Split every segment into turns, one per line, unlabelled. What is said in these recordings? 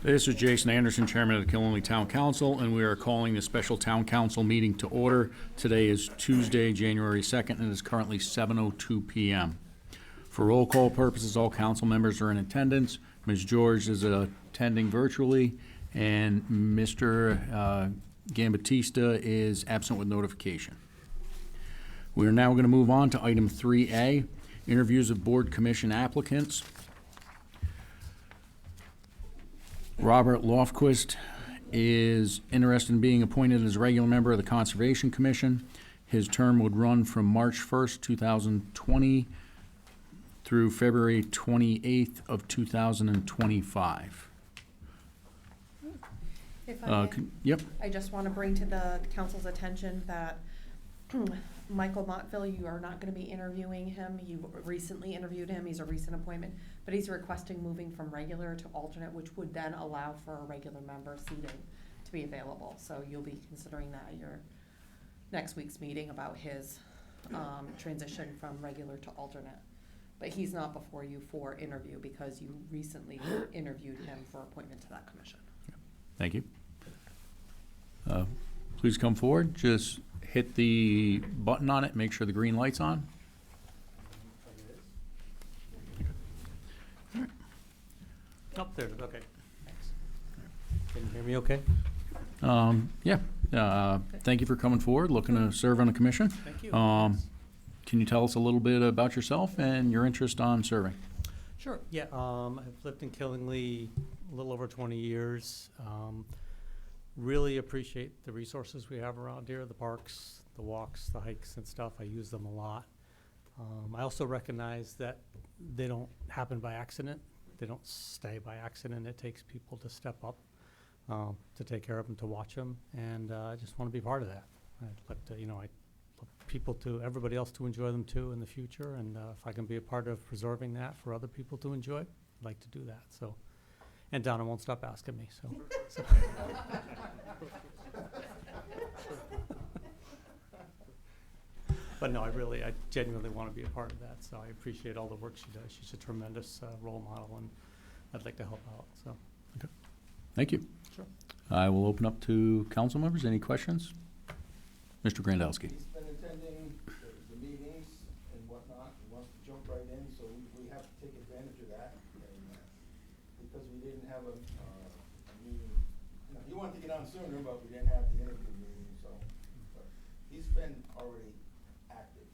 This is Jason Anderson, Chairman of the Killenly Town Council, and we are calling the special Town Council meeting to order. Today is Tuesday, January 2nd, and it is currently 7:02 p.m. For roll call purposes, all council members are in attendance. Ms. George is attending virtually, and Mr. Gambatista is absent with notification. We are now going to move on to item 3A, interviews of board commission applicants. Robert Lofquist is interested in being appointed as a regular member of the Conservation Commission. His term would run from March 1st, 2020 through February 28th of 2025.
If I may,
Yep.
I just want to bring to the council's attention that Michael Montville, you are not going to be interviewing him. You recently interviewed him. He's a recent appointment, but he's requesting moving from regular to alternate, which would then allow for a regular member seating to be available. So you'll be considering that at your next week's meeting about his transition from regular to alternate. But he's not before you for interview because you recently interviewed him for appointment to that commission.
Thank you. Please come forward. Just hit the button on it, make sure the green light's on.
Oh, there it is, okay. Thanks. Can you hear me okay?
Yeah. Thank you for coming forward, looking to serve on the commission.
Thank you.
Can you tell us a little bit about yourself and your interest on serving?
Sure, yeah, I've lived in Killingly a little over 20 years. Really appreciate the resources we have around here, the parks, the walks, the hikes and stuff. I use them a lot. I also recognize that they don't happen by accident. They don't stay by accident. It takes people to step up, to take care of them, to watch them, and I just want to be part of that. I'd like to, I people to, everybody else to enjoy them too in the future, and if I can be a part of preserving that for other people to enjoy, I'd like to do that, so. And Donna won't stop asking me, so. But no, I genuinely want to be a part of that, so I appreciate all the work she does. She's a tremendous role model, and I'd like to help out, so.
Okay. Thank you.
Sure.
I will open up to council members. Any questions? Mr. Grandelsky.
He's been attending the meetings and whatnot, and wants to jump right in, so we have to take advantage of that. And because we didn't have a meeting, he wanted to get on sooner, but we didn't have the interview meeting, so. But he's been already active.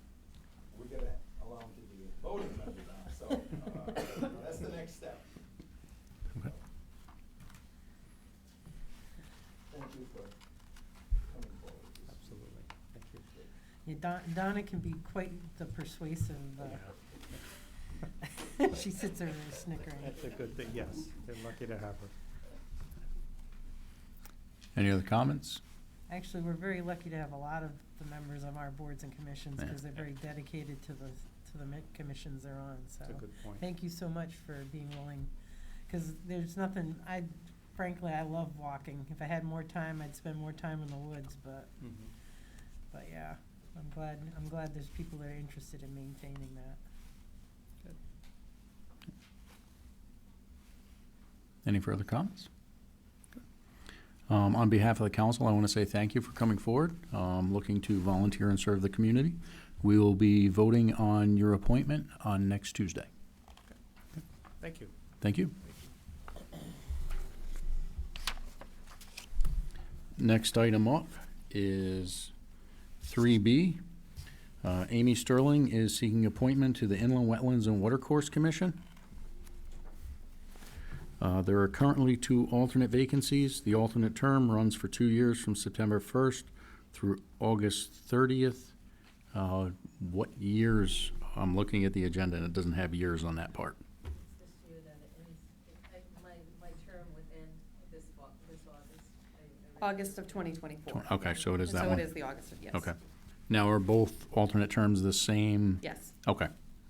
We gotta allow him to be a voting member now, so that's the next step.
Okay.
Thank you for coming forward.
Absolutely. Thank you.
Yeah, Donna can be quite the persuasive, she sits there snickering.
That's a good thing, yes. They're lucky to have her.
Any other comments?
Actually, we're very lucky to have a lot of the members of our boards and commissions because they're very dedicated to the commissions they're on, so.
That's a good point.
Thank you so much for being willing, because there's nothing, frankly, I love walking. If I had more time, I'd spend more time in the woods, but yeah, I'm glad there's people that are interested in maintaining that.
Any further comments? On behalf of the council, I want to say thank you for coming forward, looking to volunteer and serve the community. We will be voting on your appointment on next Tuesday.
Okay. Thank you.
Thank you. Next item up is 3B. Amy Sterling is seeking appointment to the Inland Wetlands and Watercourse Commission. There are currently 2 alternate vacancies. The alternate term runs for 2 years from September 1st through August 30th. What years? I'm looking at the agenda and it doesn't have years on that part.
This year that it ends, my term would end this August.
August of 2024.
Okay, so it is that
So
one?
it is the August of, yes.
Okay. Now, are both alternate terms the same?
Yes.
Okay.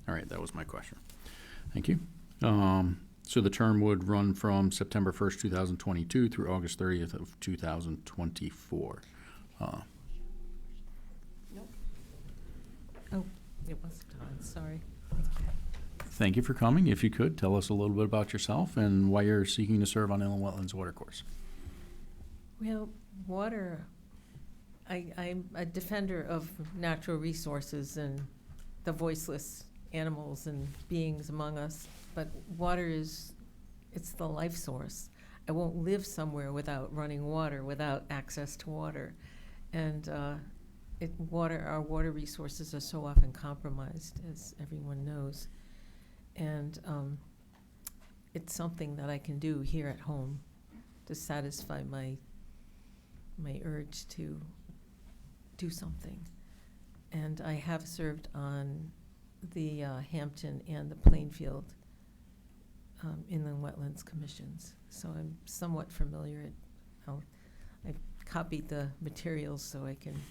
All right, that was my question. Thank you. So the term would run from September 1st, 2022 through August 30th of 2024.
Nope.
Oh, it was Dawn, sorry.
Thank you for coming. If you could, tell us a little bit about yourself and why you're seeking to serve on Inland Wetlands Watercourse.
Well, water, I'm a defender of natural resources and the voiceless animals and beings among us, but water it's the life source. I won't live somewhere without running water, without access to water. And our water resources are so often compromised, as everyone knows. And it's something that I can do here at home to satisfy my urge to do something. And I have served on the Hampton and the Plainfield Inland Wetlands Commissions, so I'm somewhat familiar. I copied the materials so I can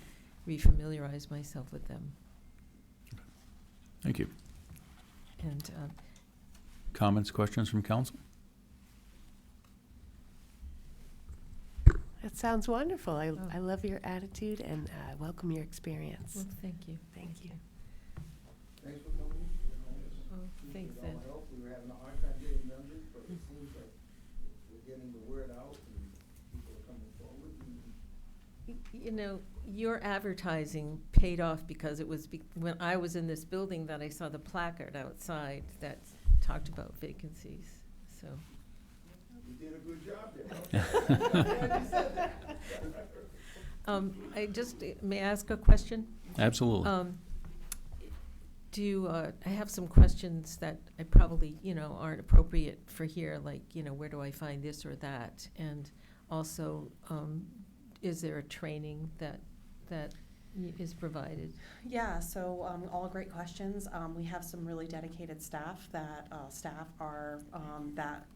refamiliarize myself with them.
Thank you.
And
Comments, questions from council?
That sounds wonderful. I love your attitude and welcome your experience.
well, thank you.
Thank you.
Thanks for coming.
Oh, thanks,
Appreciate all
Ed.
the help. We were having a hard time getting members, but it seems like we're getting the word out and people are coming forward.
You know, your advertising paid off because it was when I was in this building that I saw the placard outside that talked about vacancies, so.
You did a good job there. I'm glad you said that.
I just, may I ask a question?
Absolutely.
I have some questions that I probably, aren't appropriate for here, like, where do I find this or that? And also, is there a training that is provided?
Yeah, so all great questions. We have some really dedicated staff that staff our that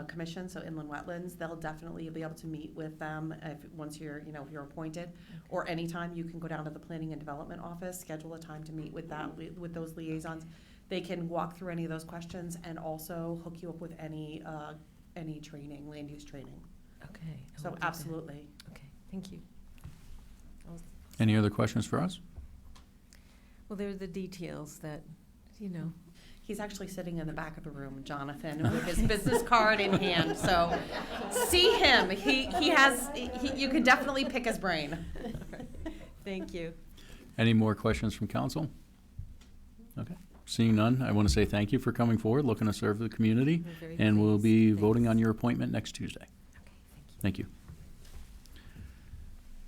commission, so Inland Wetlands. They'll definitely be able to meet with them once you're if you're appointed, or anytime you can go down to the Planning and Development Office, schedule a time to meet with those liaisons. They can walk through any of those questions and also hook you up with any training, land use training.
Okay. I
So
will do that.
absolutely.
Okay, thank you.
Any other questions for us?
Well, there are the details that,
He's actually sitting in the back of the room, Jonathan, with his business card in hand. So see him. You can definitely pick his brain.
Thank you.
Any more questions from council? Okay. Seeing none, I want to say thank you for coming forward, looking to serve the community,
We're very
and we'll
pleased.
be
Thanks.
voting on your appointment next Tuesday.
Okay,
Thank you.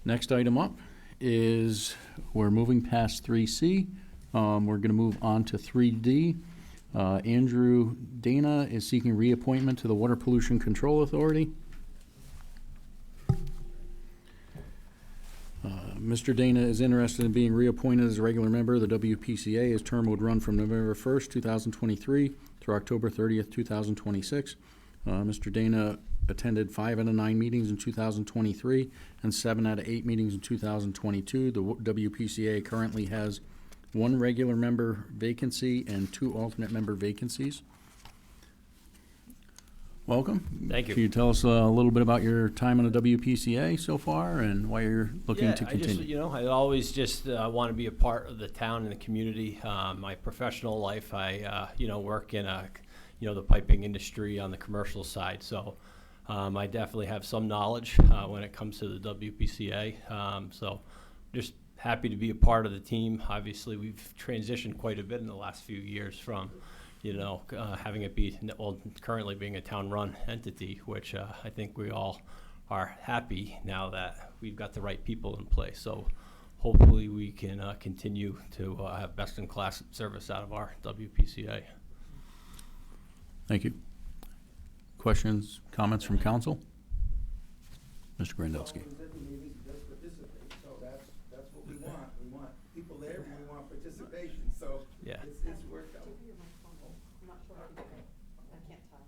Next item up is, we're moving past 3C. We're going to move on to 3D. Andrew Dana is seeking reappointment to the Water Pollution Control Authority. Mr. Dana is interested in being reappointed as a regular member of the WPCA. His term would run from November 1st, 2023 through October 30th, 2026. Mr. Dana attended 5 out of 9 meetings in 2023 and 7 out of 8 meetings in 2022. The WPCA currently has 1 regular member vacancy and 2 alternate member vacancies. Welcome.
Thank you.
Can you tell us a little bit about your time on the WPCA so far and why you're looking to
I just,
continue?
I always just want to be a part of the town and the community. My professional life, I, work in the piping industry on the commercial side. So I definitely have some knowledge when it comes to the WPCA. So just happy to be a part of the team. Obviously, we've transitioned quite a bit in the last few years from, having it be, currently being a town-run entity, which I think we all are happy now that we've got the right people in place. So hopefully we can continue to have best-in-class service out of our WPCA.
Thank you. Questions, comments from council? Mr. Grandelsky.
At the meetings, does participate, so that's what we want. We want people there, and we want participation, so
Yeah.
it's worked out.
I'm not sure if I can't tell.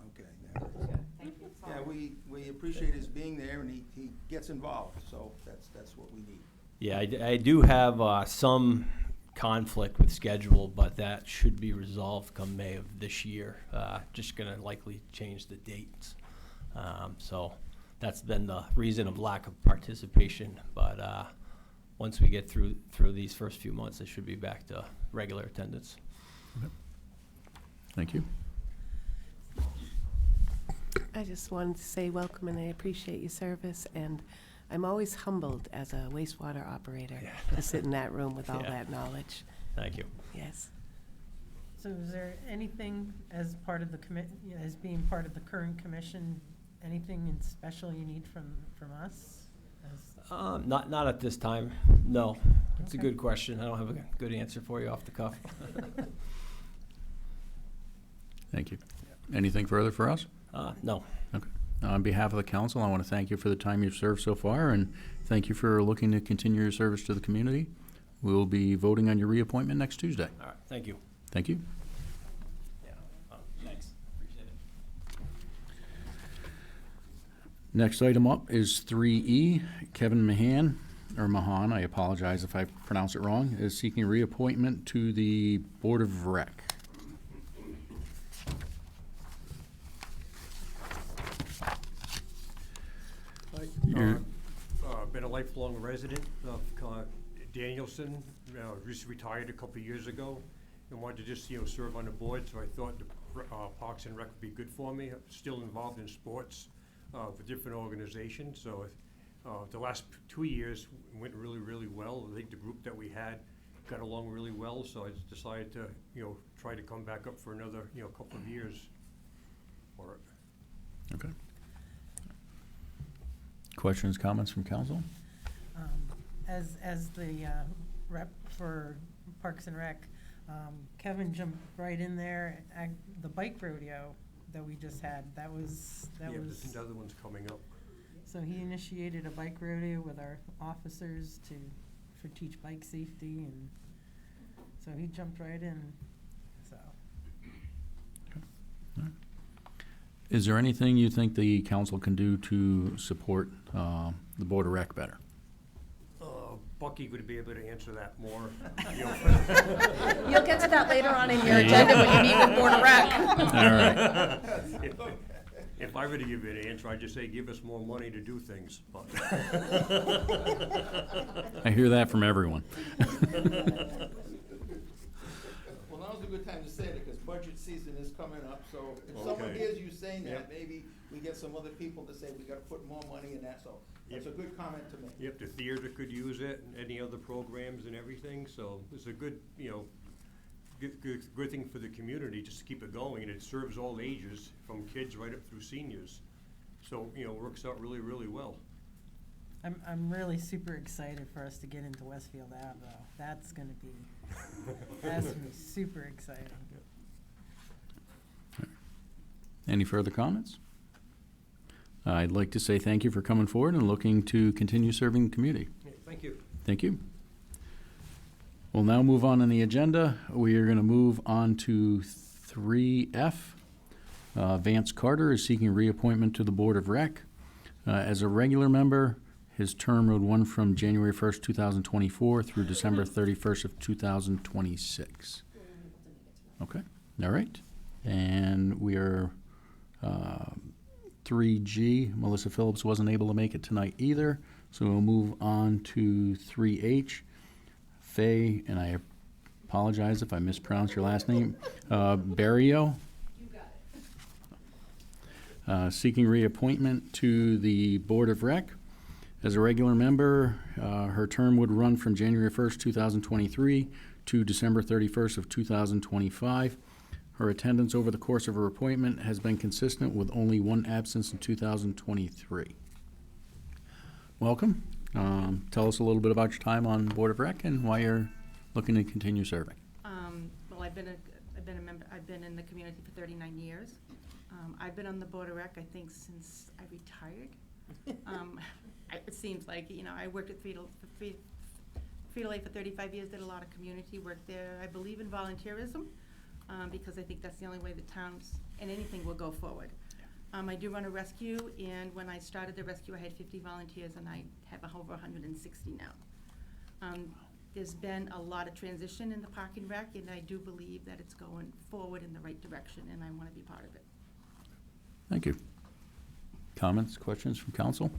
Okay, that is.
Thank you.
Yeah, we appreciate his being there, and he gets involved, so that's what we need.
Yeah, I do have some conflict with schedule, but that should be resolved come May of this year. Just going to likely change the dates. So that's been the reason of lack of participation. But once we get through these first few months, it should be back to regular attendance.
Thank you.
I just wanted to say welcome and I appreciate your service, and I'm always humbled as a wastewater operator to sit in that room with all
Yeah.
that knowledge.
Thank you.
Yes.
So is there anything as part of the as being part of the current commission, anything in special you need from us?
Not at this time, no. It's a
Okay.
good question. I don't have a good answer for you off the cuff.
Thank you. Anything further for us?
No.
Okay. On behalf of the council, I want to thank you for the time you've served so far, and thank you for looking to continue your service to the community. We'll be voting on your reappointment next Tuesday.
All right, thank you.
Thank you.
Yeah, thanks. Appreciate it.
Next item up is 3E. Kevin Mahan, I apologize if I pronounce it wrong, is seeking reappointment to the Board of Rec. You're-
Been a lifelong resident of Danielson, just retired a couple of years ago, and wanted to just, serve on the board, so I thought the Parks and Rec would be good for me. Still involved in sports for different organizations, so the last 2 years went really, really well. I think the group that we had got along really well, so I just decided to, try to come back up for another, couple of years for it.
Okay. Questions, comments from council?
As the rep for Parks and Rec, Kevin jumped right in there. The bike rodeo that we just had, that was,
Yeah, there's another one's coming up.
so he initiated a bike rodeo with our officers for teach bike safety, and so he jumped right in, so.
Is there anything you think the council can do to support the Board of Rec better?
Bucky would be able to answer that more.
You'll get to that later on in your agenda when you meet with Board of Rec.
All right.
If I were to give you an answer, I'd just say, give us more money to do things, but.
I hear that from everyone.
Well, now's a good time to say it, because budget season is coming up, so if someone
Okay.
hears you saying that,
Yep.
maybe we get some other people to say we gotta put more money in that, so that's a good comment to make.
Yep, the theater could use it, and any other programs and everything, so it's a good, good thing for the community, just to keep it going, and it serves all ages, from kids right up through seniors. So, it works out really, really well.
I'm really super excited for us to get into Westfield Ave, though. That's gonna be super exciting.
Any further comments? I'd like to say thank you for coming forward and looking to continue serving the community.
Yeah, thank you.
Thank you. We'll now move on the agenda. We are going to move on to 3F. Vance Carter is seeking reappointment to the Board of Rec. As a regular member, his term would run from January 1st, 2024 through December 31st of 2026. Okay, all right. And we are 3G. Melissa Phillips wasn't able to make it tonight either, so we'll move on to 3H. Faye, and I apologize if I mispronounce your last name, Barrio. You got it. Seeking reappointment to the Board of Rec. As a regular member, her term would run from January 1st, 2023 to December 31st of 2025. Her attendance over the course of her appointment has been consistent with only one absence in 2023. Welcome. Tell us a little bit about your time on Board of Rec and why you're looking to continue serving.
Well, I've been a member, I've been in the community for 39 years. I've been on the Board of Rec, I think, since I retired. It seems like, I worked at Frito-Lay for 35 years, did a lot of community work there. I believe in volunteerism, because I think that's the only way the towns and anything will go forward. I do run a rescue, and when I started the rescue, I had 50 volunteers, and I have over 160 now. There's been a lot of transition in the Park and Rec, and I do believe that it's going forward in the right direction, and I want to be part of it.
Thank you. Comments, questions from council?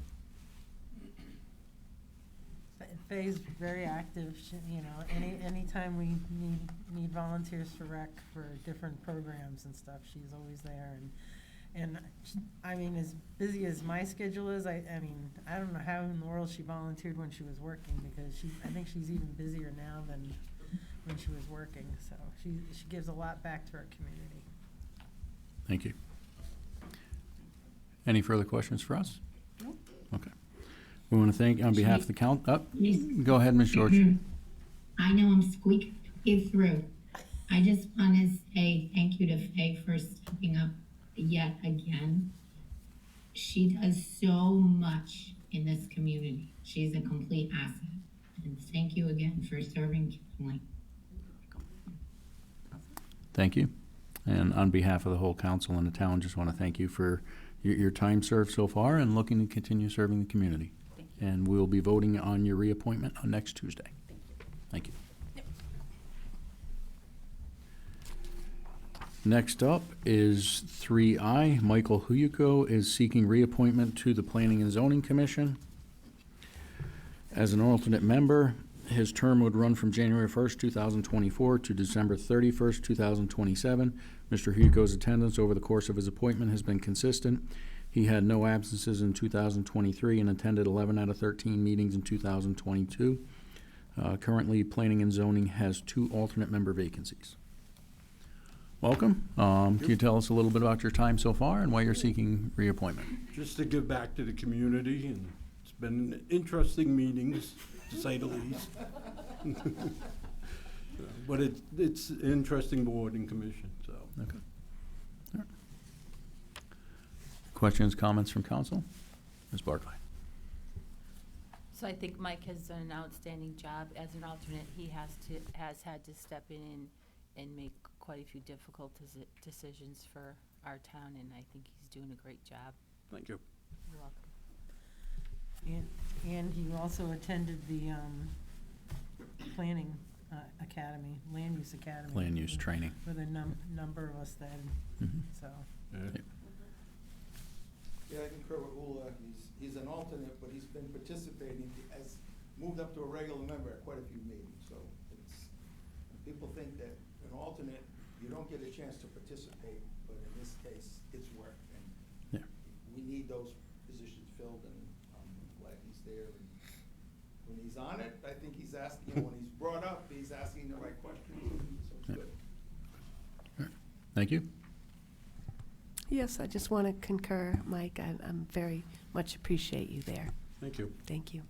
Faye's very active, you know, anytime we need volunteers for rec for different programs and stuff, she's always there. And I mean, as busy as my schedule is, I mean, I don't know how in the world she volunteered when she was working, because I think she's even busier now than when she was working. So she gives a lot back to our community.
Thank you. Any further questions for us?
No.
Okay. We want to thank, on behalf of the go ahead, Ms. George.
I know I'm squeaking through. I just want to say thank you to Faye for stepping up yet again. She does so much in this community. She's a complete asset. And thank you again for serving Killingly.
Thank you. And on behalf of the whole council and the town, just want to thank you for your time served so far and looking to continue serving the community. And we'll be voting on your reappointment on next Tuesday. Thank you. Next up is 3I. Michael Huyuko is seeking reappointment to the Planning and Zoning Commission. As an alternate member, his term would run from January 1st, 2024 to December 31st, 2027. Mr. Huyuko's attendance over the course of his appointment has been consistent. He had no absences in 2023 and attended 11 out of 13 meetings in 2022. Currently, Planning and Zoning has 2 alternate member vacancies. Welcome. Can you tell us a little bit about your time so far and why you're seeking reappointment?
Just to give back to the community, and it's been interesting meetings, to say the least. But it's an interesting board and commission, so.
Okay. All right. Questions, comments from council? Ms. Barclay.
So I think Mike has done an outstanding job as an alternate. He has had to step in and make quite a few difficult decisions for our town, and I think he's doing a great job.
Thank you.
You're welcome.
And he also attended the planning academy, land use academy.
Land use training.
With a number of us then, so.
Yeah.
Yeah, I concur with Ula. He's an alternate, but he's been participating, has moved up to a regular member at quite a few meetings. So people think that an alternate, you don't get a chance to participate, but in this case, it's work. And we need those positions filled, and I'm glad he's there. And when he's on it, I think he's asking, when he's brought up, he's asking the right questions. So it's good.
All right. Thank you.
Yes, I just want to concur, Mike. I'm very much appreciate you there.
Thank you.
Thank you.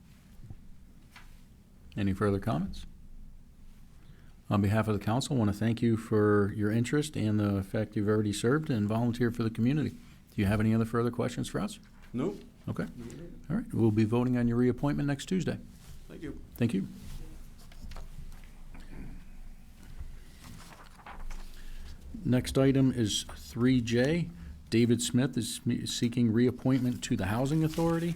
Any further comments? On behalf of the council, I want to thank you for your interest and the fact you've already served and volunteered for the community. Do you have any other further questions for us?
No.
Okay. All right. We'll be voting on your reappointment next Tuesday.
Thank you.
Thank you. Next item is 3J. David Smith is seeking reappointment to the Housing Authority.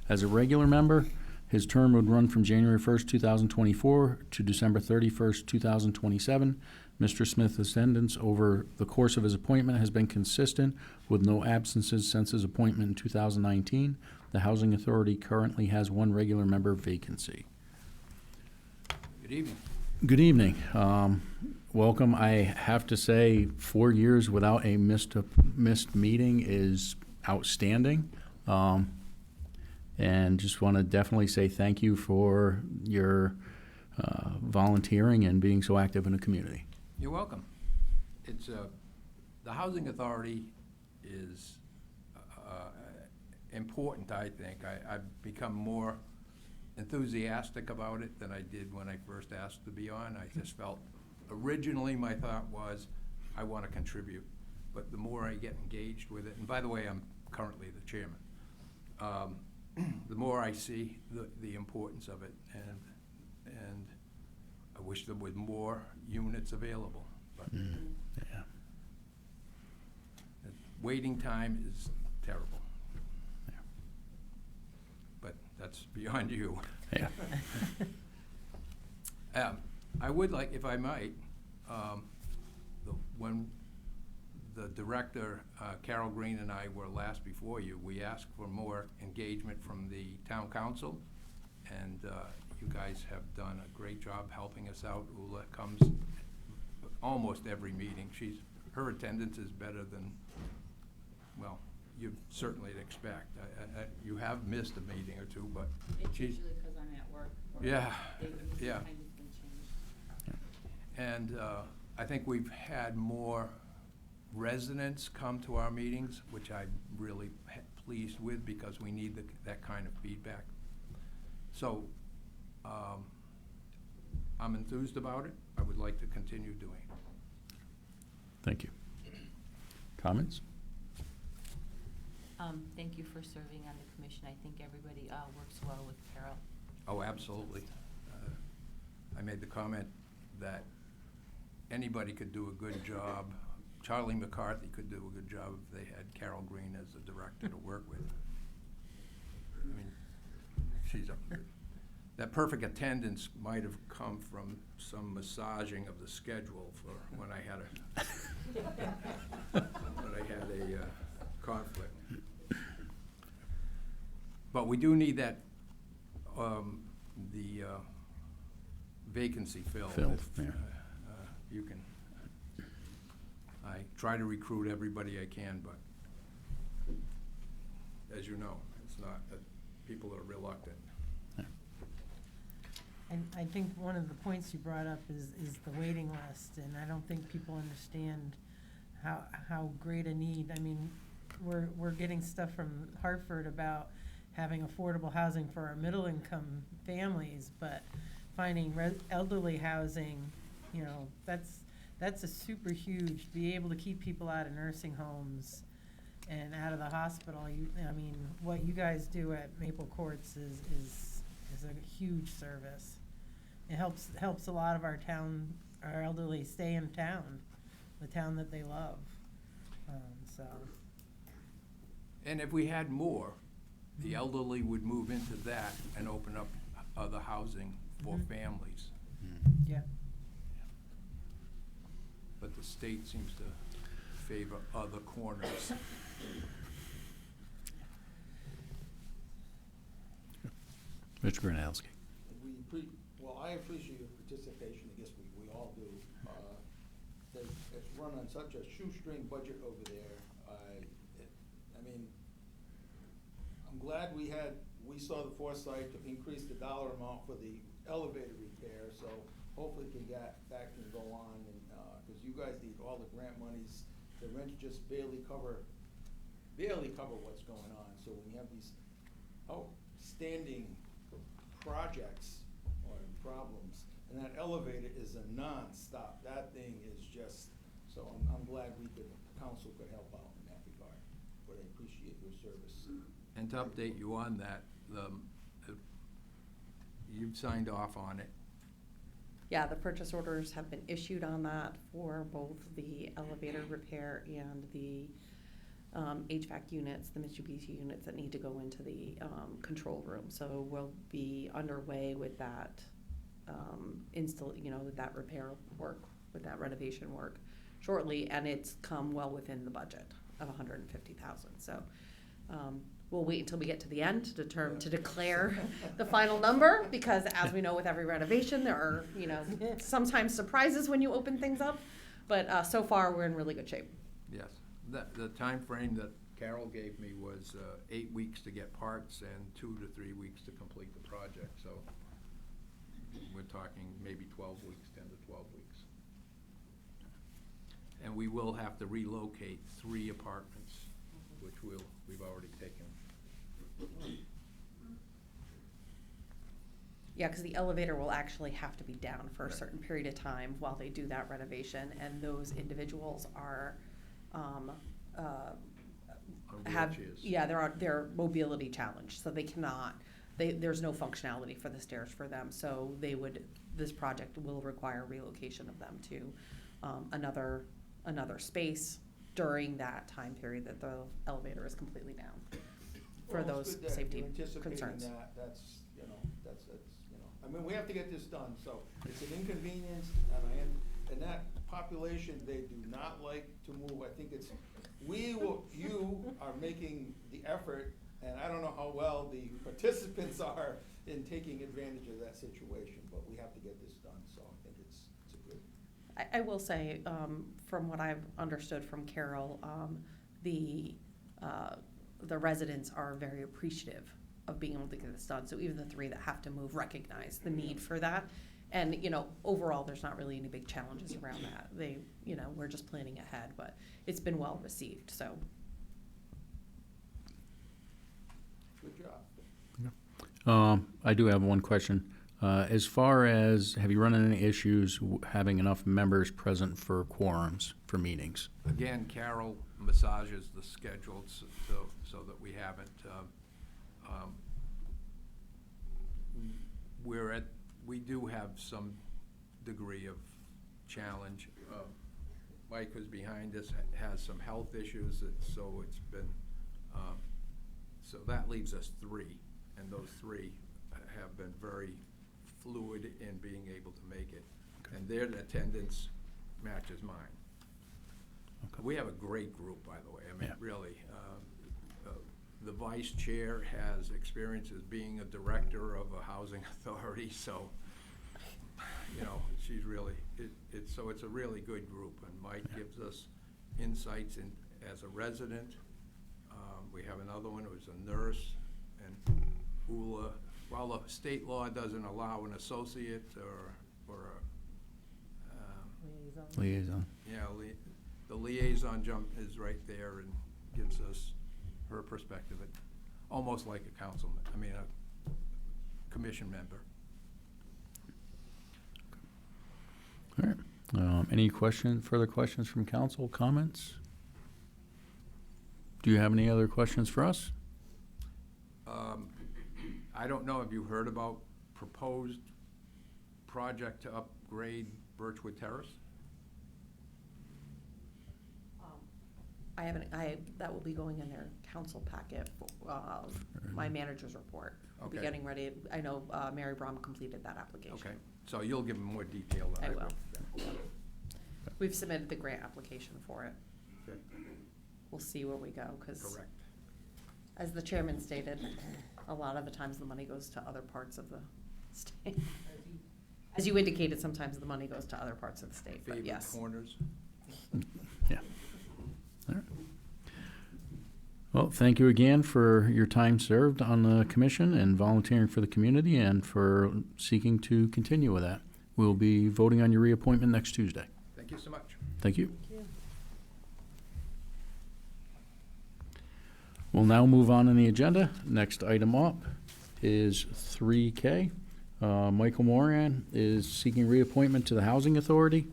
As a regular member, his term would run from January 1st, 2024 to December 31st, 2027. Mr. Smith's attendance over the course of his appointment has been consistent, with no absences since his appointment in 2019. The Housing Authority currently has 1 regular member vacancy.
Good evening.
Good evening. Welcome. I have to say, 4 years without a missed meeting is outstanding. And just want to definitely say thank you for your volunteering and being so active in the community.
You're welcome. It's the Housing Authority is important, I think. I've become more enthusiastic about it than I did when I first asked to be on. I just felt, originally my thought was, I want to contribute. But the more I get engaged with it, and by the way, I'm currently the chairman, the more I see the importance of it, and I wish there was more units available. But
Yeah.
the waiting time is terrible.
Yeah.
But that's beyond you.
Yeah.
I would like, if I might, when the director, Carol Green, and I were last before you. We asked for more engagement from the town council, and you guys have done a great job helping us out. Ula comes almost every meeting. Her attendance is better than, well, you certainly expect. You have missed a meeting or two, but
It's
she's,
usually because I'm at work. or
Yeah,
they would
yeah.
kind of been changed.
and I think we've had more residents come to our meetings, which I'm really pleased with, because we need that kind of feedback. So, I'm enthused about it. I would like to continue doing it.
Thank you. Comments?
Thank you for serving on the commission. I think everybody works well with Carol.
Oh, absolutely. I made the comment that anybody could do a good job. Charlie McCarthy could do a good job if they had Carol Green as the director to work with. I mean, that perfect attendance might have come from some massaging of the schedule for when I had a conflict. But we do need that, the vacancy filled.
Filled,
If,
yeah.
You can, I try to recruit everybody I can, but as you know, it's not, people are reluctant.
And I think one of the points you brought up is the waiting list, and I don't think people understand how great a need. I mean, we're getting stuff from Hartford about having affordable housing for our middle-income families, but finding elderly housing, you know, that's a super huge, to be able to keep people out of nursing homes and out of the hospital. I mean, what you guys do at Maple Courts is a huge service. It helps a lot of our elderly stay in town, the town that they love, so.
And if we had more, the elderly would move into that and open up other housing for families.
Yeah.
But the state seems to favor other corners.
Mr. Gronowski.
Well, I appreciate your participation, I guess we all do. It's run on such a shoestring budget over there. I mean, I'm glad we saw the foresight to increase the dollar amount for the elevator repair, so hopefully that can go on, and, cause you guys need all the grant monies. The rents just barely cover what's going on, so when you have these outstanding projects or problems, and that elevator is a non-stop. That thing is just, so I'm glad the council could help out in that regard, but I appreciate your service.
And to update you on that, you've signed off on it.
Yeah, the purchase orders have been issued on that for both the elevator repair and the HVAC units, the Mitsubishi units that need to go into the control room. So we'll be underway with that with that repair work, with that renovation work shortly, and it's come well within the budget of $150,000. So we'll wait until we get to the end to declare the final number, because as we know with every renovation, there are, sometimes surprises when you open things up. But so far, we're in really good shape.
Yes. The time frame that Carol gave me was 8 weeks to get parts and 2 to 3 weeks to complete the project. So we're talking maybe 12 weeks, 10 to 12 weeks. And we will have to relocate 3 apartments, which we've already taken.
Yeah, because the elevator will actually have to be down for a certain period of time while they do that renovation, and those individuals are they're mobility challenged, so they cannot. There's no functionality for the stairs for them, so this project will require relocation of them to another space during that time period that the elevator is completely down. For
Well,
those
it's good that
safety
you're anticipating
concerns.
that. That's I mean, we have to get this done, so it's an inconvenience, and that population, they do not like to move. I think it's, you are making the effort, and I don't know how well the participants are in taking advantage of that situation, but we have to get this done, so I think it's a good.
I will say, from what I've understood from Carol, the residents are very appreciative of being able to get this done. So even the 3 that have to move recognize the need for that. And, overall, there's not really any big challenges around that. We're just planning ahead, but it's been well received, so.
Good job.
I do have one question. As far as, have you run into any issues having enough members present for quorums for meetings?
Again, Carol massages the schedule so that we haven't, we do have some degree of challenge. Mike, who's behind us, has some health issues, so it's been, so that leaves us 3, and those 3 have been very fluid in being able to make it.
Okay.
And their attendance matches mine.
Okay.
We have a great group, by the way. I mean,
Yeah.
really. The vice chair has experience as being a director of a housing authority, so, she's really, so it's a really good group. And Mike gives us insights as a resident. We have another one who's a nurse, and Ula, while the state law doesn't allow an associate or
Liaison.
the liaison is right there and gives us her perspective, almost like a councilman, a commission member.
All right. Any further questions from council, comments? Do you have any other questions for us?
I don't know if you heard about proposed project to upgrade Birchwood Terrace?
I haven't, that will be going in their council packet, my manager's report. We'll be
Okay.
getting ready. I know Mary Brom completed that application.
Okay, so you'll give them more detail than
I
I
will.
will.
We've submitted the grant application for it.
Okay.
We'll see where we go, because
Correct.
as the chairman stated, a lot of the times the money goes to other parts of the state. As you indicated, sometimes the money goes to other parts of the state, but
Favorite
yes.
corners?
Yeah. All right. Well, thank you again for your time served on the commission and volunteering for the community and for seeking to continue with that. We'll be voting on your reappointment next Tuesday.
Thank you so much.
Thank you. We'll now move on in the agenda. Next item up is 3K. Michael Moran is seeking reappointment to the Housing Authority.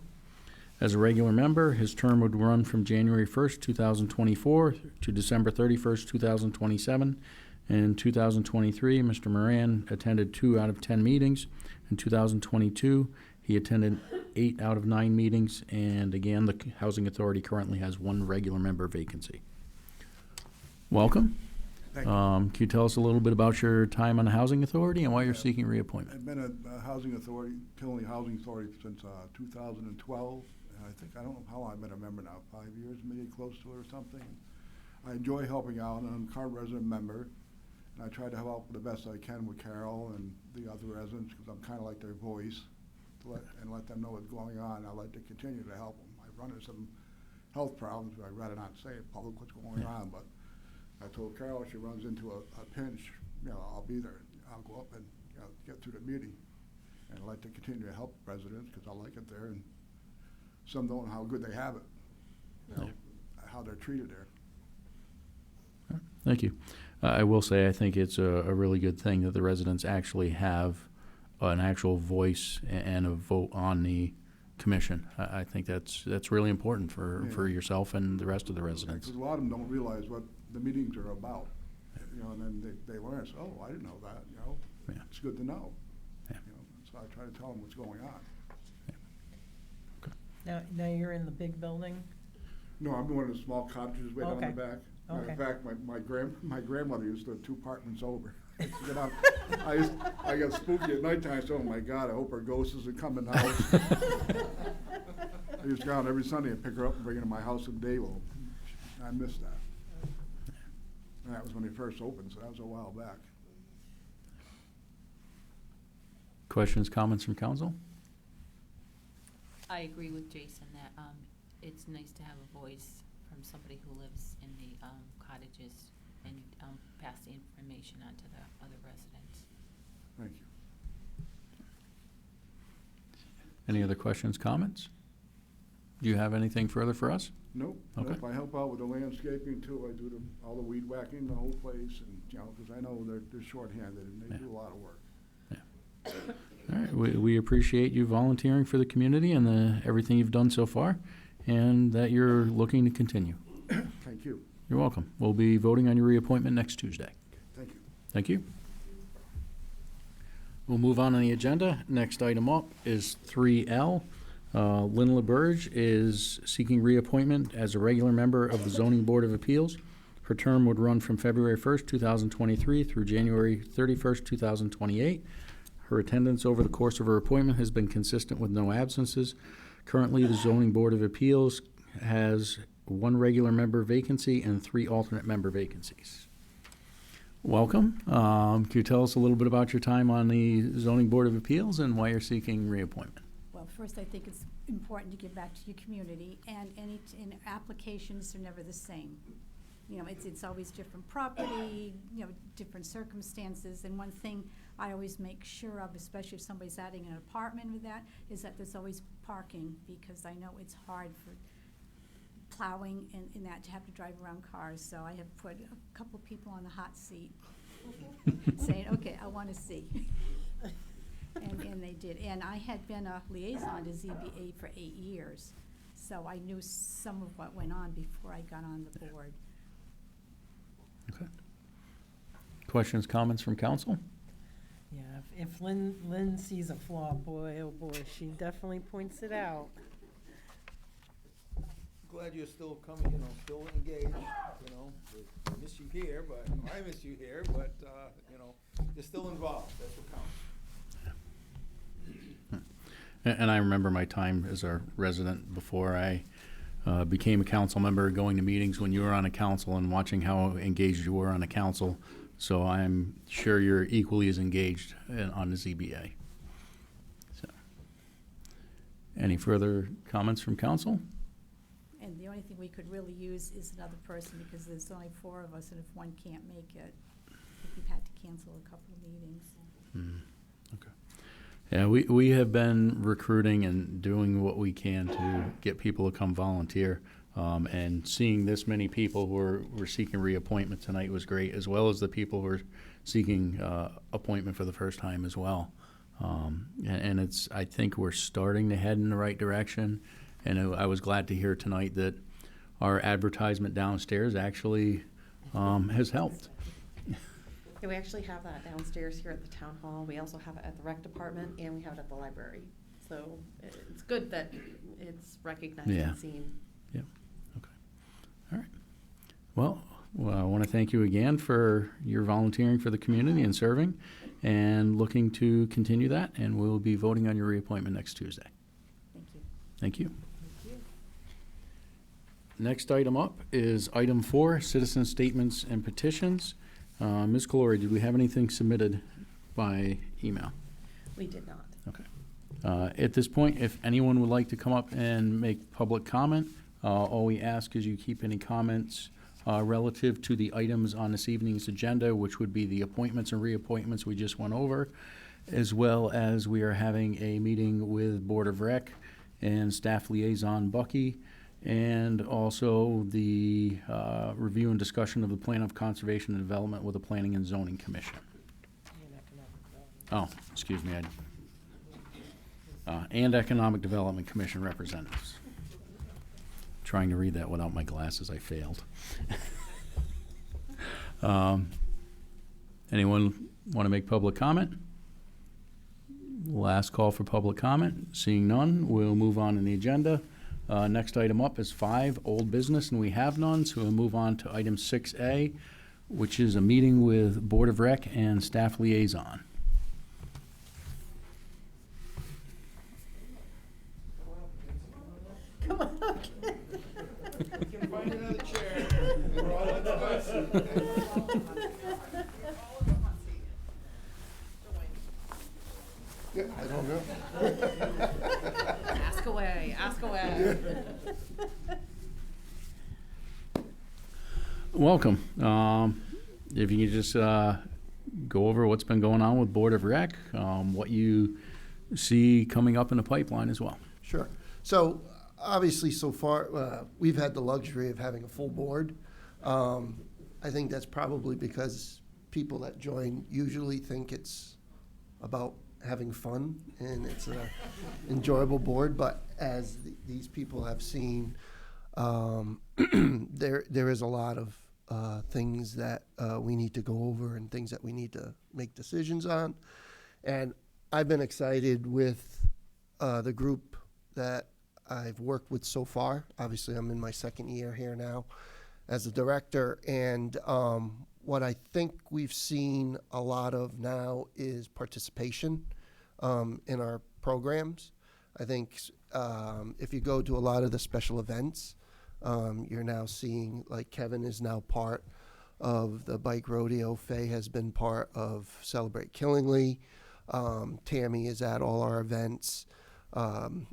As a regular member, his term would run from January 1st, 2024 to December 31st, 2027. In 2023, Mr. Moran attended 2 out of 10 meetings. In 2022, he attended 8 out of 9 meetings. And again, the Housing Authority currently has 1 regular member vacancy. Welcome.
Thank you.
Can you tell us a little bit about your time on the Housing Authority and why you're seeking reappointment?
I've been at the Housing Authority, Killenly Housing Authority since 2012. And I don't know how long I've been a member now, 5 years, maybe close to it or something. I enjoy helping out, and I'm a current resident member. And I try to help out the best I can with Carol and the other residents, because I'm kind of like their voice, to let them know what's going on. I like to continue to help them. I run into some health problems, but I'd rather not say in public what's going on, but I told Carol if she runs into a pinch, I'll be there. I'll go up and get through the meeting. And I'd like to continue to help residents because I like it there, and some don't know how good they have it, how they're treated there.
Thank you. I will say I think it's a really good thing that the residents actually have an actual voice and a vote on the commission. I think that's really important for yourself and the rest of the residents.
Because a lot of them don't realize what the meetings are about, and then they learn, oh, I didn't know that,
Yeah.
It's good to know.
Yeah.
So I try to tell them what's going on.
Now you're in the big building?
No, I'm in one of the small cottages way down the
Okay.
back. Matter
Okay.
of fact, my grandmother used to live 2 apartments over. I got spooky at nighttime, so, oh my God, I hope her ghost isn't coming out. I used to go out every Sunday and pick her up and bring her to my house in Dayville. I missed that. And that was when they first opened, so that was a while back.
Questions, comments from council?
I agree with Jason that it's nice to have a voice from somebody who lives in the cottages and pass the information on to the other residents.
Thank you.
Any other questions, comments? Do you have anything further for us?
Nope.
Okay.
Nope. I help out with the landscaping too. I do all the weed whacking, the whole place, and, you know, because I know they're shorthanded and they do a lot of work.
All right, we appreciate you volunteering for the community and everything you've done so far, and that you're looking to continue.
Thank you.
You're welcome. We'll be voting on your reappointment next Tuesday.
Thank you.
Thank you. We'll move on the agenda. Next item up is 3L. Lynn LaBerge is seeking reappointment as a regular member of the Zoning Board of Appeals. Her term would run from February 1st, 2023 through January 31st, 2028. Her attendance over the course of her appointment has been consistent with no absences. Currently, the Zoning Board of Appeals has 1 regular member vacancy and 3 alternate member vacancies. Welcome. Can you tell us a little bit about your time on the Zoning Board of Appeals and why you're seeking reappointment?
Well, first, I think it's important to give back to your community, and in applications are never the same. You know, it's always different property, you know, different circumstances, and one thing I always make sure of, especially if somebody's adding an apartment with that, is that there's always parking, because I know it's hard for plowing and that to have to drive around cars, so I have put a couple people on the hot seat saying, okay, I want to see. And they did. And I had been a liaison to ZBA for 8 years, so I knew some of what went on before I got on the board.
Okay. Questions, comments from council?
Yeah, if Lynn sees a flaw, boy, oh boy, she definitely points it out.
Glad you're still coming, you know, still engaged, you know. I miss you here, but, I miss you here, but, you know, you're still involved, that's what counts.
And I remember my time as a resident before I became a council member, going to meetings when you were on a council and watching how engaged you were on a council. So I'm sure you're equally as engaged on the ZBA. So, any further comments from council?
And the only thing we could really use is another person, because there's only 4 of us, and if one can't make it, I think we've had to cancel a couple of meetings.
Okay. Yeah, we have been recruiting and doing what we can to get people to come volunteer. And seeing this many people who were seeking reappointment tonight was great, as well as the people who are seeking appointment for the first time as well. And I think we're starting to head in the right direction. And I was glad to hear tonight that our advertisement downstairs actually has helped.
Yeah, we actually have that downstairs here at the town hall. We also have it at the rec department, and we have it at the library. So it's good that it's recognized
Yeah.
and seen.
Yep. Okay. All right. Well, I want to thank you again for your volunteering for the community and serving, and looking to continue that. And we'll be voting on your reappointment next Tuesday.
Thank you.
Thank you. Next item up is item 4, citizen statements and petitions. Ms. Calori, did we have anything submitted by email?
We did not.
Okay. At this point, if anyone would like to come up and make public comment, all we ask is you keep any comments relative to the items on this evening's agenda, which would be the appointments and reappointments we just went over, as well as we are having a meeting with Board of Rec and Staff Liaison Bucky, and also the review and discussion of the Plan of Conservation and Development with the Planning and Zoning Commission. Oh, excuse me. And Economic Development Commission representatives. Trying to read that without my glasses, I failed. Anyone want to make public comment? Last call for public comment. Seeing none, we'll move on in the agenda. Next item up is 5, old business, and we have none, so we'll move on to item 6A, which is a meeting with Board of Rec and Staff Liaison.
Yeah, I don't know.
Ask away, ask away.
Welcome. If you could just go over what's been going on with Board of Rec, what you see coming up in the pipeline as well.
Sure. So, obviously, so far, we've had the luxury of having a full board. I think that's probably because people that join usually think it's about having fun and it's an enjoyable board, but as these people have seen, there is a lot of things that we need to go over and things that we need to make decisions on. And I've been excited with the group that I've worked with so far. Obviously, I'm in my second year here now as a director, and what I think we've seen a lot of now is participation in our programs. I think if you go to a lot of the special events, you're now seeing, like Kevin is now part of the bike rodeo. Faye has been part of Celebrate Killingly. Tammy is at all our events.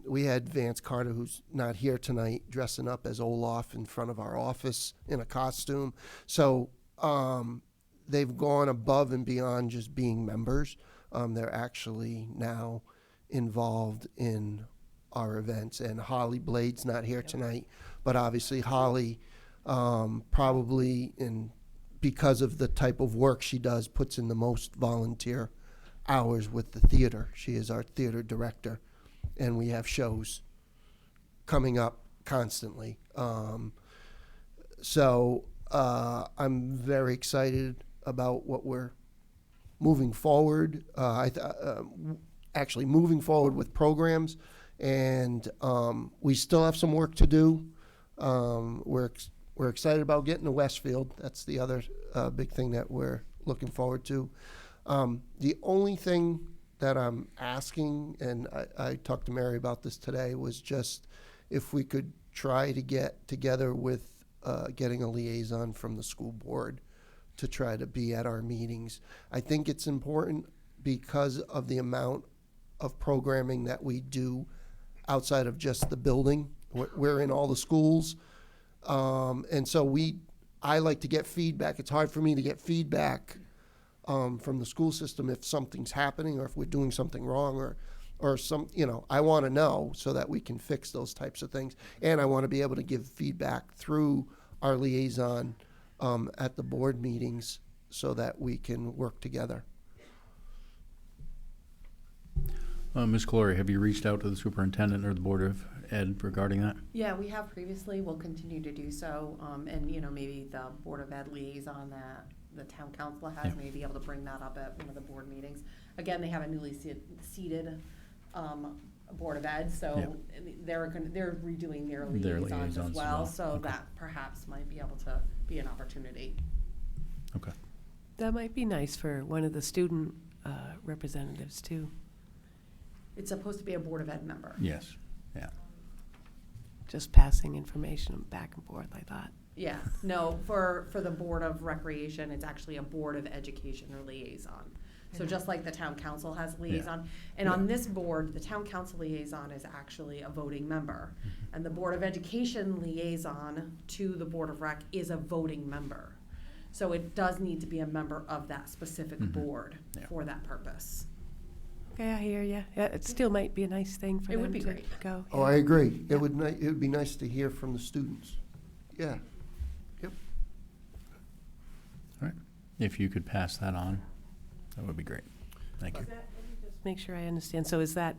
We had Vance Carter, who's not here tonight, dressing up as Olaf in front of our office in a costume. So they've gone above and beyond just being members. They're actually now involved in our events. And Holly Blade's not here tonight, but obviously Holly probably, because of the type of work she does, puts in the most volunteer hours with the theater. She is our theater director, and we have shows coming up constantly. So I'm very excited about what we're moving forward. Actually moving forward with programs, and we still have some work to do. We're excited about getting to Westfield. That's the other big thing that we're looking forward to. The only thing that I'm asking, and I talked to Mary about this today, was just if we could try to get together with getting a liaison from the school board to try to be at our meetings. I think it's important because of the amount of programming that we do outside of just the building. We're in all the schools. And so I like to get feedback. It's hard for me to get feedback from the school system if something's happening or if we're doing something wrong or some, I want to know so that we can fix those types of things. And I want to be able to give feedback through our liaison at the board meetings so that we can work together.
Ms. Clory, have you reached out to the superintendent or the Board of Ed regarding that?
Yeah, we have previously. We'll continue to do so. And, maybe the Board of Ed liaison that the town council has, may be able to bring that up at one of the board meetings. Again, they have a newly seated Board of Ed, so they're redoing their liaisons as well. So
okay.
that perhaps might be able to be an opportunity.
Okay.
That might be nice for one of the student representatives too.
It's supposed to be a Board of Ed member.
Yes, yeah.
Just passing information back and forth, I thought.
Yeah, no, for the Board of Recreation, it's actually a Board of Education or liaison. So just like the town council has liaison. And on this board, the town council liaison is actually a voting member. And the Board of Education liaison to the Board of Rec is a voting member. So it does need to be a member of that specific board for that purpose.
Okay, I hear you. Yeah, it still might be a nice thing for
It
them
would be
to
great.
go.
Oh, I agree. It would be nice to hear from the students. Yeah. Yep.
All right. If you could pass that on, that would be great. Thank you.
Make sure I understand. So is that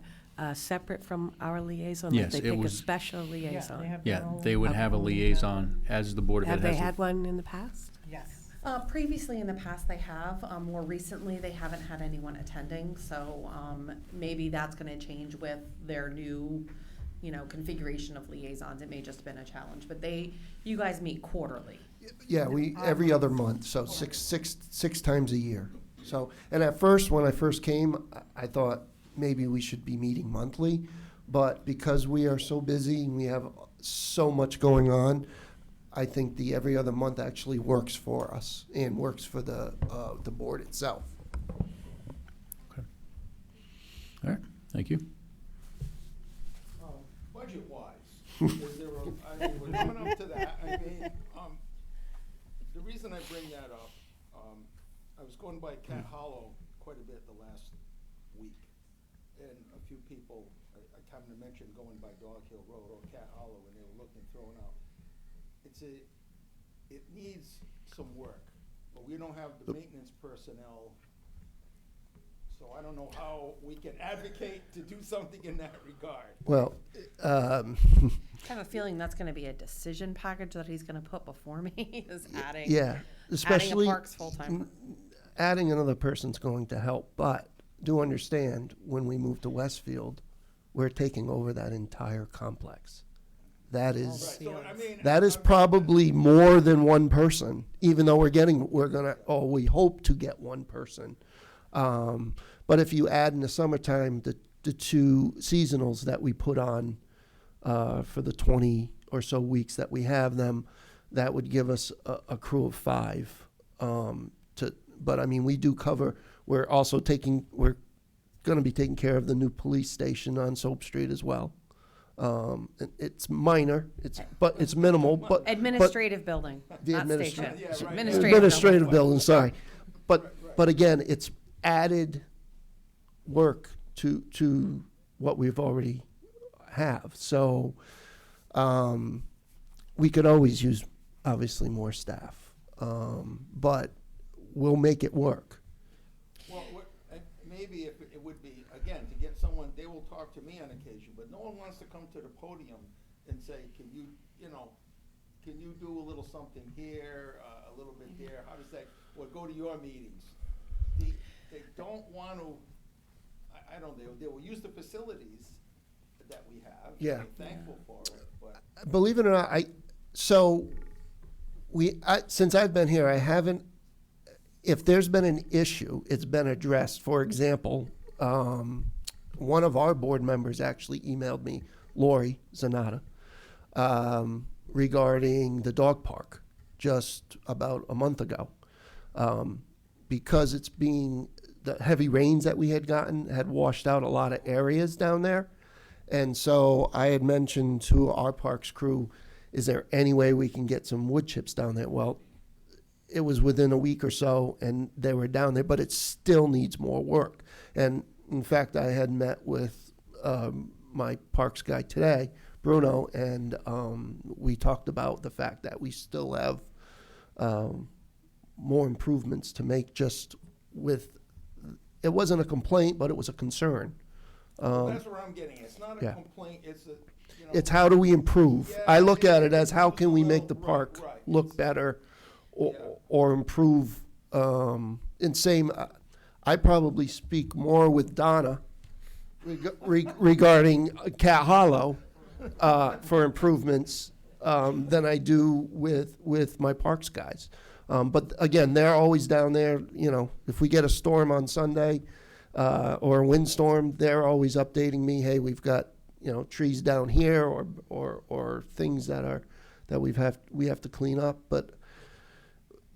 separate from our liaison?
Yes,
Like they
it
pick a
was-
special liaison?
Yeah, they would have a liaison as the Board of Ed
Have
has.
they
a-
had one in the past?
Yes.
Previously in the past they have, more recently they haven't had anyone attending, so maybe that's gonna change with their new, configuration of liaisons. It may just have been a challenge, but you guys meet quarterly.
Yeah, every other month, so six times a year. So, and at first, when I first came, I thought maybe we should be meeting monthly, but because we are so busy and we have so much going on, I think the every other month actually works for us and works for the board itself.
All right, thank you.
Budget-wise, is there I mean, we're coming up to that, I mean, the reason I bring that up, I was going by Cat Hollow quite a bit the last week, and a few people, I kind of mentioned going by Dog Hill Road or Cat Hollow, and they were looking, throwing out. It needs some work, but we don't have the maintenance personnel, so I don't know how we can advocate to do something in that regard.
Well,
I have a feeling that's gonna be a decision package that he's gonna put before me, is adding.
yeah, especially
Adding a parks full-time.
adding another person's going to help, but do understand when we move to Westfield, we're taking over that entire complex. That is,
Right, so, I mean,
that is probably more than one person, even though we hope to get one person. But if you add in the summertime, the two seasonals that we put on, for the 20 or so weeks that we have them, that would give us a crew of 5. But I mean, we do cover, we're gonna be taking care of the new police station on Soap Street as well. It's minor, but it's minimal, but.
Administrative building,
The
not
administra-
station.
Yeah, right.
Administrative building, sorry. But again, it's added work to what we've already have. So, we could always use, obviously, more staff. But we'll make it work.
Well, maybe if it would be, again, to get someone, they will talk to me on occasion, but no one wants to come to the podium and say, can you do a little something here, a little bit there? How does that, or go to your meetings? They don't want to, I don't know, they will use the facilities that we have.
Yeah.
They're thankful for it, but.
Believe it or not, since I've been here, I haven't, if there's been an issue, it's been addressed. For example, one of our board members actually emailed me, Lori Zanata, regarding the dog park just about a month ago. Because the heavy rains that we had gotten had washed out a lot of areas down there. And so I had mentioned to our parks crew, is there any way we can get some wood chips down there? Well, it was within a week or so, and they were down there, but it still needs more work. And in fact, I had met with my parks guy today, Bruno, and we talked about the fact that we still have more improvements to make just with, it wasn't a complaint, but it was a concern.
That's where I'm getting. It's not a
yeah.
complaint, it's
It's how do we improve?
Yeah,
I look at it as how can we make the
right,
park
right.
look better
Yeah.
or improve. And same, I probably speak more with Donna regarding Cat Hollow for improvements than I do with my parks guys. But again, they're always down there, if we get a storm on Sunday or a windstorm, they're always updating me, hey, we've got, trees down here or things that we have to clean up. But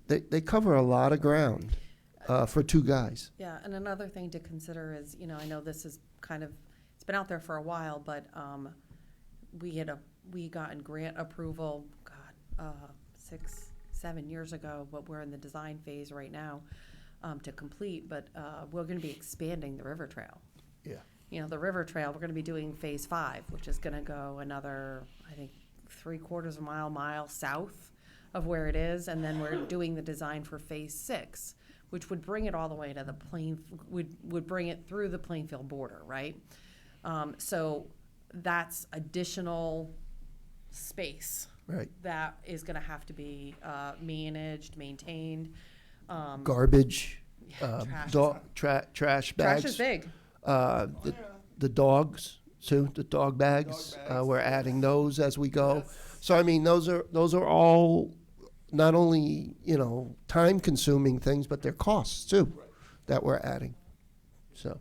they cover a lot of ground for 2 guys.
Yeah, and another thing to consider is, I know this is it's been out there for a while, but we gotten grant approval, 6-7 years ago, but we're in the design phase right now to complete, but we're gonna be expanding the river trail.
Yeah.
The river trail, we're gonna be doing phase 5, which is gonna go another, I think, 3/4 of a mile south of where it is, and then we're doing the design for phase 6, which would bring it all the way to the would bring it through the Plainfield border, right? So that's additional space.
Right.
That is gonna have to be managed, maintained.
Garbage,
Trash
trash bags.
Trash is big.
The dogs too, the dog bags. We're adding those as we go. So I mean, those are all not only time-consuming things, but they're costs too that we're adding. So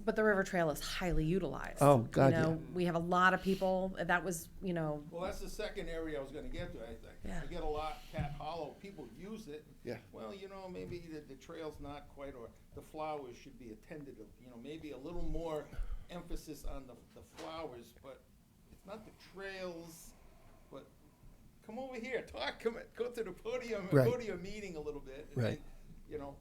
But the river trail is highly utilized.
Oh, God,
You know,
yeah.
we have a lot of people, that was, you know,
Well, that's the second area I was gonna get to.
Yeah.
I get a lot, Cat Hollow, people use it.
Yeah.
Well, you know, maybe the trail's not quite, or the flowers should be attended, you know, maybe a little more emphasis on the flowers, but it's not the trails, but come over here, go to the podium,
Right.
go to your meeting a little bit. and,
Right.
You know,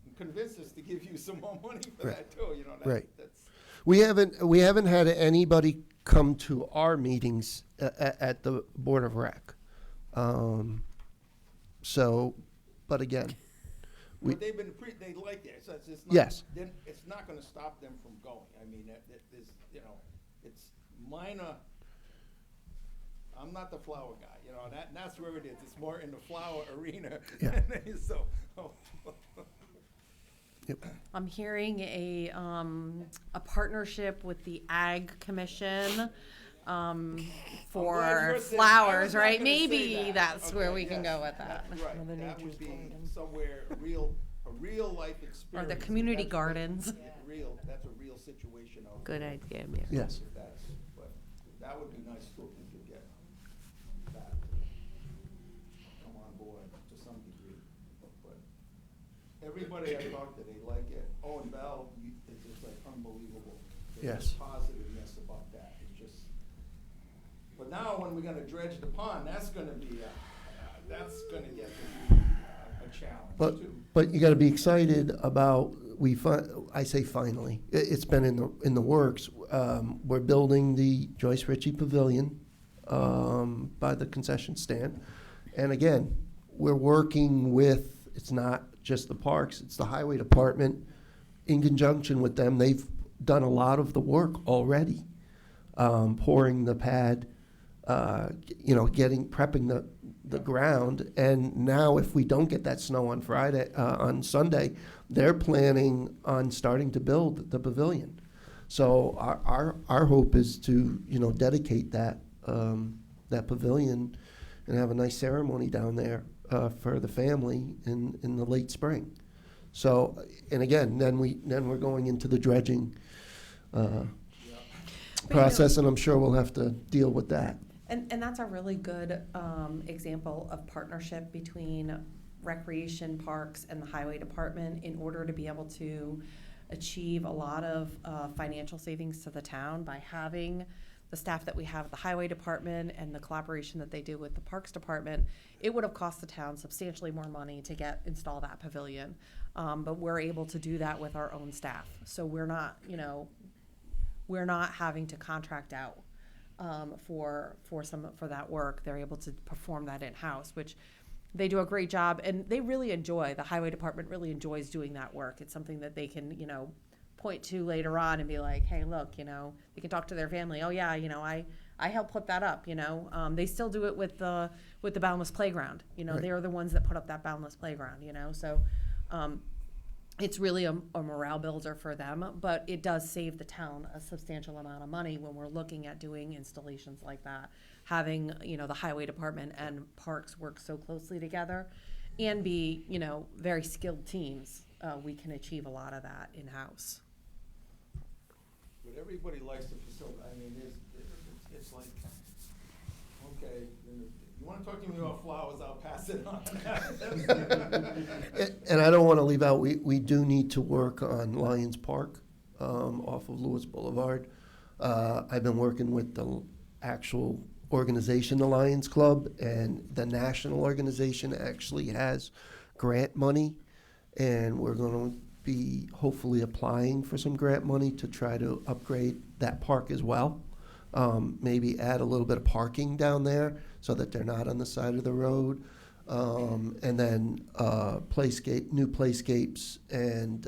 and convince us to give you some more money for
Right.
that too, you know,
Right.
that's.
We haven't had anybody come to our meetings at the Board of Rec. So, but again, we,
But they've been, they like it, so it's not.
Yes.
Then it's not gonna stop them from going, I mean, there's, you know, it's minor. I'm not the flower guy, you know, and that's where it is, it's more in the flower arena.
Yeah.
So,
I'm hearing a partnership with the Ag Commission, for
you're saying- I
flowers,
was not
right?
gonna say
Maybe
that.
that's where
Okay,
we can
yes,
go with that.
Right,
Mother
that would
Nature's
be
garden.
somewhere, a real life
Or
experience.
the community
That's
gardens.
That's a real situation out
Good
there.
idea, Mary.
yes.
But that would be nice too, if we could get that come on board to some degree. But everybody I talked to, they like it. Owen Bell is just like unbelievable.
Yes.
Positiveness about that, it's just. But now when we're gonna dredge the pond, that's gonna be, that's gonna get to be a challenge too.
But you gotta be excited about, I say finally, it's been in the works. We're building the Joyce Ritchie Pavilion, by the concession stand. And again, we're working with, it's not just the parks, it's the highway department. In conjunction with them, they've done a lot of the work already. Pouring the pad, prepping the ground. And now if we don't get that snow on Sunday, they're planning on starting to build the pavilion. So our hope is to, dedicate that pavilion and have a nice ceremony down there for the family in the late spring. So, and again, then we're going into the dredging process, and I'm sure we'll have to deal with that.
And that's a really good example of partnership between recreation parks and the highway department in order to be able to achieve a lot of financial savings to the town by having the staff that we have at the highway department and the collaboration that they do with the parks department. It would have cost the town substantially more money to install that pavilion, but we're able to do that with our own staff. So we're not having to contract out for that work. They're able to perform that in-house, which they do a great job, and they really enjoy. The highway department really enjoys doing that work. It's something that they can, point to later on and be like, hey, look, they can talk to their family. Oh yeah, I helped put that up. They still do it with the Boundless Playground.
Right.
They're the ones that put up that Boundless Playground. So it's really a morale builder for them, but it does save the town a substantial amount of money when we're looking at doing installations like that. Having, the highway department and parks work so closely together and be, very skilled teams, we can achieve a lot of that in-house.
But everybody likes the facility, I mean, it's like, okay, you wanna talk to me about flowers, I'll pass it on.
And I don't want to leave out, we do need to work on Lions Park off of Lewis Boulevard. I've been working with the actual organization, the Lions Club, and the national organization actually has grant money, and we're going to be hopefully applying for some grant money to try to upgrade that park as well. Maybe add a little bit of parking down there so that they're not on the side of the road. And then new playscapes and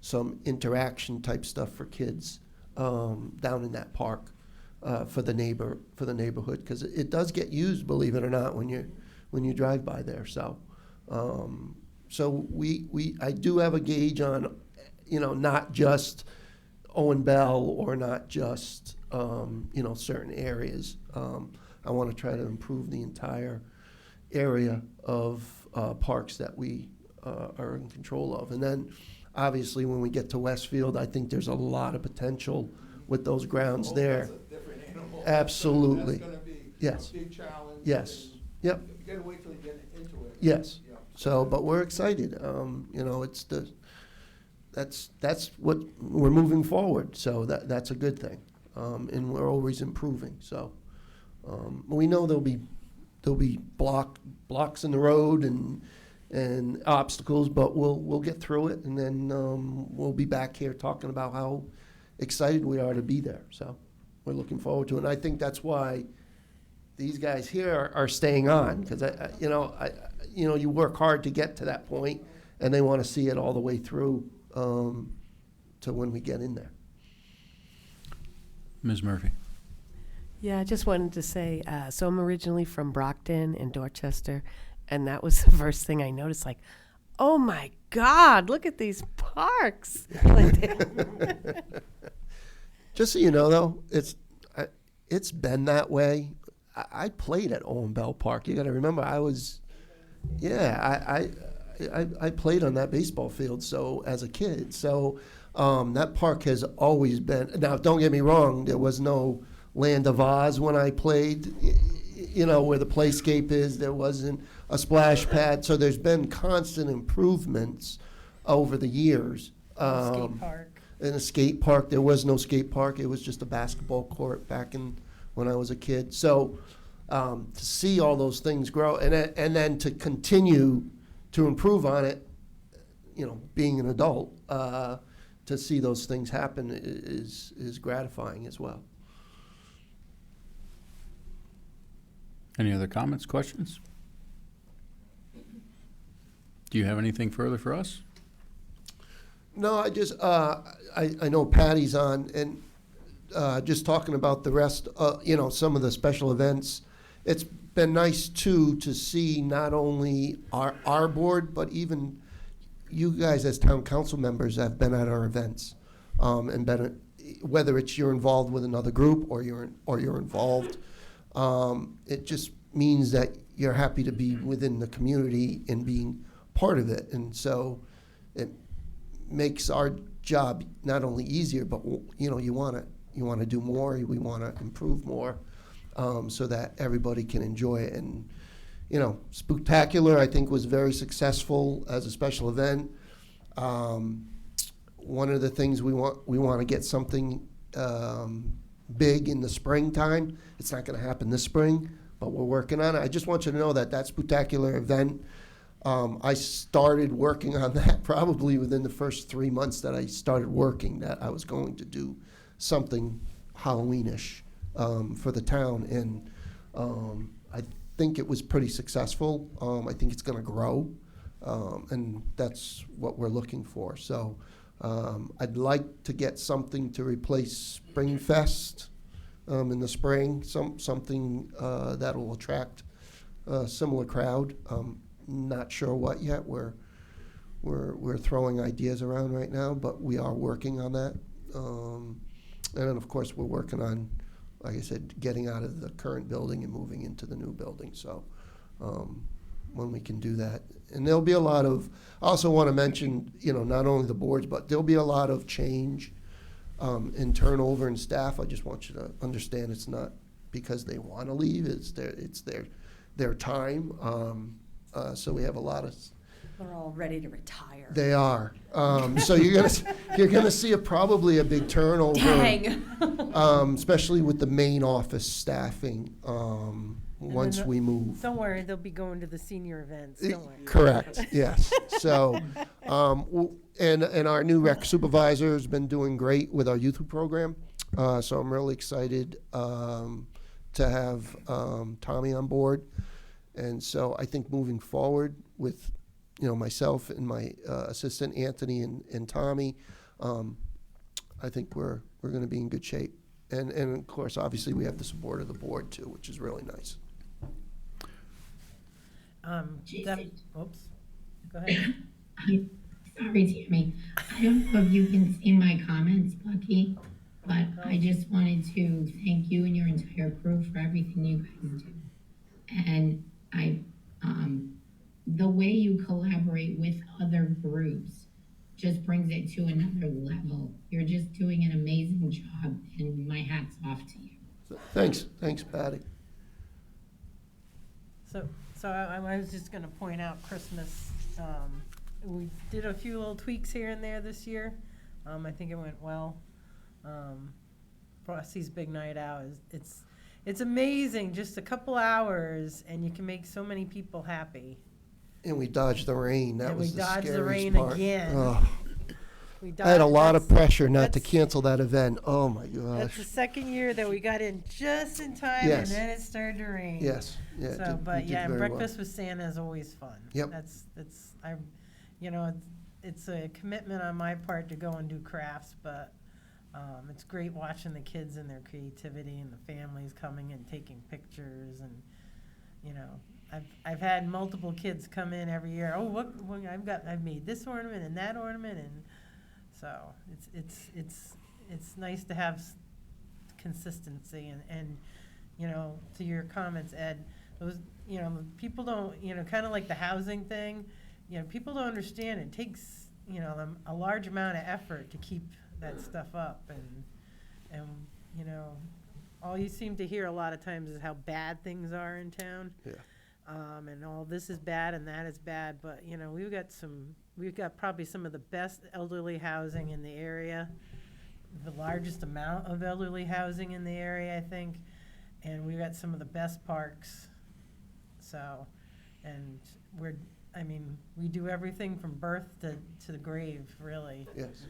some interaction type stuff for kids down in that park for the neighborhood, because it does get used, believe it or not, when you drive by there. So I do have a gauge on, not just Owen Bell or not just certain areas. I want to try to improve the entire area of parks that we are in control of. And then obviously, when we get to Westfield, I think there's a lot of potential with those grounds there.
That's a different animal.
Absolutely.
That's gonna be
Yes.
a big challenge.
Yes.
and
Yep.
You gotta wait till you get into it.
Yes.
Yeah.
So, but we're excited. That's what, we're moving forward, so that's a good thing. And we're always improving, so. We know there'll be blocks in the road and obstacles, but we'll get through it, and then, we'll be back here talking about how excited we are to be there, so. We're looking forward to it, and I think that's why these guys here are staying on, because you work hard to get to that point, and they want to see it all the way through to when we get in there.
Ms. Murphy?
Yeah, I just wanted to say, so I'm originally from Brockton and Dorchester, and that was the first thing I noticed, like, oh my God, look at these parks.
Just so you know, though, it's been that way. I played at Owen Bell Park. You got to remember, I played on that baseball field. So as a kid, so that park has always been. Now, don't get me wrong. There was no Land of Oz when I played. Where the playscape is, there wasn't a splash pad. So there's been constant improvements over the years.
Skate park.
In a skate park, there was no skate park. It was just a basketball court back when I was a kid. So to see all those things grow and then to continue to improve on it, being an adult, to see those things happen is gratifying as well.
Any other comments, questions? Do you have anything further for us?
No, I just, I know Patty's on, and just talking about the rest, some of the special events. It's been nice, too, to see not only our board, but even you guys as town council members have been at our events. And been, whether it's you're involved with another group or you're involved, it just means that you're happy to be within the community and being part of it. And so it makes our job not only easier, but you want to do more. We want to improve more, so that everybody can enjoy it. And Spooktacular, I think, was very successful as a special event. One of the things we want to get something big in the springtime. It's not going to happen this spring, but we're working on it. I just want you to know that Spooktacular event. I started working on that probably within the first 3 months that I started working, that I was going to do something Halloweenish for the town. And I think it was pretty successful. I think it's going to grow, and that's what we're looking for. So I'd like to get something to replace Springfest in the spring, something that will attract a similar crowd. Not sure what yet. We're throwing ideas around right now, but we are working on that. And then, of course, we're working on, like I said, getting out of the current building and moving into the new building. So when we can do that, and there'll be a lot of. I also want to mention, not only the boards, but there'll be a lot of change in turnover in staff. I just want you to understand it's not because they want to leave. It's their time. So we have a lot of.
They're all ready to retire.
They are. So you're gonna see probably a big turnover.
Dang.
Especially with the main office staffing. Once we move.
Don't worry, they'll be going to the senior events. Don't worry.
Correct. Yes. So, and our new rec supervisor has been doing great with our youth program. So I'm really excited to have Tommy on board. And so I think moving forward with, myself and my assistant Anthony and Tommy, I think we're going to be in good shape. And of course, obviously, we have the support of the board too, which is really nice.
Oops. Go ahead.
Sorry, Tammy. I don't know if you can see my comments, Bucky, but I just wanted to thank you and your entire crew for everything you guys do. And the way you collaborate with other groups just brings it to another level. You're just doing an amazing job, and my hat's off to you.
Thanks, Patty.
So I was just gonna point out Christmas, we did a few little tweaks here and there this year. I think it went well. Frosty's Big Night Out it's amazing, just a couple hours and you can make so many people happy.
And we dodged the rain. That
And
was
we
the
dodged the
scariest
rain
part.
again.
Oh.
We
I had a
dodged-
lot of
that's-
pressure not to
that's-
cancel that event. Oh my
That's the
gosh.
second year that we got in just in time
Yes.
and then it started to rain.
Yes, yeah, it
So,
did-
but
it did
yeah, and
very well.
Breakfast with Santa is always fun.
Yep.
It's a commitment on my part to go and do crafts, but it's great watching the kids and their creativity and the families coming and taking pictures and, I've had multiple kids come in every year. Oh, look, I've made this ornament and that ornament, and so it's nice to have consistency and to your comments, Ed, those people don't kind of like the housing thing. People don't understand it takes a large amount of effort to keep that stuff up, and all you seem to hear a lot of times is how bad things are in town.
Yeah.
And all this is bad and that is bad, but we've got probably some of the best elderly housing in the area, the largest amount of elderly housing in the area, I think, and we've got some of the best parks. So, and we do everything from birth to the grave, really.
Yes.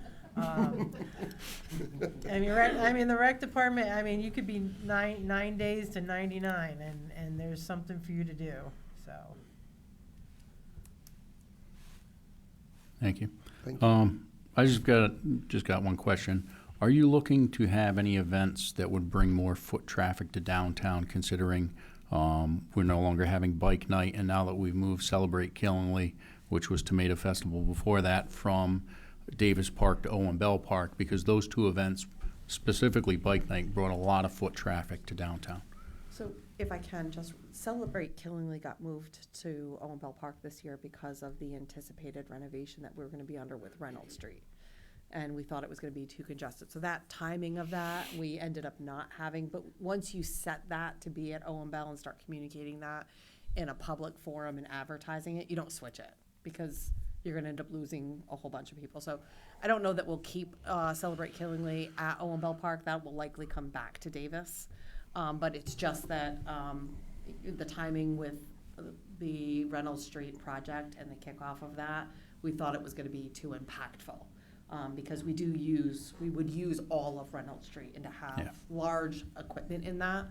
The rec department, you could be 9 days to 99 and there's something for you to do, so.
Thank you.
Thank you.
I just got one question. Are you looking to have any events that would bring more foot traffic to downtown, considering we're no longer having bike night, and now that we've moved Celebrate Killingly, which was Tomato Festival before that, from Davis Park to Owen Bell Park, because those two events, specifically bike night, brought a lot of foot traffic to downtown.
So if I can, just Celebrate Killingly got moved to Owen Bell Park this year because of the anticipated renovation that we were gonna be under with Reynolds Street. And we thought it was gonna be too congested. So that timing of that, we ended up not having, but once you set that to be at Owen Bell and start communicating that in a public forum and advertising it, you don't switch it, because you're gonna end up losing a whole bunch of people. So I don't know that we'll keep Celebrate Killingly at Owen Bell Park. That will likely come back to Davis. But it's just that the timing with the Reynolds Street project and the kickoff of that, we thought it was gonna be too impactful. Because we would use all of Reynolds Street, and to have large equipment in that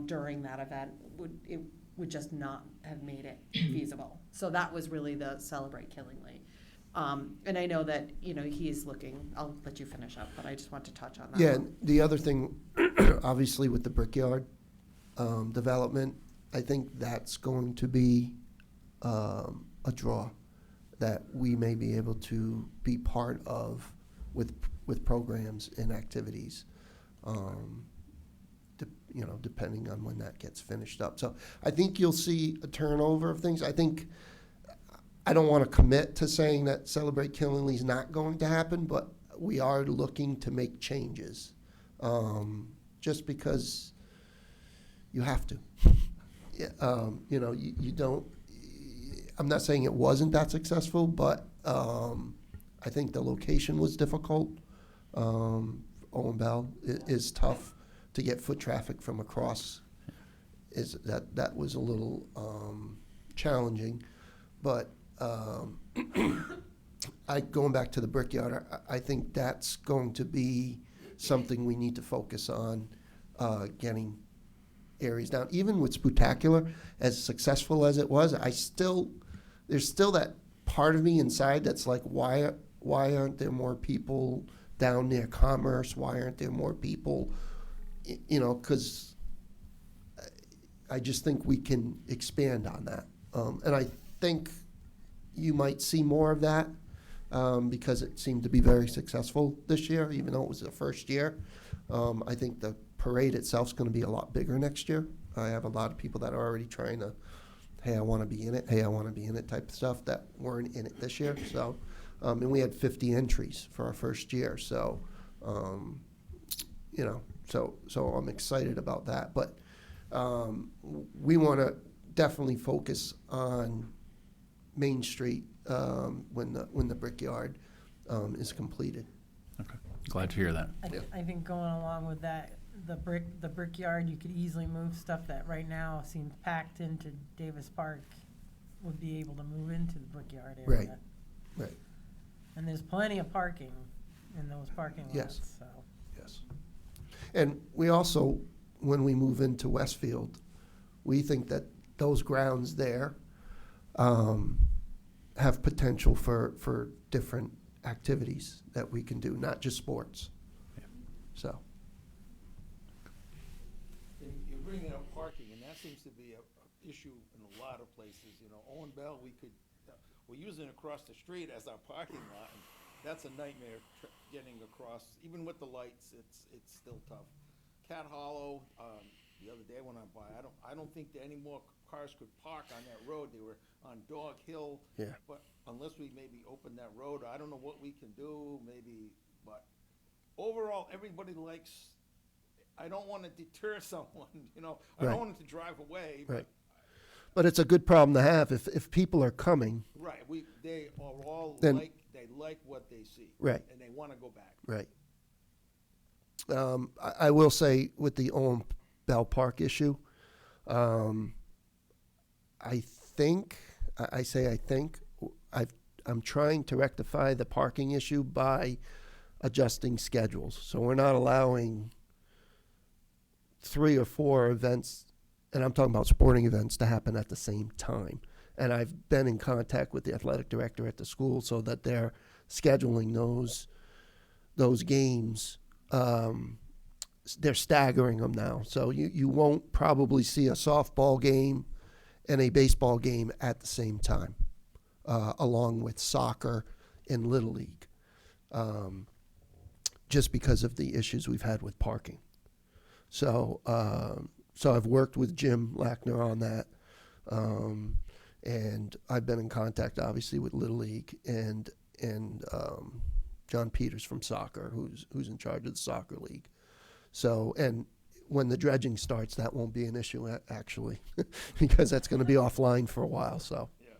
during that event would just not have made it feasible. So that was really the Celebrate Killingly. And I know that, he's looking, I'll let you finish up, but I just want to touch on that.
Yeah, the other thing, obviously with the Brickyard development, I think that's going to be a draw that we may be able to be part of with programs and activities, depending on when that gets finished up. So I think you'll see a turnover of things. I don't want to commit to saying that Celebrate Killingly is not going to happen, but we are looking to make changes, just because you have to. You don't. I'm not saying it wasn't that successful, but I think the location was difficult. Owen Bell is tough to get foot traffic from across. That was a little challenging, but going back to the Brickyard, I think that's going to be something we need to focus on, getting areas down. Even with Spooktacular, as successful as it was, there's still that part of me inside that's like, why aren't there more people down near Commerce? Why aren't there more people? Because I just think we can expand on that. And I think you might see more of that because it seemed to be very successful this year, even though it was the first year. I think the parade itself is going to be a lot bigger next year. I have a lot of people that are already trying to, hey, I want to be in it, hey, I want to be in it type of stuff that weren't in it this year. So And we had 50 entries for our first year, so, you know, so I'm excited about that. But we want to definitely focus on Main Street when the Brickyard is completed.
Okay, glad to hear that.
I think going along with that, the Brickyard, you could easily move stuff that right now seems packed into Davis Park, would be able to move into the Brickyard area.
Right.
And there's plenty of parking in those parking lots,
Yes.
so.
Yes. And we also, when we move into Westfield, we think that those grounds there have potential for different activities that we can do, not just sports. So.
And you're bringing up parking, and that seems to be a issue in a lot of places, you know. Owen Bell, we're using it across the street as our parking lot, and that's a nightmare getting across. Even with the lights, it's still tough. Cat Hollow, the other day when I by, I don't think that any more cars could park on that road. They were on Dog Hill.
Yeah.
But unless we maybe open that road, I don't know what we can do, maybe, but overall, everybody likes, I don't want to deter someone, you know. I
Right.
don't want them to drive away. But
Right. But it's a good problem to have if people are coming.
right, they are all
Then-
they like what they see.
Right.
And they want to go back.
Right. I will say with the Owen Bell Park issue, I think I'm trying to rectify the parking issue by adjusting schedules. So we're not allowing 3 or 4 events, and I'm talking about sporting events, to happen at the same time. And I've been in contact with the athletic director at the school so that they're scheduling those games. They're staggering them now. So you won't probably see a softball game and a baseball game at the same time, along with soccer and Little League, just because of the issues we've had with parking. So I've worked with Jim Lackner on that, and I've been in contact, obviously, with Little League and John Peters from soccer, who's in charge of the soccer league. So, and when the dredging starts, that won't be an issue actually, because that's going to be offline for a while. So.
Yeah.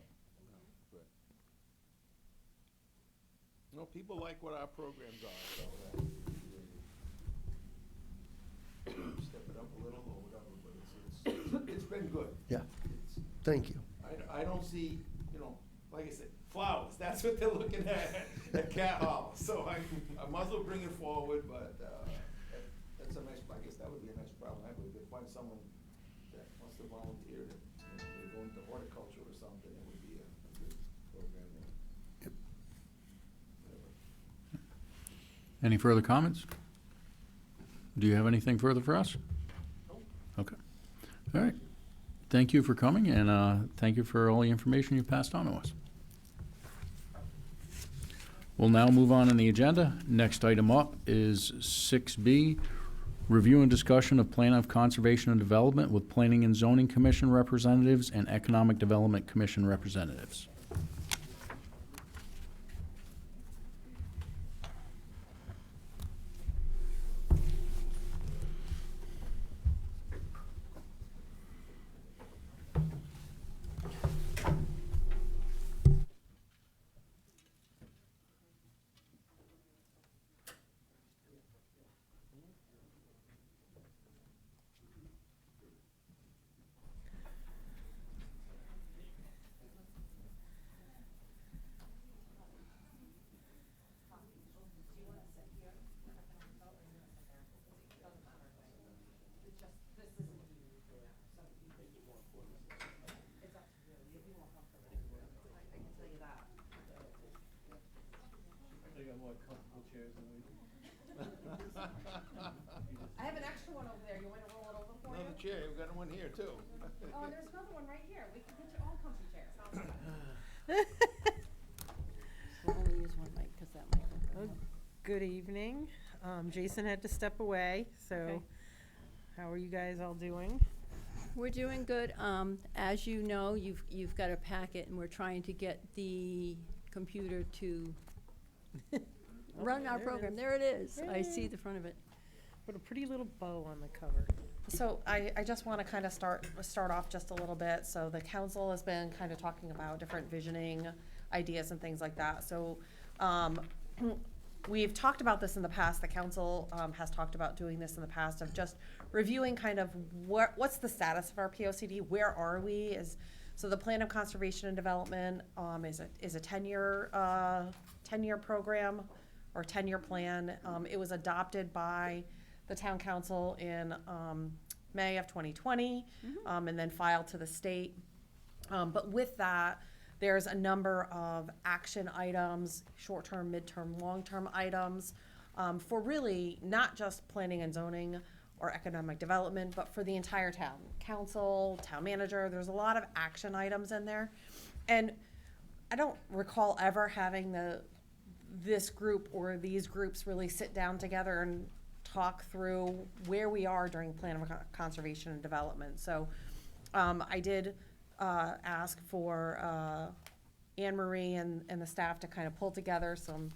You know, people like what our programs are, so step it up a little or whatever, but it's been good.
Yeah. Thank you.
I don't see, you know, like I said, flowers, that's what they're looking at Cat Hall. So I might as well bring it forward, but that's a nice, I guess that would be a nice problem. We could find someone that wants to volunteer to, you know, go into horticulture or something, it would be a good program there. Whatever.
Any further comments? Do you have anything further for us? Okay. All right. Thank you for coming, and thank you for all the information you passed on to us. We'll now move on in the agenda. Next item up is 6B, review and discussion of plan of conservation and development with Planning and Zoning Commission representatives and Economic Development Commission representatives.
I have an extra one over there. You want to roll it over for you?
Another chair, we've got one here too.
Oh, and there's another one right here. We can get your own comfy chair.
We'll only use one mic, because that mic.
Good evening. Jason had to step away, so
Okay.
how are you guys all doing?
We're doing good. As you know, you've got a packet, and we're trying to get the computer to
Run our program,
there it is.
I see
the front of it.
Put a pretty little bow on the cover.
So I just want to kind of start off just a little bit. So the council has been kind of talking about different visioning ideas and things like that. So we've talked about this in the past. The council has talked about doing this in the past of just reviewing kind of what's the status of our POCD, where are we? So the Plan of Conservation and Development is a 10-year program or 10-year plan. It was adopted by the town council in May of 2020, and then filed to the state. But with that, there's a number of action items, short-term, mid-term, long-term items, for really not just planning and zoning or economic development, but for the entire town. Council, town manager, there's a lot of action items in there. And I don't recall ever having this group or these groups really sit down together and talk through where we are during Plan of Conservation and Development. So I did ask for Anne Marie and the staff to kind of pull together some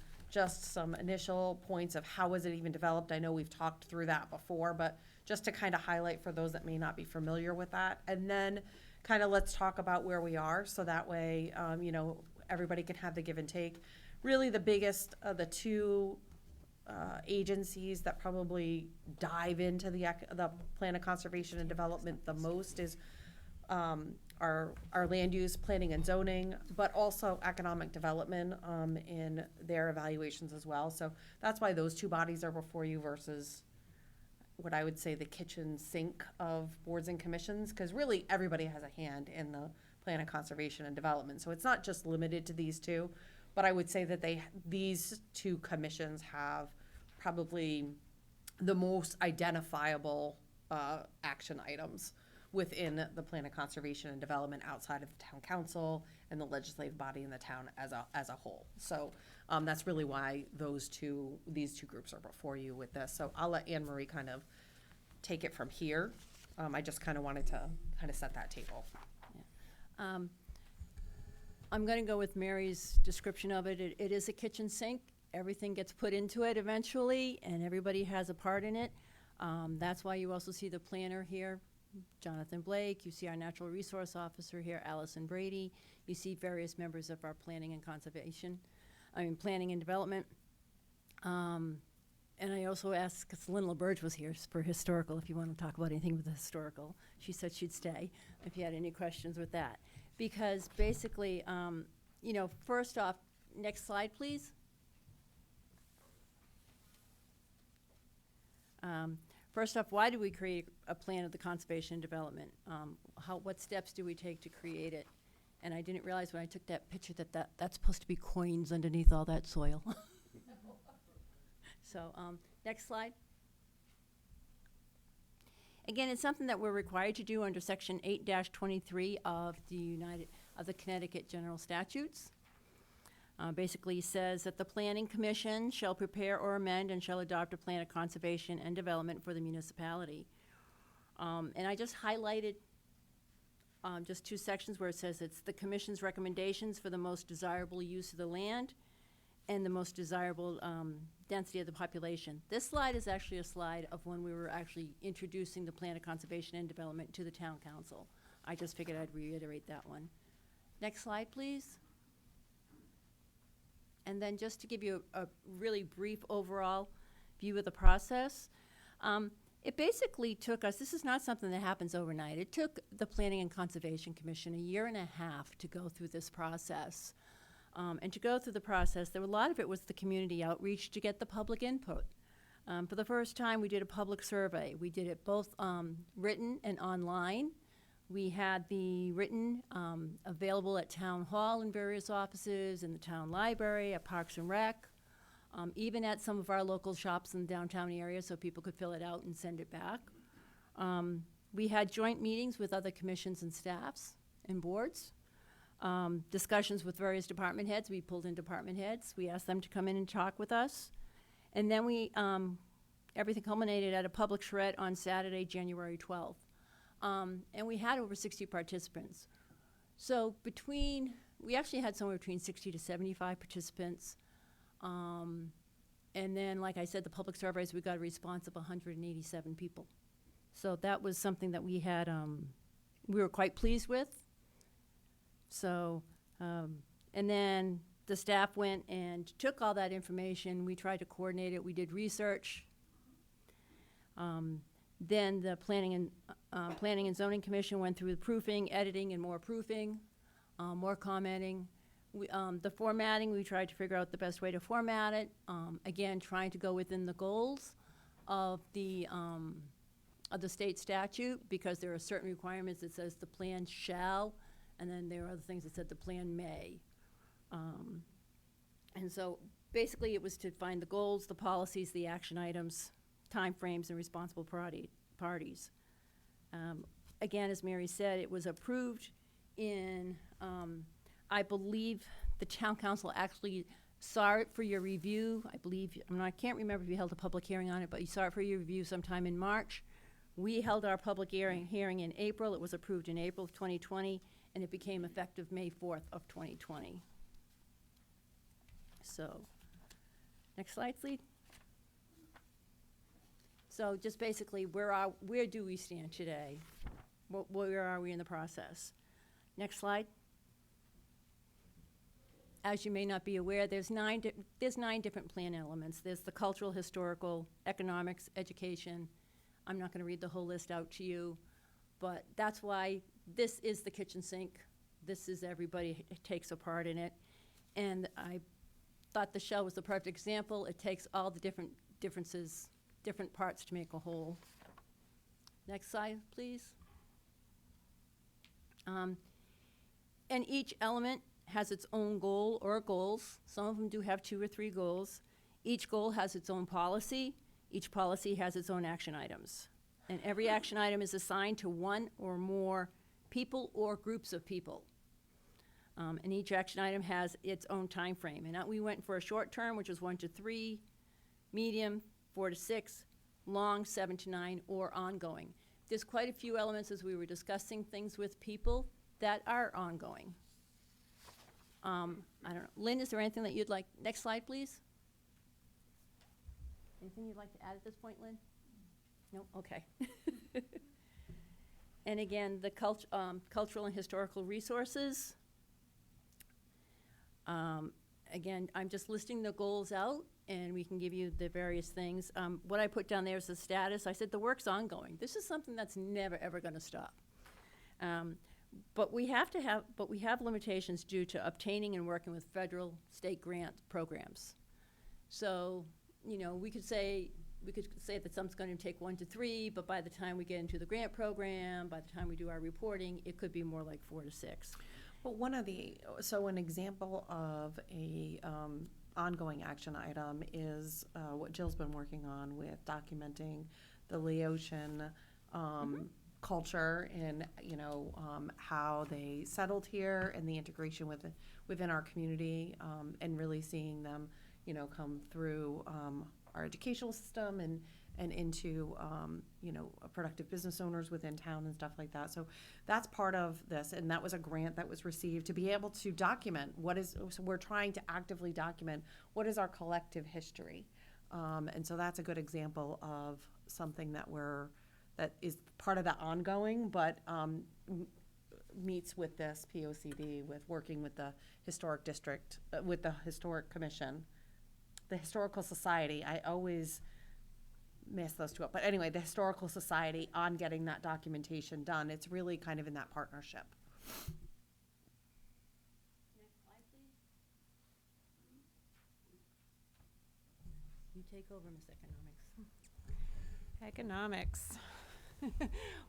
initial points of how was it even developed. I know we've talked through that before, but just to kind of highlight for those that may not be familiar with that. And then kind of let's talk about where we are, so that way, everybody can have the give and take. Really the biggest of the two agencies that probably dive into the Plan of Conservation and Development the most is our land use planning and zoning, but also economic development in their evaluations as well. So that's why those two bodies are before you versus what I would say the kitchen sink of boards and commissions, because really everybody has a hand in the Plan of Conservation and Development. So it's not just limited to these two, but I would say that these two commissions have probably the most identifiable action items within the Plan of Conservation and Development outside of the town council and the legislative body in the town as a whole. So that's really why these two groups are before you with this. So I'll let Anne Marie kind of take it from here. I just kind of wanted to kind of set that table.
I'm going to go with Mary's description of it. It is a kitchen sink. Everything gets put into it eventually, and everybody has a part in it. That's why you also see the planner here, Jonathan Blake. You see our natural resource officer here, Allison Brady. You see various members of our planning and planning and development. And I also asked, because Lynn LaBerge was here for historical, if you want to talk about anything with the historical. She said she'd stay if you had any questions with that. Because basically, first off, next slide, please. First off, why do we create a plan of the conservation and development? What steps do we take to create it? And I didn't realize when I took that picture that's supposed to be coins underneath all that soil. So, next slide. Again, it's something that we're required to do under Section 8-23 of the Connecticut General Statutes. Basically says that the Planning Commission shall prepare or amend and shall adopt a plan of conservation and development for the municipality. And I just highlighted just two sections where it says it's the Commission's recommendations for the most desirable use of the land and the most desirable density of the population. This slide is actually a slide of when we were actually introducing the Plan of Conservation and Development to the Town Council. I just figured I'd reiterate that one. Next slide, please. And then just to give you a really brief overall view of the process, it basically took us, this is not something that happens overnight, it took the Planning and Conservation Commission 1.5 years to go through this process. And to go through the process, a lot of it was the community outreach to get the public input. For the first time, we did a public survey. We did it both written and online. We had the written available at Town Hall in various offices, in the town library, at Parks and Rec, even at some of our local shops in the downtown area so people could fill it out and send it back. We had joint meetings with other commissions and staffs and boards. Discussions with various department heads. We pulled in department heads. We asked them to come in and talk with us. And then everything culminated at a public charrette on Saturday, January 12th. And we had over 60 participants. So we actually had somewhere between 60 to 75 participants.
And then, like I said, the public surveys, we got a response of 187 people. So that was something that we had, we were quite pleased with. So, and then the staff went and took all that information. We tried to coordinate it. We did research. Then the Planning and Zoning Commission went through the proofing, editing, and more proofing, more commenting. The formatting, we tried to figure out the best way to format it. Again, trying to go within the goals of the state statute, because there are certain requirements that says the plan shall, and then there are other things that said the plan may. And so basically it was to find the goals, the policies, the action items, timeframes, and responsible parties. Again, as Mary said, it was approved in, I believe the town council actually saw it for your review. I can't remember if you held a public hearing on it, but you saw it for your review sometime in March. We held our public hearing in April. It was approved in April of 2020, and it became effective May 4th of 2020. So, next slide, please. So just basically, where do we stand today? Where are we in the process? Next slide. As you may not be aware, there's 9 different plan elements. There's the cultural, historical, economics, education. I'm not going to read the whole list out to you, but that's why this is the kitchen sink. This is everybody takes a part in it. And I thought the shell was the perfect example. It takes all the different parts to make a whole. Next slide, please. And each element has its own goal or goals. Some of them do have 2 or 3 goals. Each goal has its own policy. Each policy has its own action items. And every action item is assigned to one or more people or groups of people. And each action item has its own time frame. And we went for a short term, which was 1 to 3, medium, 4 to 6, long, 7 to 9, or ongoing. There's quite a few elements as we were discussing things with people that are ongoing. I don't know. Lynn, is there anything that you'd like? Next slide, please. Anything you'd like to add at this point, Lynn? No? Okay. And again, the cultural and historical resources. Again, I'm just listing the goals out, and we can give you the various things. What I put down there is the status. I said the work's ongoing. This is something that's never, ever going to stop. But we have limitations due to obtaining and working with federal, state grant programs. So, you know, we could say that something's going to take 1 to 3, but by the time we get into the grant program, by the time we do our reporting, it could be more like 4 to 6.
Well, so an example of a ongoing action item is what Jill's been working on with documenting the Laotian culture and, you know, how they settled here and the integration within our community, and really seeing them, you know, come through our educational system and into, you know, productive business owners within town and stuff like that. So that's part of this, and that was a grant that was received to be able to document so we're trying to actively document what is our collective history. And so that's a good example of something that is part of the ongoing, but meets with this POCD, with working with the historic district, with the historic commission, the historical society. I always mess those two up, but anyway, the historical society on getting that documentation done. It's really kind of in that partnership.
Next slide, please. You take over, Ms. Economics.
Economics.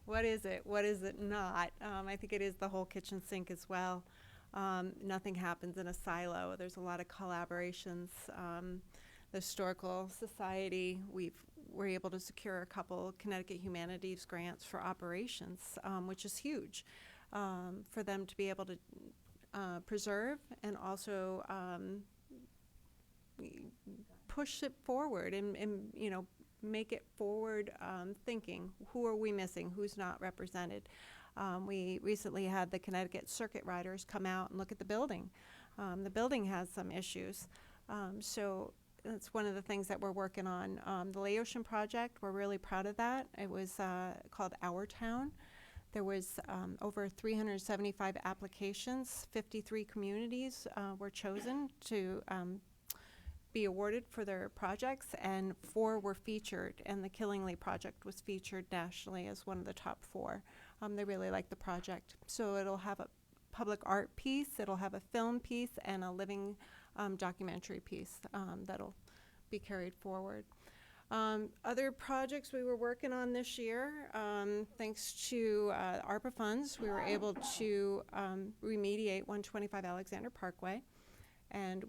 What is it? What is it not? I think it is the whole kitchen sink as well. Nothing happens in a silo. There's a lot of collaborations. The Historical Society, we're able to secure a couple Connecticut Humanities grants for operations, which is huge for them to be able to preserve and also push it forward and you know, make it forward thinking. Who are we missing? Who's not represented? We recently had the Connecticut Circuit Riders come out and look at the building. The building has some issues. So that's one of the things that we're working on. The Laotian project, we're really proud of that. It was called Our Town. There was over 375 applications, 53 communities were chosen to be awarded for their projects, and 4 were featured, and the Killingly project was featured nationally as one of the top 4. They really like the project. So it'll have a public art piece, it'll have a film piece, and a living documentary piece that'll be carried forward. Other projects we were working on this year, thanks to ARPA funds, we were able to remediate 125 Alexander Parkway, and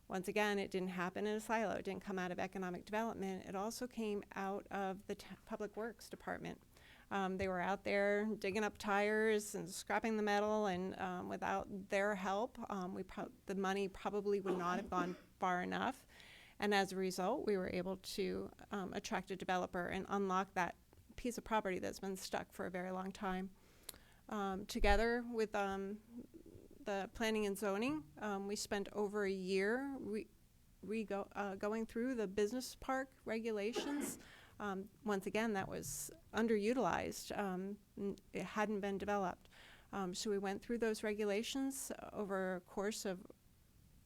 once again, it didn't happen in a silo. It didn't come out of economic development. It also came out of the Public Works Department. They were out there digging up tires and scrapping the metal, and without their help, the money probably would not have gone far enough. And as a result, we were able to attract a developer and unlock that piece of property that's been stuck for a very long time. Together with the planning and zoning, we spent over a year going through the business park regulations. Once again, that was underutilized. It hadn't been developed. So we went through those regulations over a course of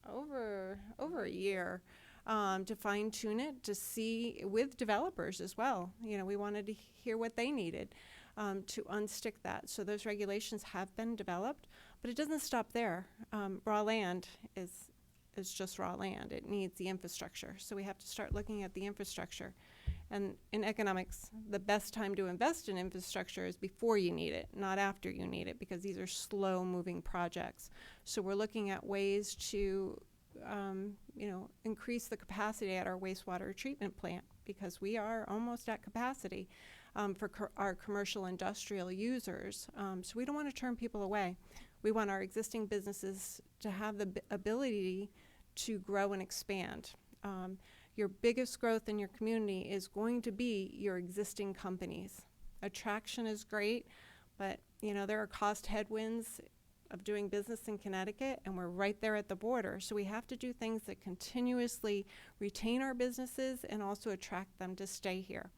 over a year to fine tune it, to see with developers as well. You know, we wanted to hear what they needed to unstick that. So those regulations have been developed, but it doesn't stop there. Raw land is just raw land. It needs the infrastructure. So we have to start looking at the infrastructure. And in economics, the best time to invest in infrastructure is before you need it, not after you need it, because these are slow-moving projects. So we're looking at ways to, increase the capacity at our wastewater treatment plant, because we are almost at capacity for our commercial industrial users. So we don't want to turn people away. We want our existing businesses to have the ability to grow and expand. Your biggest growth in your community is going to be your existing companies. Attraction is great, but there are cost headwinds of doing business in Connecticut, and we're right there at the border. So we have to do things that continuously retain our businesses and also attract them to stay here.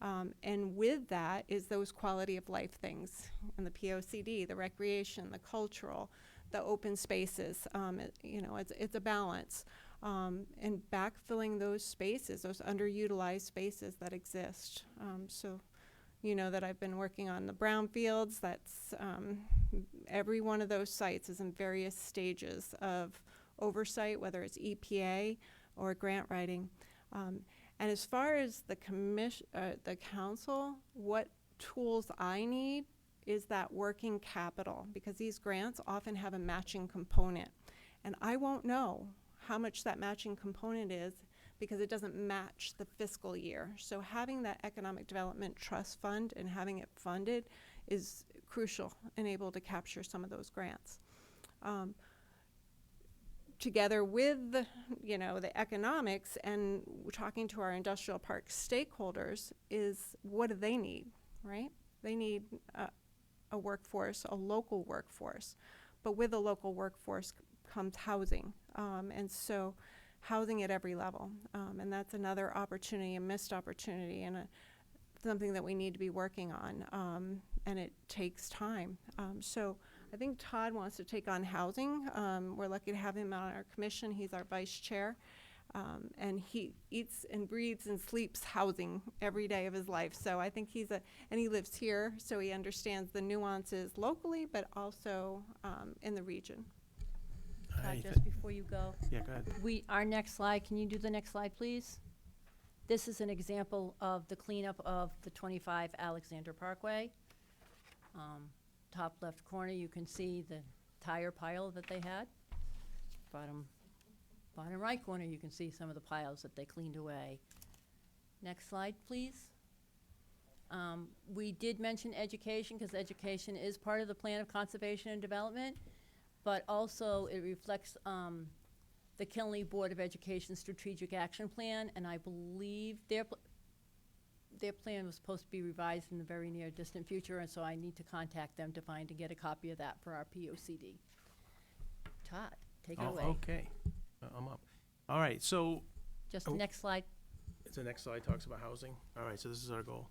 And with that is those quality of life things, and the POCD, the recreation, the cultural, the open spaces. It's a balance. And backfilling those spaces, those underutilized spaces that exist. So you know that I've been working on the brownfields. That's every one of those sites is in various stages of oversight, whether it's EPA or grant writing. And as far as the council, what tools I need is that working capital, because these grants often have a matching component. And I won't know how much that matching component is because it doesn't match the fiscal year. So having that economic development trust fund and having it funded is crucial and able to capture some of those grants. Together with the economics and talking to our industrial park stakeholders is what do they need, right? They need a workforce, a local workforce. But with a local workforce comes housing. And so housing at every level. And that's another opportunity, a missed opportunity, and something that we need to be working on. And it takes time. So I think Todd wants to take on housing. We're lucky to have him on our commission. He's our vice chair. And he eats and breathes and sleeps housing every day of his life. So I think and he lives here, so he understands the nuances locally, but also in the region.
Just before you go.
Yeah, go ahead.
Our next slide, can you do the next slide, please? This is an example of the cleanup of the 25 Alexander Parkway. Top left corner, you can see the tire pile that they had. Bottom right corner, you can see some of the piles that they cleaned away. Next slide, please. We did mention education because education is part of the plan of conservation and development, but also it reflects the Killingly Board of Education Strategic Action Plan, and I believe their plan was supposed to be revised in the very near distant future, and so I need to contact them to find and get a copy of that for our POCD. Todd, take it away.
Okay, I'm up.
All right, so. Just the next slide. It's the next slide talks about housing. All right, so this is our goal.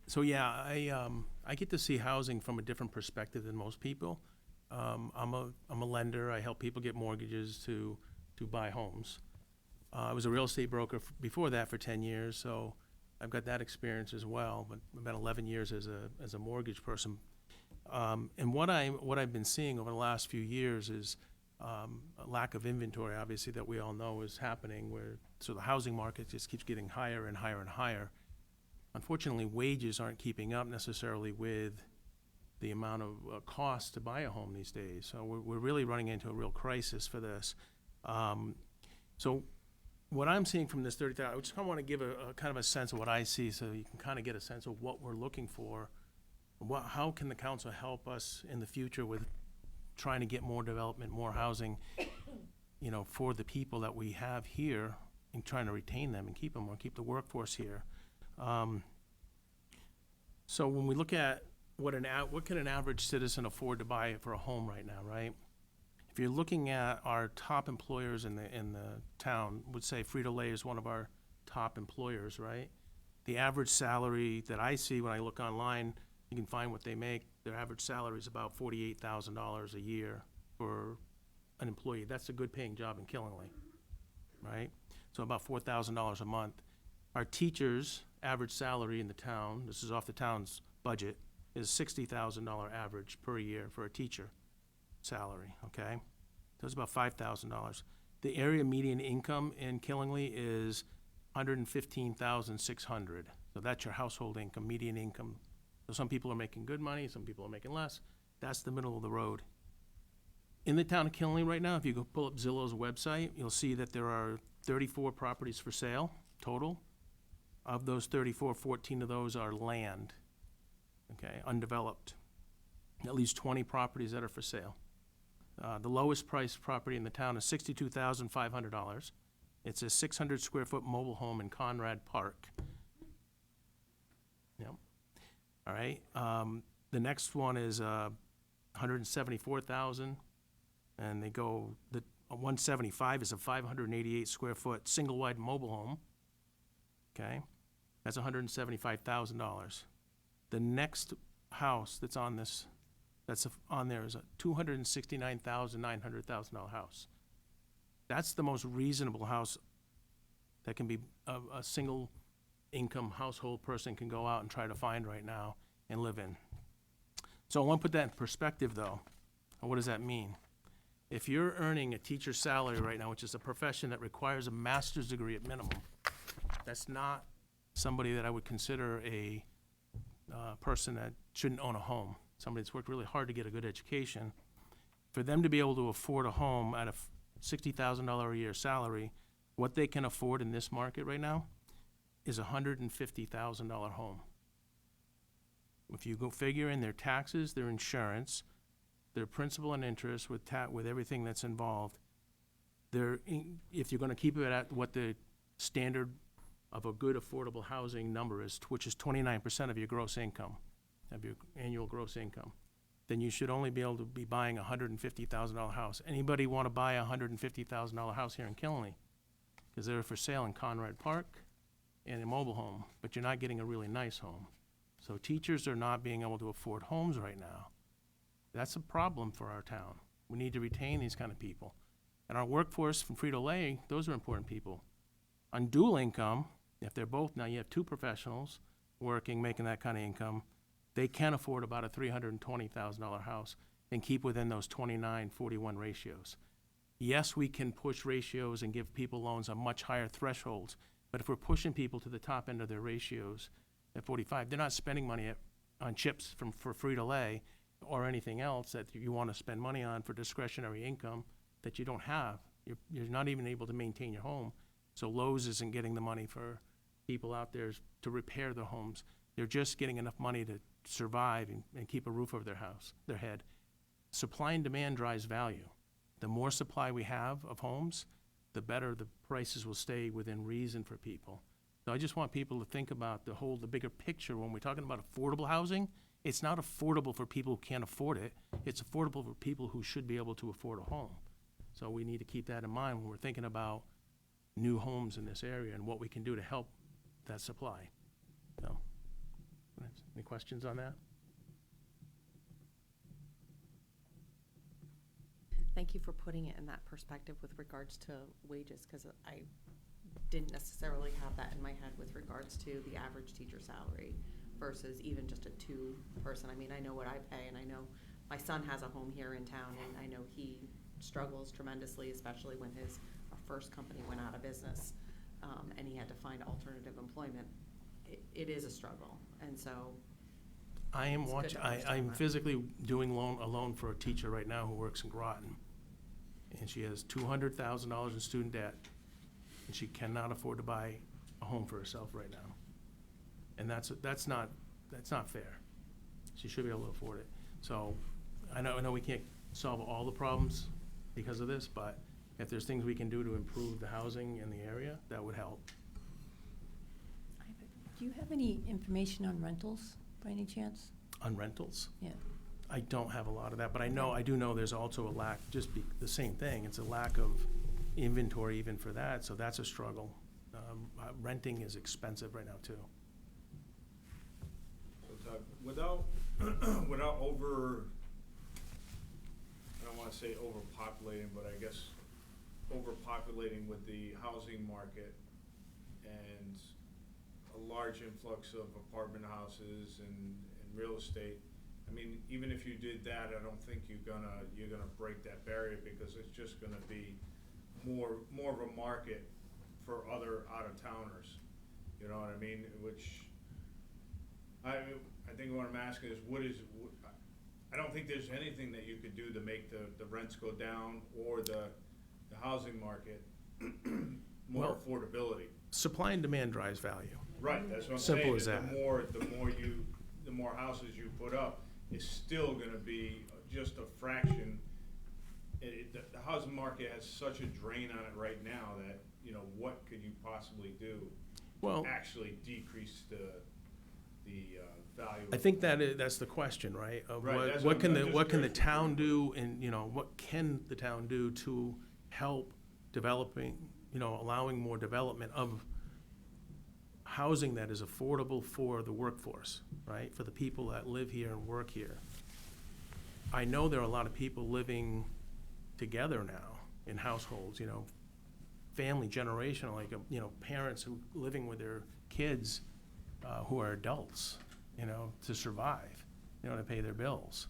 So yeah, I get to see housing from a different perspective than most people. I'm a lender. I help people get mortgages to buy homes. I was a real estate broker before that for 10 years, so I've got that experience as well. But about 11 years as a mortgage person. And what I've been seeing over the last few years is a lack of inventory, obviously, that we all know is happening. So the housing market just keeps getting higher and higher and higher. Unfortunately, wages aren't keeping up necessarily with the amount of cost to buy a home these days. So we're really running into a real crisis for this. So what I'm seeing from this 30,000, I just kind of want to give a kind of a sense of what I see, so you can kind of get a sense of what we're looking for. How can the council help us in the future with trying to get more development, more housing, for the people that we have here, and trying to retain them and keep them, or keep the workforce here. So when we look at what can an average citizen afford to buy for a home right now, right? If you're looking at our top employers in the town, would say Frito-Lay is one of our top employers, right? The average salary that I see when I look online, you can find what they make. Their average salary is about $48,000 a year for an employee. That's a good paying job in Killingly, right? So about $4,000 a month. Our teachers' average salary in the town, this is off the town's budget, is $60,000 average per year for a teacher salary, okay? So it's about $5,000. The area median income in Killingly is $115,600. So that's your household income, median income. So some people are making good money, some people are making less. That's the middle of the road. In the town of Killingly right now, if you go pull up Zillow's website, you'll see that there are 34 properties for sale total. Of those 34, 14 of those are land, okay, undeveloped. At least 20 properties that are for sale. The lowest priced property in the town is $62,500. It's a 600 square foot mobile home in Conrad Park. Yep. All right. The next one is $174,000, and they go the 175 is a 588 square foot single wide mobile home. Okay, that's $175,000. The next house that's on this, on there is a $269,900 house. That's the most reasonable house that can be a single income household person can go out and try to find right now and live in. So I want to put that in perspective though. What does that mean? If you're earning a teacher's salary right now, which is a profession that requires a master's degree at minimum, that's not somebody that I would consider a person that shouldn't own a home. Somebody that's worked really hard to get a good education. For them to be able to afford a home at a $60,000 a year salary, what they can afford in this market right now is a $150,000 home. If you go figure in their taxes, their insurance, their principal and interest with everything that's involved, if you're going to keep it at what the standard of a good affordable housing number is, which is 29% of your gross income, of your annual gross income, then you should only be able to be buying a $150,000 house. Anybody want to buy a $150,000 house here in Killingly? Because they're for sale in Conrad Park and a mobile home, but you're not getting a really nice home. So teachers are not being able to afford homes right now. That's a problem for our town. We need to retain these kind of people. And our workforce from Frito-Lay, those are important people. On dual income, if they're both, now you have two professionals working, making that kind of income, they can afford about a $320,000 house and keep within those 29-41 ratios. Yes, we can push ratios and give people loans on much higher thresholds, but if we're pushing people to the top end of their ratios at 45, they're not spending money on chips for Frito-Lay or anything else that you want to spend money on for discretionary income that you don't have. You're not even able to maintain your home. So Lowe's isn't getting the money for people out there to repair their homes. They're just getting enough money to survive and keep a roof over their head. Supply and demand drives value. The more supply we have of homes, the better the prices will stay within reason for people. So I just want people to think about the bigger picture when we're talking about affordable housing. It's not affordable for people who can't afford it. It's affordable for people who should be able to afford a home. So we need to keep that in mind when we're thinking about new homes in this area and what we can do to help that supply. So, any questions on that?
Thank you for putting it in that perspective with regards to wages, because I didn't necessarily have that in my head with regards to the average teacher salary versus even just a two-person. I mean, I know what I pay, and I know my son has a home here in town, and I know he struggles tremendously, especially when his first company went out of business, and he had to find alternative employment. It is a struggle, and so.
I am
It's good
watching,
to understand
I'm
that.
physically doing a loan for a teacher right now who works in Groton. And she has $200,000 in student debt, and she cannot afford to buy a home for herself right now. And that's not fair. She should be able to afford it. So I know we can't solve all the problems because of this, but if there's things we can do to improve the housing in the area, that would help. Mm-hmm. Do you have any information on rentals by any chance? On rentals?
Yeah.
I don't have a lot of that, but I do know there's also a lack, the same thing, it's a lack of inventory even for that, so that's a struggle. Renting is expensive right now too.
So Doug, without over, I don't wanna say overpopulating, but I guess overpopulating with the housing market and a large influx of apartment houses and real estate, I mean, even if you did that, I don't think you're gonna break that barrier, because it's just gonna be more of a market for other out-of-towners. You know what I mean? Which I think what I'm asking is, I don't think there's anything that you could do to make the rents go down or the housing market more
Well,
affordability.
Supply and demand drives value.
Right, that's what I'm
Simple
saying.
as that.
The more houses you put up, it's still gonna be just a fraction. The housing market has such a drain on it right now that, you know, what could you possibly do
Well-
to actually decrease the value?
I think that's the question, right? Of
Right, that's
what
what
can
I'm just
the
curious.
town do, and, you know, what can the town do to help developing, you know, allowing more development of housing that is affordable for the workforce, right? For the people that live here and work here. I know there are a lot of people living together now in households, you know, family, generational, like, you know, parents who living with their kids who are adults, you know, to survive, you know, to pay their bills.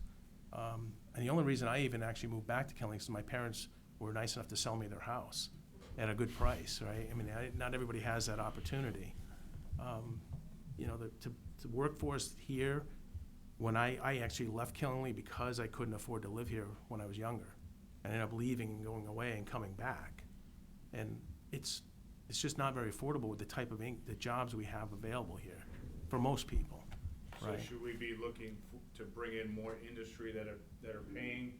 And the only reason I even actually moved back to Killingly is my parents were nice enough to sell me their house at a good price, right? I mean, not everybody has that opportunity. You know, the workforce here, when I actually left Killingly because I couldn't afford to live here when I was younger. I ended up leaving and going away and coming back. And it's just not very affordable with the type of the jobs we have available here for most people,
So
right?
should we be looking to bring in more industry that are paying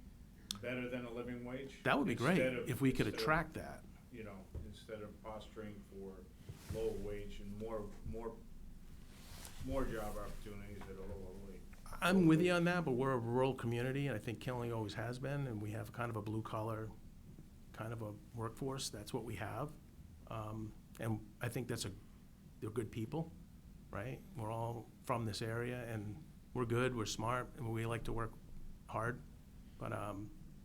better than a living wage?
That would be great
Instead of-
if we could
instead of,
attract that.
You know, instead of posturing for low wage and more job opportunities at a lower wage.
I'm with you on that, but we're a rural community, and I think Killingly always has been, and we have kind of a blue-collar kind of a workforce. That's what we have. And I think they're good people, right? We're all from this area, and we're good, we're smart, and we like to work hard. But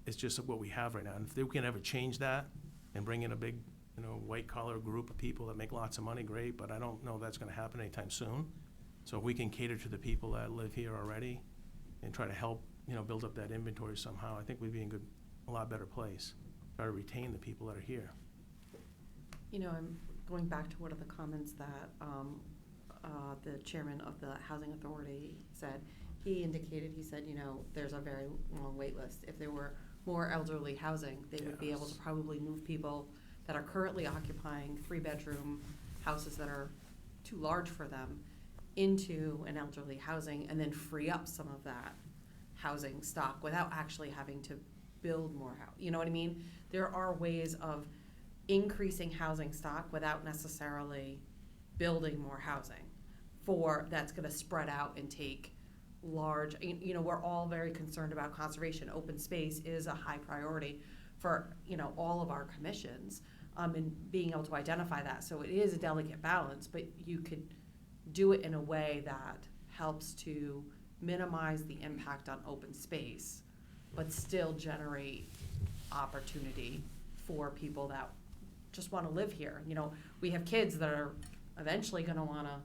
it's just what we have right now. And if we can ever change that and bring in a big, you know, white-collar group of people that make lots of money, great, but I don't know that's gonna happen anytime soon. So if we can cater to the people that live here already and try to help, you know, build up that inventory somehow, I think we'd be in a lot better place. Try to retain the people that are here.
You know, I'm going back to one of the comments that the chairman of the Housing Authority said. He said, you know, there's a very long wait list. If there were more elderly housing, they would be able to probably move people that are currently occupying 3-bedroom houses that are too large for them into an elderly housing, and then free up some of that housing stock without actually having to build more house. You know what I mean? There are ways of increasing housing stock without necessarily building more housing that's going to spread out and take large, you know, we're all very concerned about conservation. Open space is a high priority for, all of our commissions, and being able to identify that. So it is a delicate balance, but you could do it in a way that helps to minimize the impact on open space, but still generate opportunity for people that just want to live here. We have kids that are eventually going to want to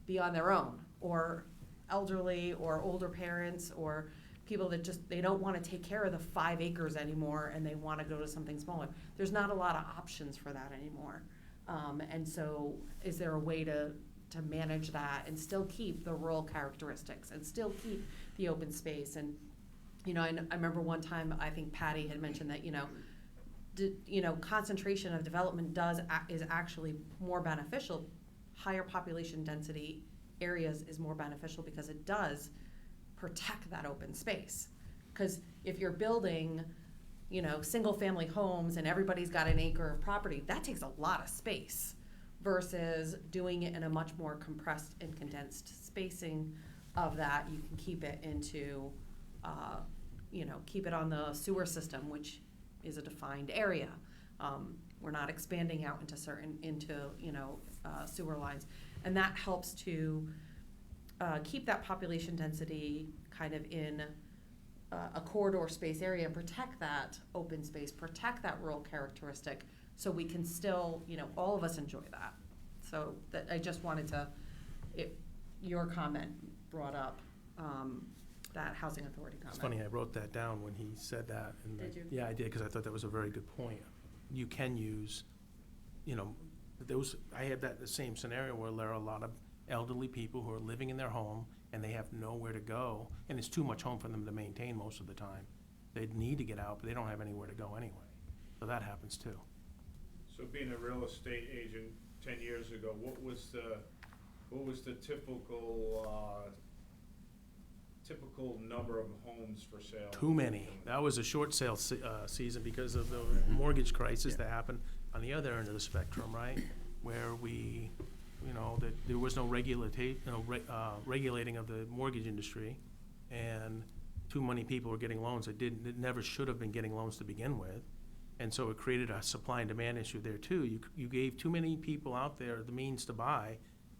be on their own, or elderly or older parents, or people that they don't want to take care of the 5 acres anymore and they want to go to something smaller. There's not a lot of options for that anymore. And so is there a way to manage that and still keep the rural characteristics and still keep the open space? And, I remember one time, I think Patty had mentioned that, concentration of development is actually more beneficial. Higher population density areas is more beneficial because it does protect that open space. Because if you're building, single family homes and everybody's got an acre of property, that takes a lot of space versus doing it in a much more compressed and condensed spacing of that. You can keep it into, keep it on the sewer system, which is a defined area. We're not expanding out into sewer lines. And that helps to keep that population density kind of in a corridor space area and protect that open space, protect that rural characteristic, so we can still, all of us enjoy that. So that I just wanted to, your comment brought up that housing authority comment.
It's funny, I wrote that down when he said that. And
Did you?
Yeah, I did, because I thought that was a very good point. You can use, I had the same scenario where there are a lot of elderly people who are living in their home and they have nowhere to go, and it's too much home for them to maintain most of the time. They need to get out, but they don't have anywhere to go anyway. So that happens too.
So being a real estate agent 10 years ago, what was the typical number of homes for sale?
Too many. That was a short sale season because of the mortgage crisis that happened on the other end of the spectrum, right? Where that there was no regulating of the mortgage industry, and too many people were getting loans that never should have been getting loans to begin with. And so it created a supply and demand issue there too. You gave too many people out there the means to buy,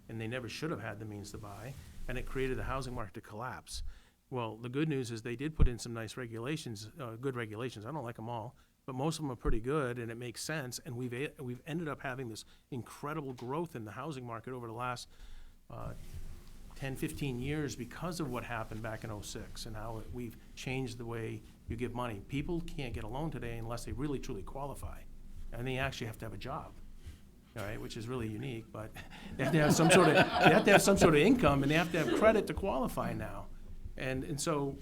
and they never should have had the means to buy, and it created the housing market to collapse. Well, the good news is they did put in some nice regulations, good regulations. I don't like them all, but most of them are pretty good, and it makes sense. And we've ended up having this incredible growth in the housing market over the last 10, 15 years because of what happened back in '06 and how we've changed the way you give money. People can't get a loan today unless they really truly qualify, and they actually have to have a job. All right, which is really unique, but they have to have some sort of income, and they have to have credit to qualify now. And so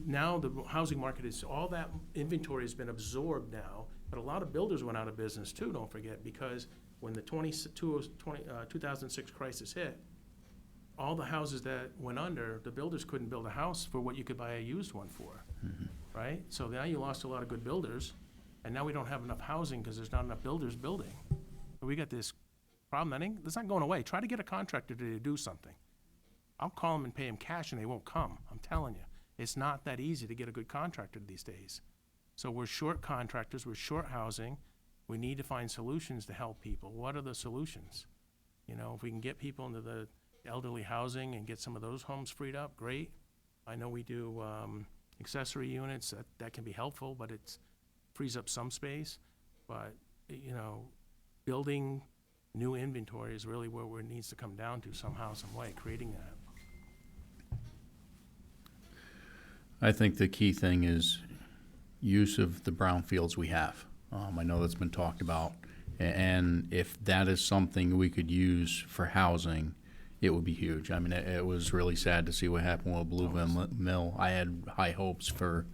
now the housing market is, all that inventory has been absorbed now, but a lot of builders went out of business too, don't forget, because when the 2006 crisis hit, all the houses that went under, the builders couldn't build a house for what you could buy a used one for, right? So now you lost a lot of good builders, and now we don't have enough housing because there's not enough builders building. So we got this problem that's not going away. Try to get a contractor to do something. I'll call them and pay them cash and they won't come. I'm telling you. It's not that easy to get a good contractor these days. So we're short contractors, we're short housing. We need to find solutions to help people. What are the solutions? If we can get people into the elderly housing and get some of those homes freed up, great. I know we do accessory units, that can be helpful, but it frees up some space. But, building new inventory is really where it needs to come down to somehow, some way, creating that.
I think the key thing is use of the brownfields we have. I know that's been talked about, and if that is something we could use for housing, it would be huge. I mean, it was really sad to see what happened with Blueville Mill. I had high hopes for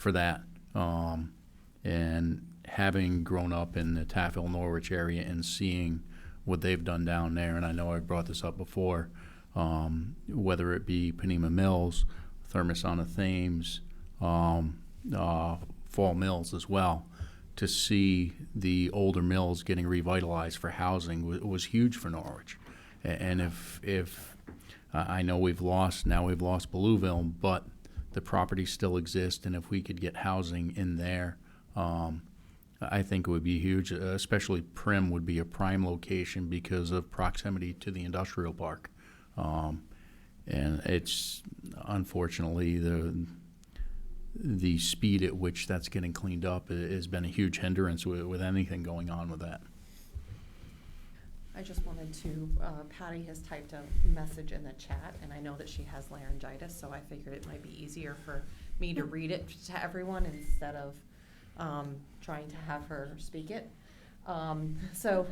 that, and having grown up in the Taffel Norwich area and seeing what they've done down there, and I know I brought this up before, whether it be Panema Mills, Thermos on the Thames, Fall Mills as well, to see the older mills getting revitalized for housing was huge for Norwich. And if I know we've lost Blueville, but the properties still exist, and if we could get housing in there, I think it would be huge, especially Prim would be a prime location because of proximity to the industrial park. And it's unfortunately the speed at which that's getting cleaned up has been a huge hindrance with anything going on with that.
I just wanted to, Patty has typed a message in the chat, and I know that she has laryngitis, so I figured it might be easier for me to read it to everyone instead of trying to have her speak it. So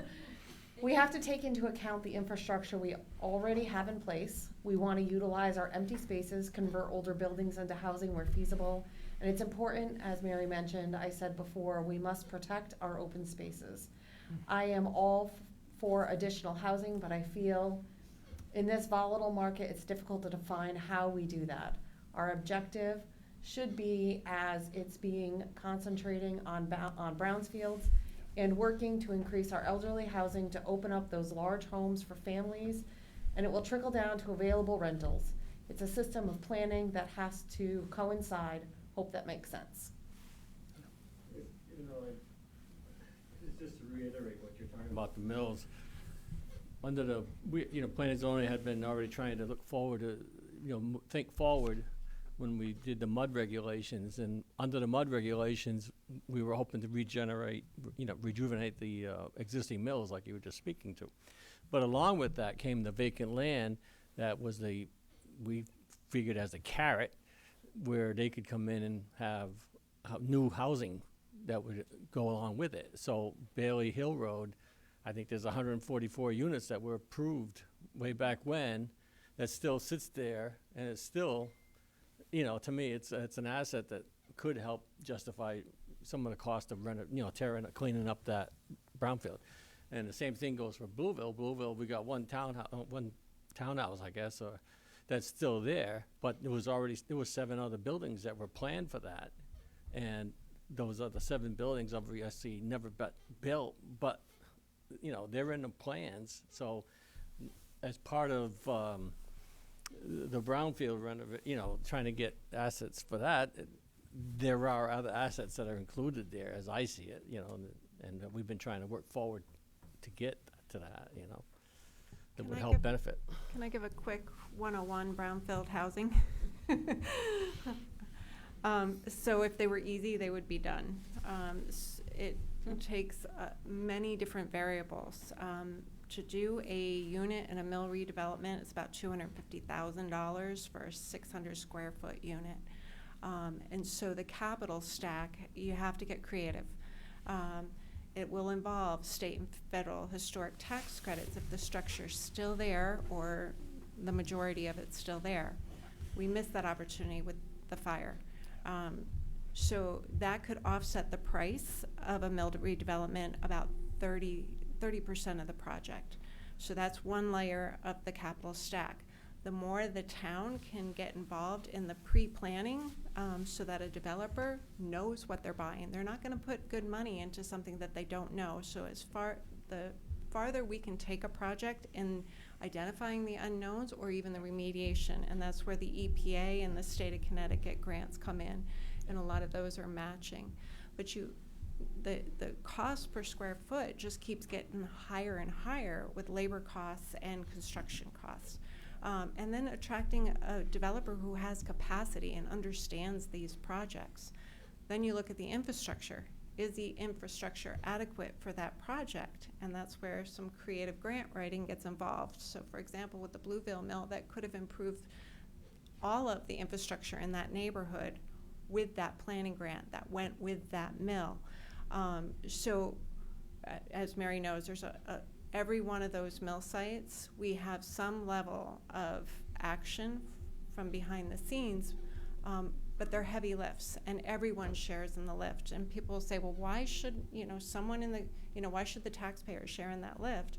we have to take into account the infrastructure we already have in place. We want to utilize our empty spaces, convert older buildings into housing where feasible. And it's important, as Mary mentioned, I said before, we must protect our open spaces. I am all for additional housing, but I feel in this volatile market, it's difficult to define how we do that. Our objective should be, as it's being concentrating on Brownsfields and working to increase our elderly housing to open up those large homes for families, and it will trickle down to available rentals. It's a system of planning that has to coincide. Hope that makes sense.
You know, just to reiterate what you're talking about the mills, under the, planning and zoning had been already trying to look forward to, think forward when we did the mud regulations, and under the mud regulations, we were hoping to regenerate, rejuvenate the existing mills like you were just speaking to. But along with that came the vacant land that was we figured as a carrot, where they could come in and have new housing that would go along with it. So Bailey Hill Road, I think there's 144 units that were approved way back when that still sits there, and it's still, to me, it's an asset that could help justify some of the cost of cleaning up that brownfield. And the same thing goes for Blueville. Blueville, we got one townhouse, I guess, that's still there, but there was 7 other buildings that were planned for that, and those other 7 buildings obviously never built, but they're in the plans. So as part of the brownfield trying to get assets for that, there are other assets that are included there, as I see it, and we've been trying to work forward to get to that, that would help benefit.
Can I give a quick 101 brownfield housing? So if they were easy, they would be done. It takes many different variables. To do a unit in a mill redevelopment, it's about $250,000 for a 600 square foot unit. And so the capital stack, you have to get creative. It will involve state and federal historic tax credits if the structure's still there or the majority of it's still there. We missed that opportunity with the fire. So that could offset the price of a mill redevelopment about 30% of the project. So that's one layer of the capital stack. The more the town can get involved in the pre-planning so that a developer knows what they're buying. They're not going to put good money into something that they don't know. So the farther we can take a project in identifying the unknowns or even the remediation, and that's where the EPA and the state of Connecticut grants come in, and a lot of those are matching. But the cost per square foot just keeps getting higher and higher with labor costs and construction costs. And then attracting a developer who has capacity and understands these projects. Then you look at the infrastructure. Is the infrastructure adequate for that project? And that's where some creative grant writing gets involved. So for example, with the Blueville Mill, that could have improved all of the infrastructure in that neighborhood with that planning grant that went with that mill. So as Mary knows, there's every one of those mill sites, we have some level of action from behind the scenes, but they're heavy lifts, and everyone shares in the lift. And people say, well, why should someone why should the taxpayer share in that lift?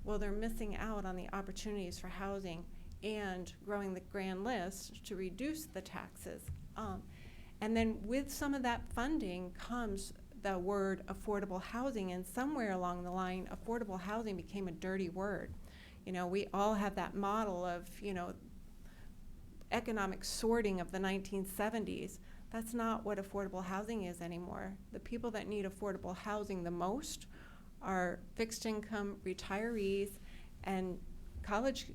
Well, they're missing out on the opportunities for housing and growing the grand list to reduce the taxes. And then with some of that funding comes the word affordable housing, and somewhere along the line, affordable housing became a dirty word. We all have that model of, economic sorting of the 1970s, That's not what affordable housing is anymore. The people that need affordable housing the most are fixed income retirees and college,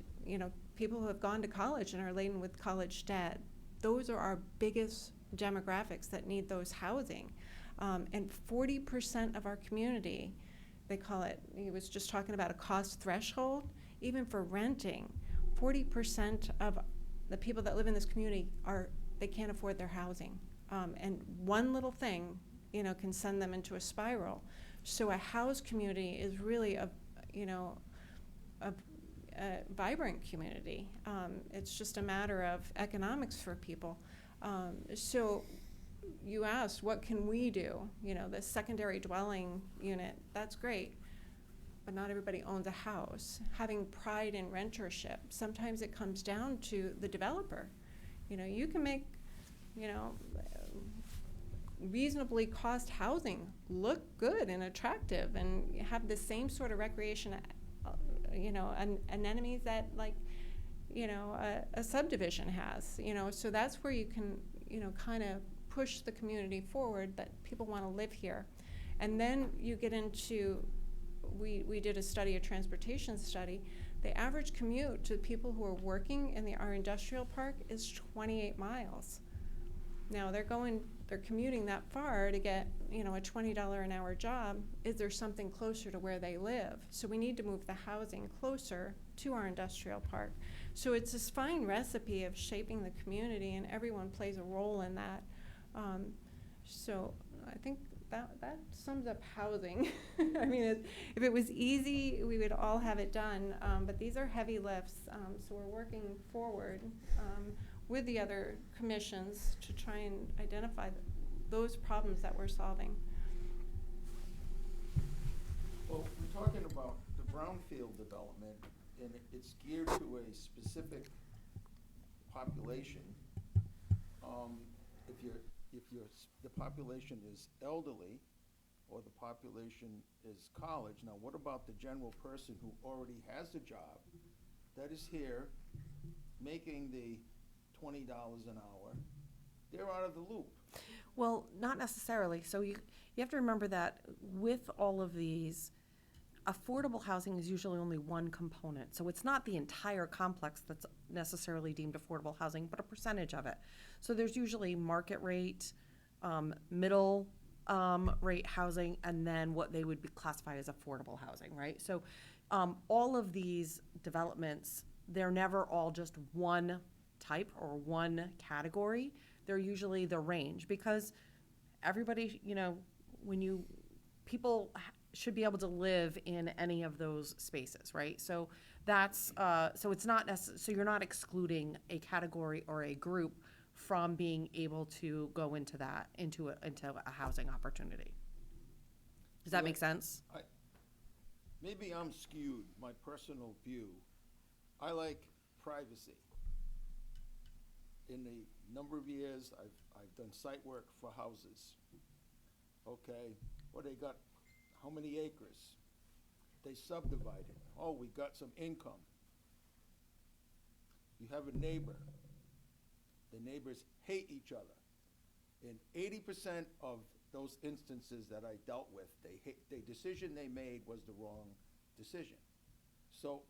people who have gone to college and are laden with college debt. Those are our biggest demographics that need those housing. And 40% of our community, they call it, he was just talking about a cost threshold, even for renting, 40% of the people that live in this community they can't afford their housing. And one little thing, can send them into a spiral. So a housed community is really a vibrant community. It's just a matter of economics for people. So you asked, what can we do? The secondary dwelling unit, that's great, but not everybody owns a house. Having pride in rentership, sometimes it comes down to the developer. You can make, reasonably cost housing look good and attractive and have the same sort of recreation, anemones that a subdivision has, so that's where you can, kind of push the community forward that people want to live here. And then you get into, we did a transportation study. The average commute to people who are working in our industrial park is 28 miles. Now they're commuting that far to get, a $20 an hour job. Is there something closer to where they live? So we need to move the housing closer to our industrial park. So it's this fine recipe of shaping the community, and everyone plays a role in that. So I think that sums up housing. I mean, if it was easy, we would all have it done, but these are heavy lifts, so we're working forward with the other commissions to try and identify those problems that we're solving.
Well, we're talking about the brownfield development, and it's geared to a specific population. If the population is elderly, or the population is college, now what about the general person who already has a job that is here, making the $20 an hour? They're out of the loop.
Well, not necessarily. So you have to remember that with all of these, affordable housing is usually only one component. So it's not the entire complex that's necessarily deemed affordable housing, but a percentage of it. So there's usually market rate, middle rate housing, and then what they would be classified as affordable housing, right? So all of these developments, they're never all just one type or one category. They're usually the range, because everybody, people should be able to live in any of those spaces, right? So that's, so it's not so you're not excluding a category or a group from being able to go into a housing opportunity. Does that make sense?
Maybe I'm skewed, my personal view. I like privacy. In the number of years I've done site work for houses. Okay, well, they got how many acres? They subdivided. Oh, we got some income. You have a neighbor. The neighbors hate each other. In 80% of those instances that I dealt with, the decision they made was the wrong decision. So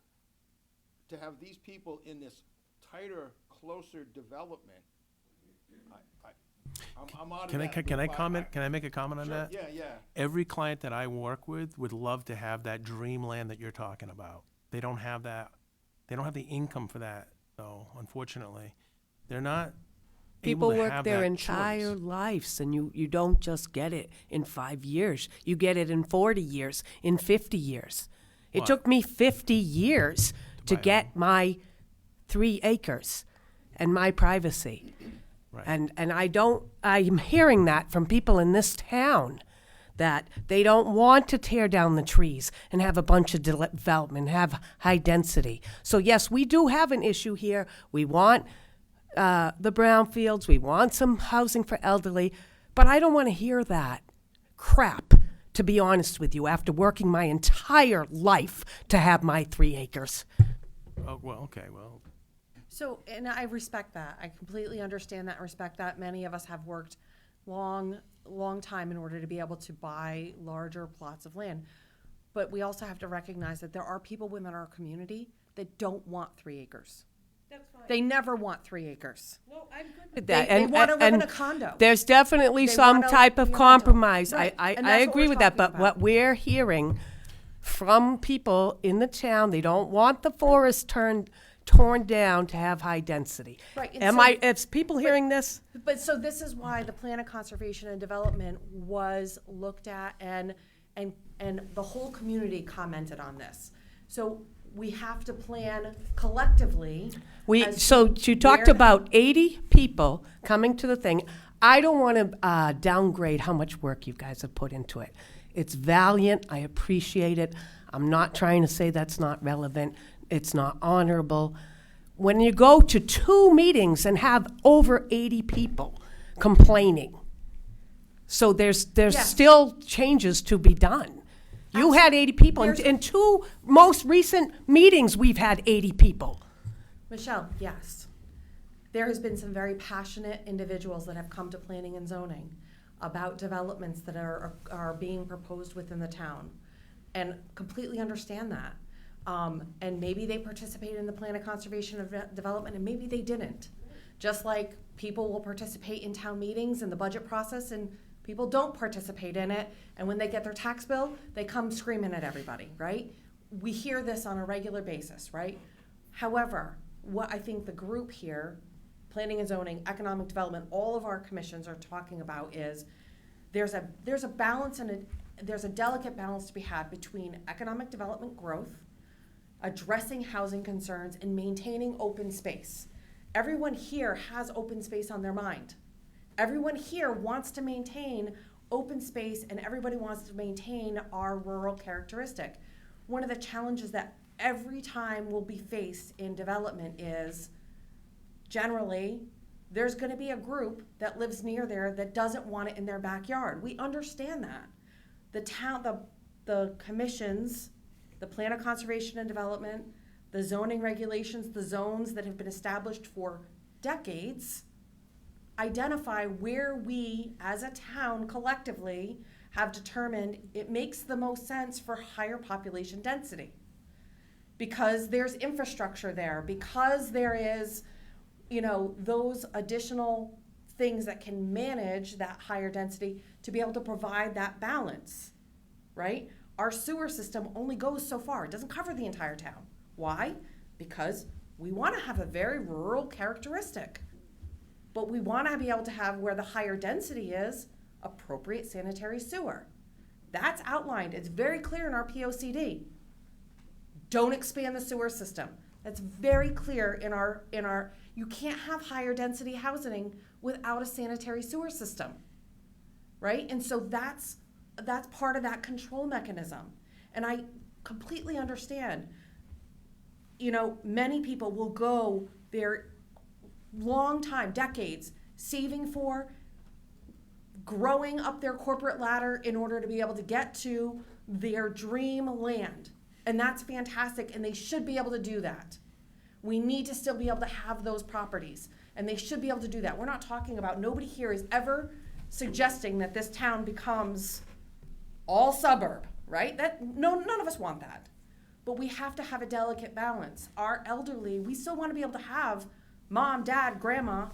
to have these people in this tighter, closer development, I'm out of that.
Can I comment? Can I make a comment on
Sure,
that?
yeah.
Every client that I work with would love to have that dreamland that you're talking about. They don't have that. They don't have the income for that, though, unfortunately. They're not
People
able to
work
have
their
that
entire
choice.
lives, and you don't just get it in 5 years. You get it in 40 years, in 50 years. It
What?
took me 50 years to
buy a
get my 3 acres and my privacy.
Right.
And I'm hearing that from people in this town, that they don't want to tear down the trees and have a bunch of development, have high density. So yes, we do have an issue here. We want the brownfields, we want some housing for elderly, but I don't want to hear that crap, to be honest with you, after working my entire life to have my 3 acres.
Oh, well, okay, well.
So, and I respect that. I completely understand that and respect that. Many of us have worked long time in order to be able to buy larger plots of land. But we also have to recognize that there are people within our community that don't want 3 acres.
That's fine.
They never want 3 acres.
No, I'm good with
They,
that.
they
And-
want to live in
and
a condo.
There's definitely
They
some
wanna
type
be
of
a rental.
compromise.
Right,
I
and that's what
agree
we're
with that, but
talking
what
about.
we're hearing from people in the town, they don't want the forest torn down to have high density.
Right, and
Am
so-
is people hearing this?
But so this is why the plan of conservation and development was looked at and the whole community commented on this. So we have to plan collectively. as
So
to
you talked
where-
about 80 people coming to the thing. I don't want to downgrade how much work you guys have put into it. It's valiant. I appreciate it. I'm not trying to say that's not relevant. It's not honorable. When you go to 2 meetings and have over 80 people complaining, so there's
Yes.
still changes to be done. You had 80 people. In 2 most recent meetings, we've had 80 people.
Michelle, yes. There has been some very passionate individuals that have come to planning and zoning about developments that are being proposed within the town, and completely understand that. And maybe they participated in the plan of conservation of development, and maybe they didn't. Just like people will participate in town meetings and the budget process, and people don't participate in it, and when they get their tax bill, they come screaming at everybody, right? We hear this on a regular basis, right? However, what I think the group here, planning and zoning, economic development, all of our commissions are talking about is there's a balance and there's a delicate balance to be had between economic development growth, addressing housing concerns, and maintaining open space. Everyone here has open space on their mind. Everyone here wants to maintain open space, and everybody wants to maintain our rural characteristic. One of the challenges that every time will be faced in development is generally there's going to be a group that lives near there that doesn't want it in their backyard. We understand that. The town, the commissions, the plan of conservation and development, the zoning regulations, the zones that have been established for decades identify where we as a town collectively have determined it makes the most sense for higher population density. Because there's infrastructure there, because there is, those additional things that can manage that higher density to be able to provide that balance, right? Our sewer system only goes so far. It doesn't cover the entire town. Why? Because we want to have a very rural characteristic. But we want to be able to have where the higher density is appropriate sanitary sewer. That's outlined. It's very clear in our POCD. Don't expand the sewer system. That's very clear in our you can't have higher density housing without a sanitary sewer system. Right? And so that's part of that control mechanism. And I completely understand, many people will go their long time, decades, saving for, growing up their corporate ladder in order to be able to get to their dream land. And that's fantastic, and they should be able to do that. We need to still be able to have those properties, and they should be able to do that. We're not talking about, nobody here is ever suggesting that this town becomes all suburb, right? None of us want that. But we have to have a delicate balance. Our elderly, we still want to be able to have mom, dad, grandma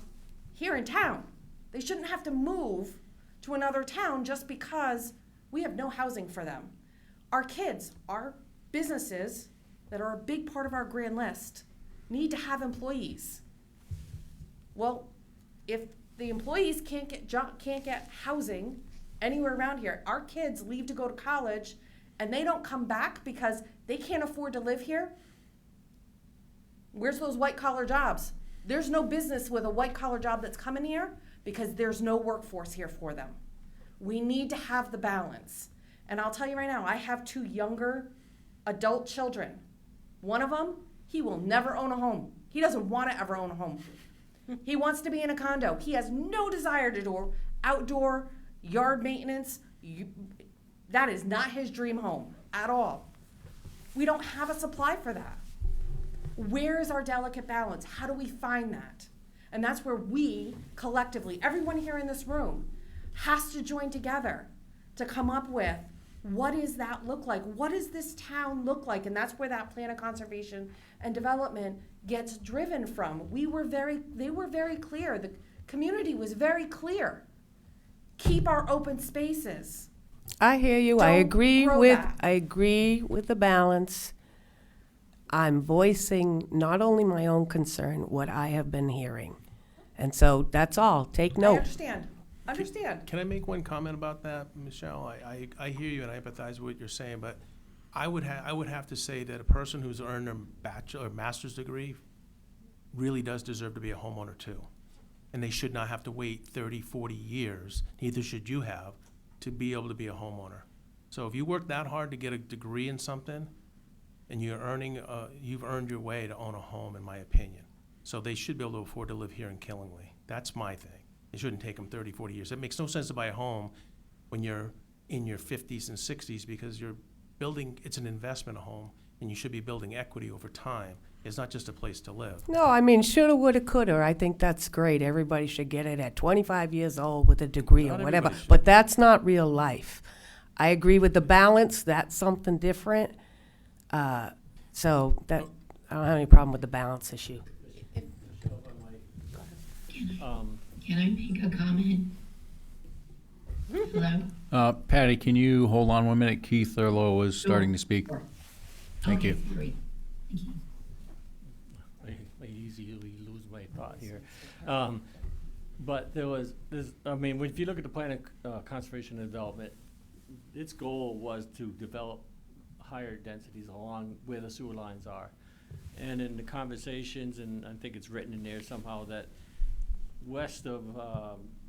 here in town. They shouldn't have to move to another town just because we have no housing for them. Our kids, our businesses that are a big part of our grand list need to have employees. Well, if the employees can't get housing anywhere around here, our kids leave to go to college and they don't come back because they can't afford to live here. Where's those white collar jobs? There's no business with a white collar job that's coming here because there's no workforce here for them. We need to have the balance. And I'll tell you right now, I have 2 younger adult children. One of them, he will never own a home. He doesn't want to ever own a home. He wants to be in a condo. He has no desire to do outdoor yard maintenance. That is not his dream home at all. We don't have a supply for that. Where is our delicate balance? How do we find that? And that's where we collectively, everyone here in this room, has to join together to come up with, what does that look like? What does this town look like? And that's where that plan of conservation and development gets driven from. They were very clear. The community was very clear. Keep our open spaces.
I hear you.
Don't
I agree
grow
with
that.
I agree with the balance. I'm voicing not only my own concern, what I have been hearing. And so that's all. Take
I
note.
understand.
Can I make one comment about that, Michelle? I hear you and I empathize with what you're saying, but I would have to say that a person who's earned a bachelor or master's degree really does deserve to be a homeowner too. And they should not have to wait 30, 40 years, neither should you have, to be able to be a homeowner. So if you work that hard to get a degree in something, and you've earned your way to own a home, in my opinion. So they should be able to afford to live here in Killingly. That's my thing. It shouldn't take them 30, 40 years. It makes no sense to buy a home when you're in your 50s and 60s because you're building, it's an investment home, and you should be building equity over time. It's not just a place to live.
No, I mean, shoulda, woulda, coulda. I think that's great. Everybody should get it at 25 years old with a degree
Not
or whatever.
everybody should.
But that's not real life. I agree with the balance. That's something different. So that I don't have any problem with the balance issue.
Can I make a comment? Hello?
Patty, can you hold on 1 minute? Keith Thurlow is starting to speak. Thank you.
Sorry. Thank you.
I easily lose my thought here. But I mean, if you look at the plan of conservation and development, its goal was to develop higher densities along where the sewer lines are. And in the conversations, and I think it's written in there somehow, that west of,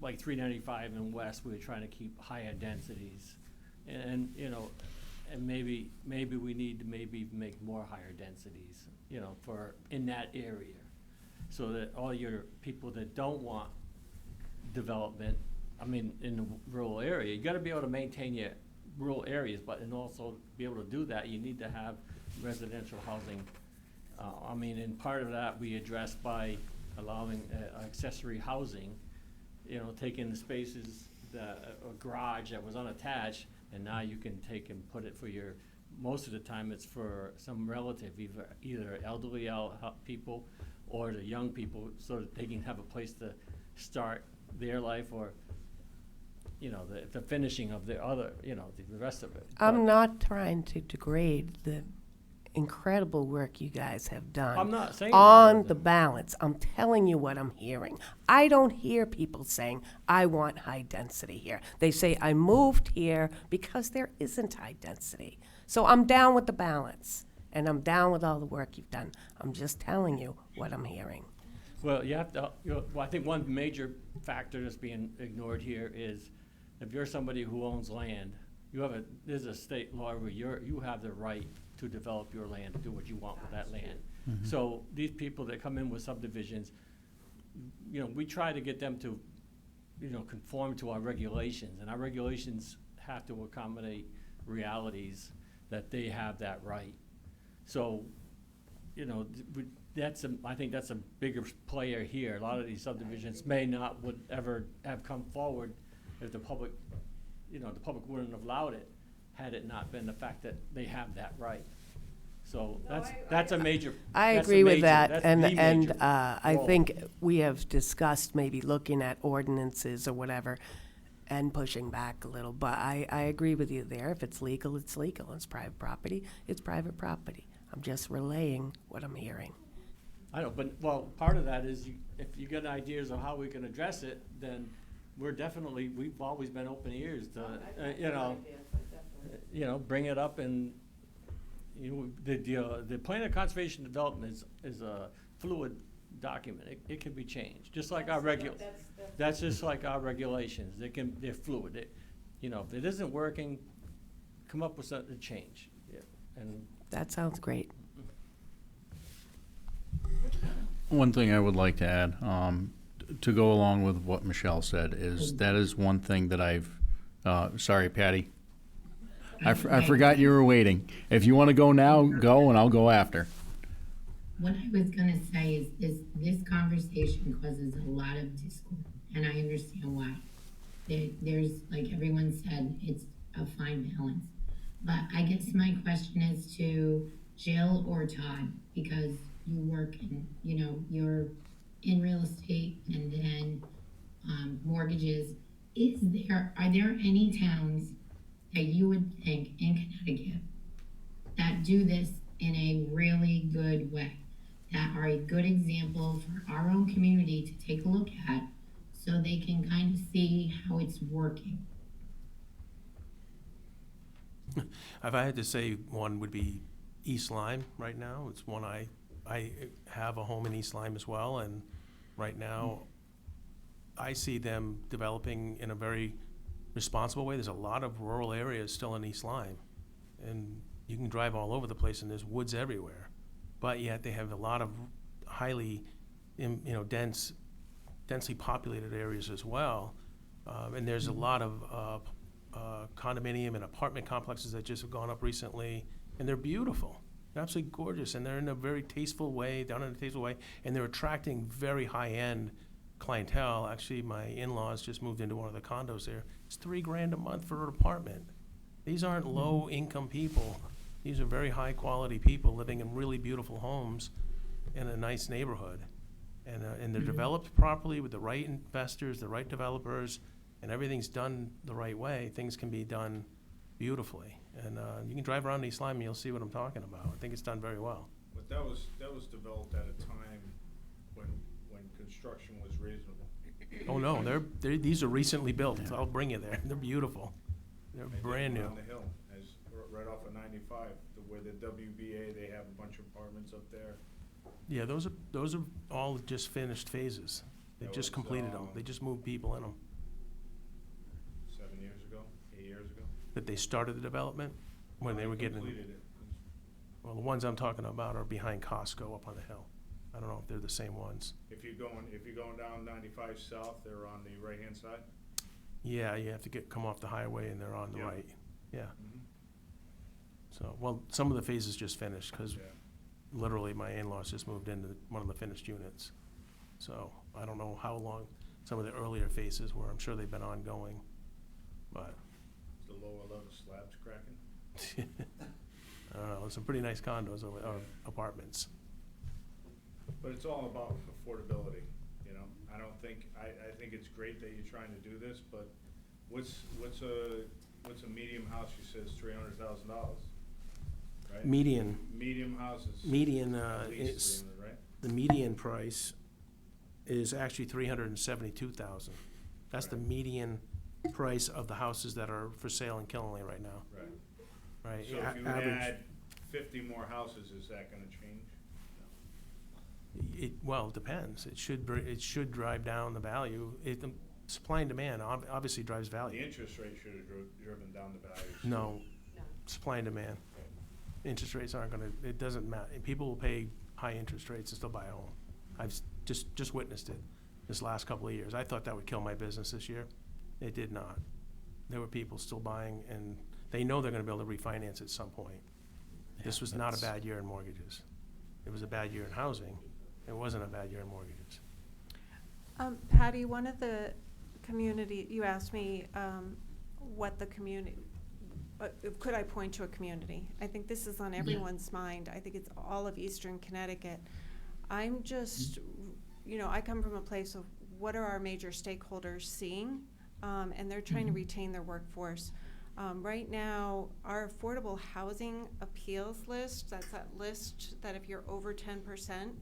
like 395 and west, we were trying to keep higher densities. And maybe we need to make more higher densities, for, in that area. So that all your people that don't want development, I mean, in the rural area, you gotta be able to maintain your rural areas, but and also be able to do that, you need to have residential housing. And part of that we address by allowing accessory housing, taking the spaces, a garage that was unattached, and now you can take and put it for most of the time it's for some relative, either elderly people or the young people, so that they can have a place to start their life, or the finishing of the other, the rest of it.
I'm not trying to degrade the incredible work you guys have done.
I'm not saying
on
that.
the balance. I'm telling you what I'm hearing. I don't hear people saying, I want high density here. They say, I moved here because there isn't high density. So I'm down with the balance, and I'm down with all the work you've done. I'm just telling you what I'm hearing.
Well, you have to, I think one major factor that's being ignored here is if you're somebody who owns land, there's a state law where you have the right to develop your land, to do what you want with that land.
Mhm.
So these people that come in with subdivisions, we try to get them to, conform to our regulations, and our regulations have to accommodate realities that they have that right. So, I think that's a bigger player here. A lot of these subdivisions would ever have come forward if the public, the public wouldn't have allowed it, had it not been the fact that they have that right. So that's a major.
I
that's a
agree with
major-
that,
that's
and
the major
I
role.
think we have discussed maybe looking at ordinances or whatever and pushing back a little, but I agree with you there. If it's legal, it's legal. It's private property, it's private property. I'm just relaying what I'm hearing.
I know, but, part of that is if you get ideas of how we can address it, then we've always been open ears to, bring it up, and, the plan of conservation development is a fluid document. It can be changed, just like our that's just like our regulations. They're fluid. If it isn't working, come up with something to change. Yeah, and
That sounds great.
One thing I would like to add, to go along with what Michelle said, is that is one thing that sorry, Patty. I forgot you were waiting. If you want to go now, go, and I'll go after.
what I was gonna say is this conversation causes a lot of discord, and I understand why. There's, like everyone said, it's a fine balance. But I guess my question is to Jill or Todd, because you work in, you're in real estate and then mortgages. Are there any towns that you would think in Connecticut that do this in a really good way, that are a good example for our own community to take a look at so they can kind of see how it's working?
If I had to say one would be East Lyme right now. It's one I have a home in East Lyme as well, and right now I see them developing in a very responsible way. There's a lot of rural areas still in East Lyme, and you can drive all over the place and there's woods everywhere, but yet they have a lot of highly, densely populated areas as well. And there's a lot of condominium and apartment complexes that just have gone up recently, and they're beautiful. They're absolutely gorgeous, and they're in a very tasteful way, done in a tasteful way, and they're attracting very high-end clientele. Actually, my in-laws just moved into one of the condos there. It's $3,000 a month for an apartment. These aren't low-income people. These are very high-quality people living in really beautiful homes in a nice neighborhood. And they're developed properly with the right investors, the right developers, and everything's done the right way. Things can be done beautifully. And you can drive around East Lyme and you'll see what I'm talking about. I think it's done very well.
But that was developed at a time when construction was reasonable.
Oh, no, these are recently built. I'll bring you there. They're beautiful. They're brand new.
On the hill, right off of 95, where the WBA, they have a bunch of apartments up there.
Yeah, those are all just finished phases. They just completed them. They just moved people in them.
7 years ago, 8 years ago.
That they started the development when they were getting.
Completed it.
Well, the ones I'm talking about are behind Costco up on the hill. I don't know if they're the same ones.
If you're going down 95 south, they're on the right-hand side?
Yeah, you have to come off the highway and they're on the right. Yeah.
Mhm.
So, well, some of the phases just finished because literally my in-laws just moved into one of the finished units. So I don't know how long some of the earlier phases were. I'm sure they've been ongoing, but.
Is the lower level slabs cracking?
I don't know, there's some pretty nice condos or apartments.
But it's all about affordability, I don't think, I think it's great that you're trying to do this, but what's a medium house, you said is $300,000, right?
Median.
Medium houses.
Median,
at least
is,
300, right?
the median price is actually $372,000. That's the median price of the houses that are for sale in Killenly right now.
Right.
Right.
So if you
Average.
add 50 more houses, is that gonna change?
Well, it depends. It should drive down the value. Supply and demand obviously drives
The
value.
interest rate should have driven down the values.
No, supply and demand. Interest rates aren't gonna, it doesn't matter. People will pay high interest rates to still buy a home. I've just witnessed it this last couple of years. I thought that would kill my business this year. It did not. There were people still buying, and they know they're gonna be able to refinance at some point. This was not a bad year in mortgages. It was a bad year in housing. It wasn't a bad year in mortgages.
Patty, one of the community, you asked me what the community, could I point to a community? I think this is on everyone's mind. I think it's all of Eastern Connecticut. I'm just, I come from a place of what are our major stakeholders seeing, and they're trying to retain their workforce. Right now, our affordable housing appeals list, that's that list that if you're over 10%,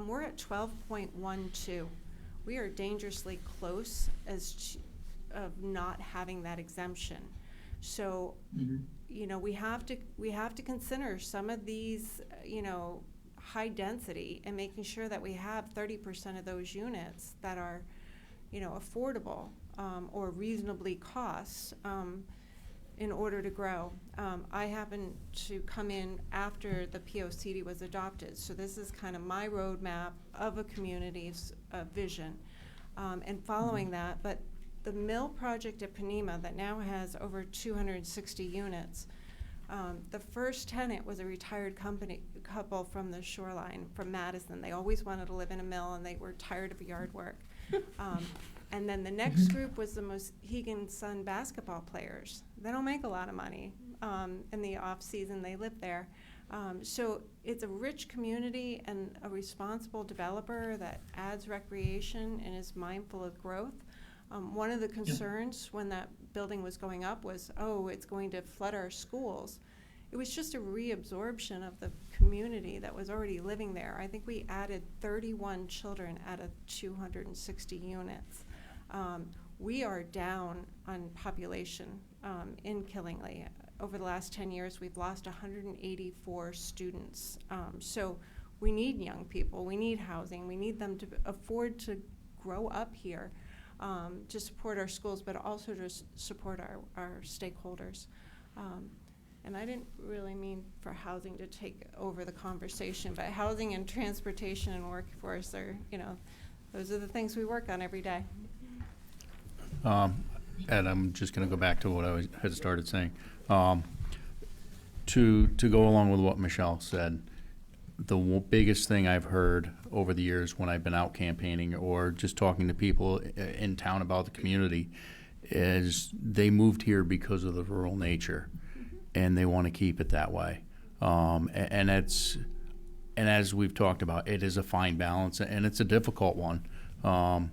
we're at 12.12. We are dangerously close of not having that exemption. So, we have to consider some of these, high density and making sure that we have 30% of those units that are, affordable or reasonably cost. In order to grow. I happen to come in after the POCD was adopted, so this is kind of my roadmap of a community's vision. And following that, but the mill project at Panema that now has over 260 units, The first tenant was a retired couple from the shoreline, from Madison. They always wanted to live in a mill, and they were tired of yard work. And then the next group was the Mohegan Sun basketball players. They don't make a lot of money. In the off-season, they live there. So it's a rich community and a responsible developer that adds recreation and is mindful of growth. One of the concerns when that building was going up was, oh, it's going to flood our schools. It was just a reabsorption of the community that was already living there. I think we added 31 children out of 260 units. We are down on population in Killingly. Over the last 10 years, we've lost 184 students. So we need young people, we need housing, we need them to afford to grow up here, to support our schools, but also to support our stakeholders. And I didn't really mean for housing to take over the conversation, but housing and transportation and workforce are, those are the things we work on every day.
Ed, I'm just gonna go back to what I had started saying. To go along with what Michelle said, the biggest thing I've heard over the years when I've been out campaigning or just talking to people in town about the community is they moved here because of the rural nature, and they want to keep it that way. And as we've talked about, it is a fine balance, and it's a difficult one. I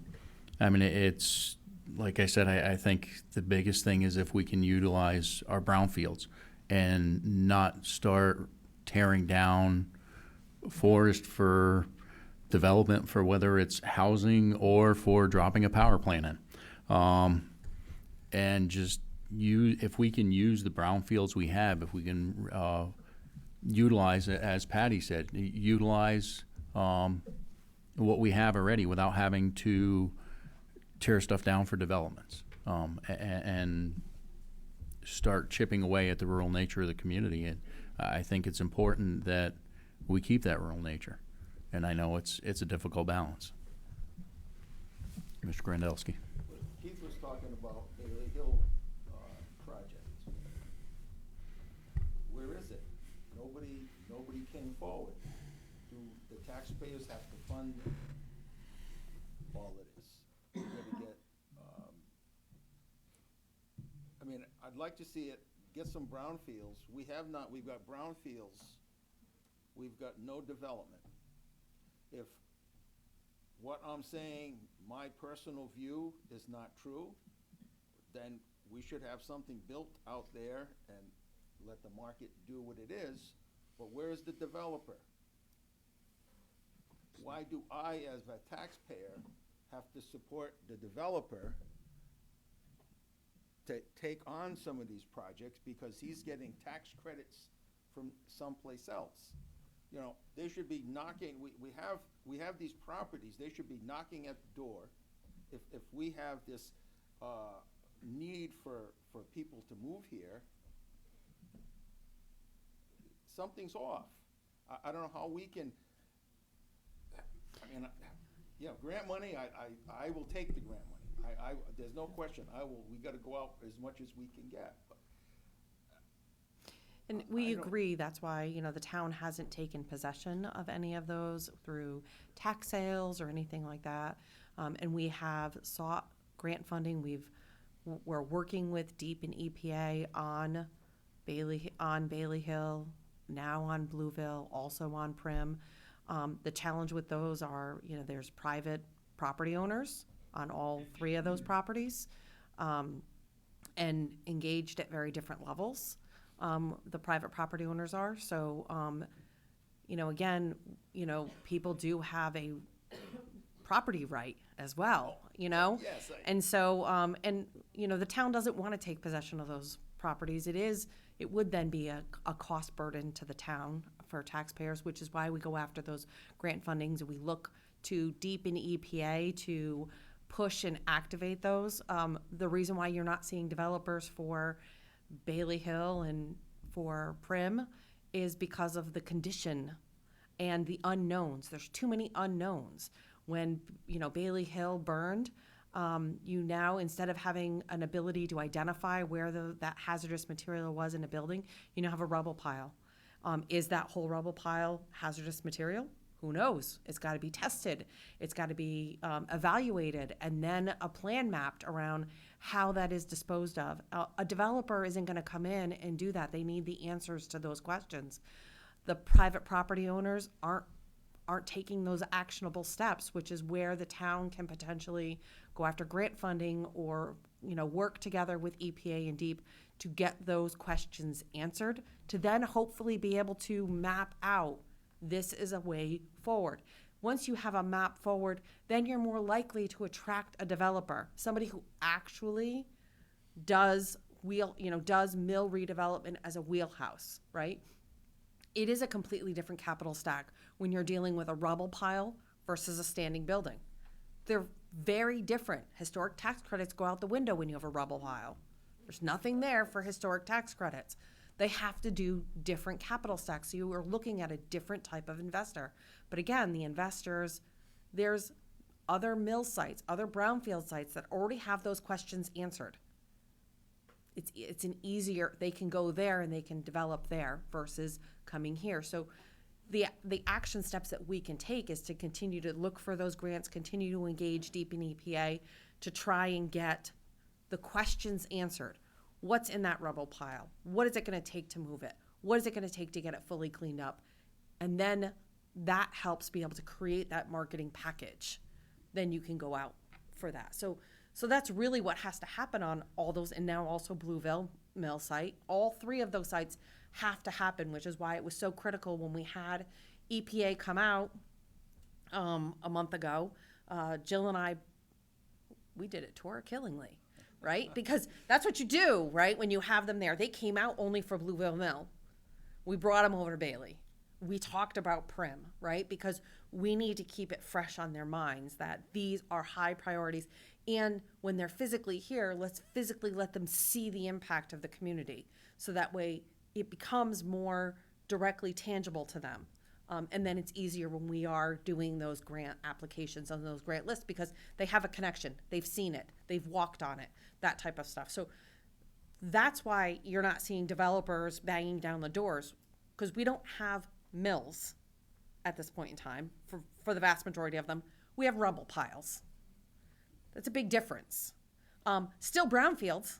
mean, it's like I said, I think the biggest thing is if we can utilize our brownfields and not start tearing down forest for development, for whether it's housing or for dropping a power plant in. And just if we can use the brownfields we have, if we can utilize, as Patty said, utilize what we have already without having to tear stuff down for developments, and start chipping away at the rural nature of the community. And I think it's important that we keep that rural nature. And I know it's a difficult balance. Mr. Grandelski.
Keith was talking about Bailey Hill project. Where is it? Nobody came forward. Do the taxpayers have to fund all of this? We're gonna get, I mean, I'd like to see it, get some brownfields. We've got brownfields. We've got no development. If what I'm saying, my personal view, is not true, then we should have something built out there and let the market do what it is. But where's the developer? Why do I, as a taxpayer, have to support the developer to take on some of these projects because he's getting tax credits from someplace else? They should be knocking, we have these properties, they should be knocking at the door. If we have this need for people to move here, something's off. I don't know how we can, grant money, I will take the grant money. There's no question, we gotta go out as much as we can get.
And we agree, that's why, the town hasn't taken possession of any of those through tax sales or anything like that. And we have sought grant funding. We're working with DEEP and EPA on Bailey Hill, now on Blueville, also on Prim. The challenge with those are, there's private property owners on all three of those properties, and engaged at very different levels. The private property owners are. So, again, people do have a property right as well,
Yes,
and so, the town doesn't want to take possession of those properties. It would then be a cost burden to the town for taxpayers, which is why we go after those grant fundings and we look to DEEP and EPA to push and activate those. The reason why you're not seeing developers for Bailey Hill and for Prim is because of the condition and the unknowns. There's too many unknowns. When, Bailey Hill burned, You now, instead of having an ability to identify where that hazardous material was in a building, you now have a rubble pile. Is that whole rubble pile hazardous material? Who knows? It's got to be tested. It's got to be evaluated, and then a plan mapped around how that is disposed of. A developer isn't going to come in and do that. They need the answers to those questions. The private property owners aren't taking those actionable steps, which is where the town can potentially go after grant funding or, work together with EPA and DEEP to get those questions answered, to then hopefully be able to map out, this is a way forward. Once you have a map forward, then you're more likely to attract a developer, somebody who actually does mill redevelopment as a wheelhouse, right? It is a completely different capital stack when you're dealing with a rubble pile versus a standing building. They're very different. Historic tax credits go out the window when you have a rubble pile. There's nothing there for historic tax credits. They have to do different capital stacks. So you are looking at a different type of investor. But again, the investors, there's other mill sites, other brownfield sites that already have those questions answered. It's an easier, they can go there and they can develop there versus coming here. So the action steps that we can take is to continue to look for those grants, continue to engage DEEP and EPA to try and get the questions answered. What's in that rubble pile? What is it going to take to move it? What is it going to take to get it fully cleaned up? And then that helps be able to create that marketing package. Then you can go out for that. So that's really what has to happen on all those, and now also Blueville Mill site. All three of those sites have to happen, which is why it was so critical when we had EPA come out a month ago. Jill and I, we did it Tora Killingly, right? Because that's what you do, right? When you have them there. They came out only for Blueville Mill. We brought them over to Bailey. We talked about Prim, right? Because we need to keep it fresh on their minds that these are high priorities. And when they're physically here, let's physically let them see the impact of the community. So that way it becomes more directly tangible to them. And then it's easier when we are doing those grant applications on those grant lists because they have a connection. They've seen it. They've walked on it, that type of stuff. So that's why you're not seeing developers banging down the doors, because we don't have mills at this point in time for the vast majority of them. We have rubble piles. That's a big difference. Still brownfields,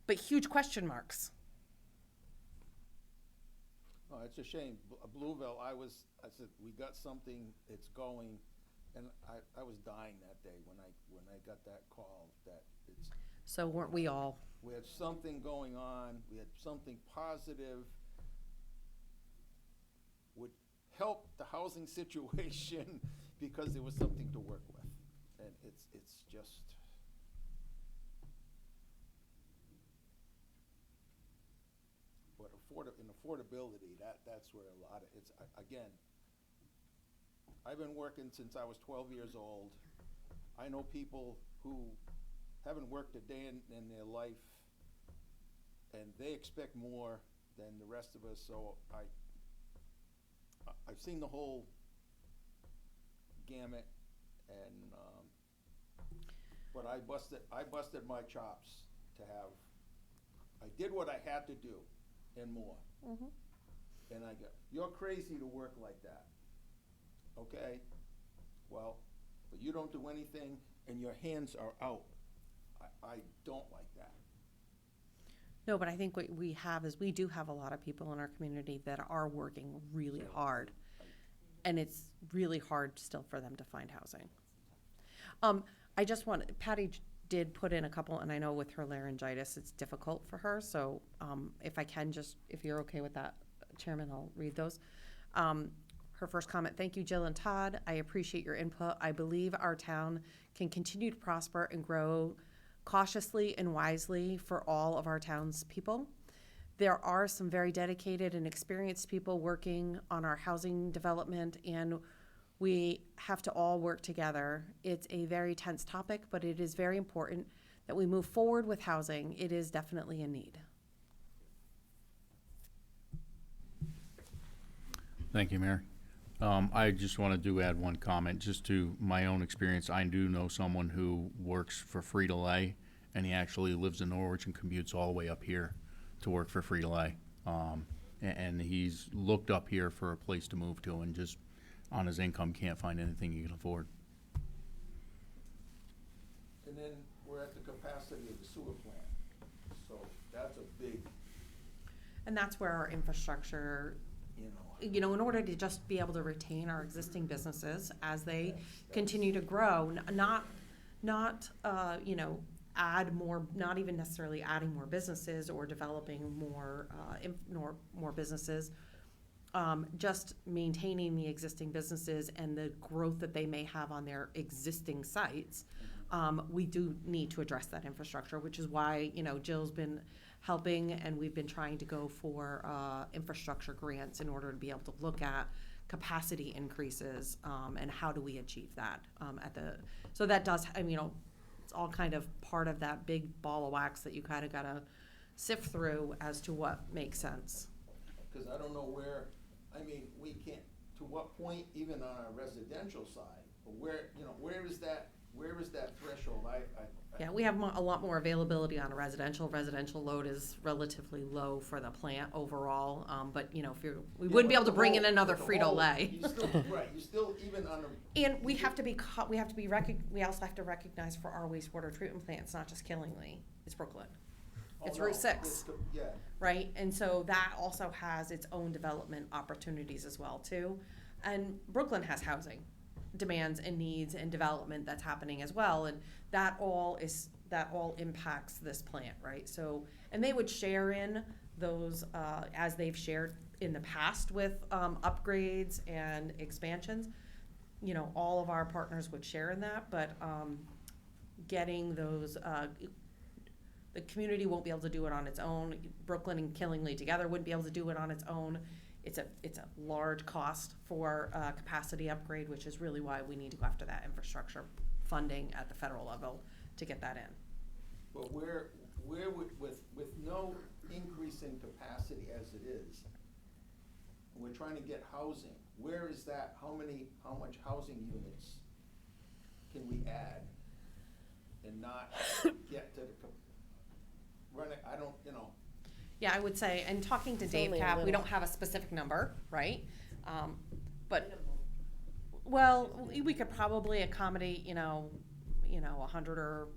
but huge question marks.
Oh, it's a shame. Blueville, I said, we got something, it's going, and I was dying that day when I got that call that it's.
So weren't we all?
We had something going on, we had something positive, would help the housing situation because there was something to work with. And it's just. But in affordability, that's where a lot of, it's, again, I've been working since I was 12 years old. I know people who haven't worked a day in their life, and they expect more than the rest of us, so I've seen the whole gamut, and, but I busted my chops to have, I did what I had to do and more.
Mm-hmm.
And I go, you're crazy to work like that. Okay? Well, but you don't do anything and your hands are out. I don't like that.
No, but I think what we have is we do have a lot of people in our community that are working really hard. And it's really hard still for them to find housing. I just want, Patty did put in a couple, and I know with her laryngitis, it's difficult for her. So if I can just, if you're okay with that, Chairman, I'll read those. Her first comment, thank you, Jill and Todd. I appreciate your input. I believe our town can continue to prosper and grow cautiously and wisely for all of our townspeople. There are some very dedicated and experienced people working on our housing development, and we have to all work together. It's a very tense topic, but it is very important that we move forward with housing. It is definitely a need.
Thank you, Mayor. I just wanted to add one comment, just to my own experience. I do know someone who works for Frito-Lay, and he actually lives in Norwich and commutes all the way up here to work for Frito-Lay. And he's looked up here for a place to move to, and just on his income can't find anything he can afford.
And then we're at the capacity of the sewer plant, so that's a big,
And that's where our infrastructure, in order to just be able to retain our existing businesses as they continue to grow, not add more, not even necessarily adding more businesses or developing more businesses, just maintaining the existing businesses and the growth that they may have on their existing sites. We do need to address that infrastructure, which is why, Jill's been helping, and we've been trying to go for infrastructure grants in order to be able to look at capacity increases, and how do we achieve that so that does, it's all kind of part of that big ball of wax that you kind of gotta sift through as to what makes sense.
because I don't know where, we can't, to what point, even on our residential side, but where is that threshold?
Yeah, we have a lot more availability on a residential. Residential load is relatively low for the plant overall, but we wouldn't be able to bring in another Frito-Lay.
Right, you still, even on a.
And we also have to recognize for our wastewater treatment plant, it's not just Killingly, it's Brooklyn. It's Route 6,
Yeah,
right? And so that also has its own development opportunities as well, too. And Brooklyn has housing demands and needs and development that's happening as well, and that all impacts this plant, right? So, and they would share in those, as they've shared in the past with upgrades and expansions. All of our partners would share in that, but getting those, the community won't be able to do it on its own. Brooklyn and Killingly together wouldn't be able to do it on its own. It's a large cost for capacity upgrade, which is really why we need to go after that infrastructure funding at the federal level to get that in.
but where with no increase in capacity as it is, we're trying to get housing, where is that, how much housing units can we add and not get to
Yeah, I would say, and talking to
It's
Dave
only a
Cap, we
little.
don't have a specific number, right? But, well, we could probably accommodate, 100 or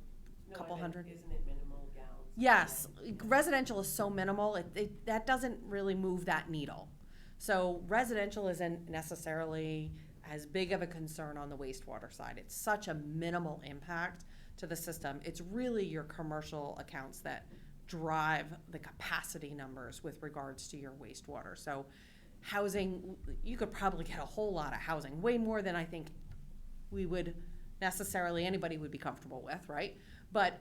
a couple hundred.
Isn't it minimal gallons?
Yes, residential is so minimal, that doesn't really move that needle. So residential isn't necessarily as big of a concern on the wastewater side. It's such a minimal impact to the system. It's really your commercial accounts that drive the capacity numbers with regards to your wastewater. So housing, you could probably get a whole lot of housing, way more than I think we would anybody would be comfortable with, right? But,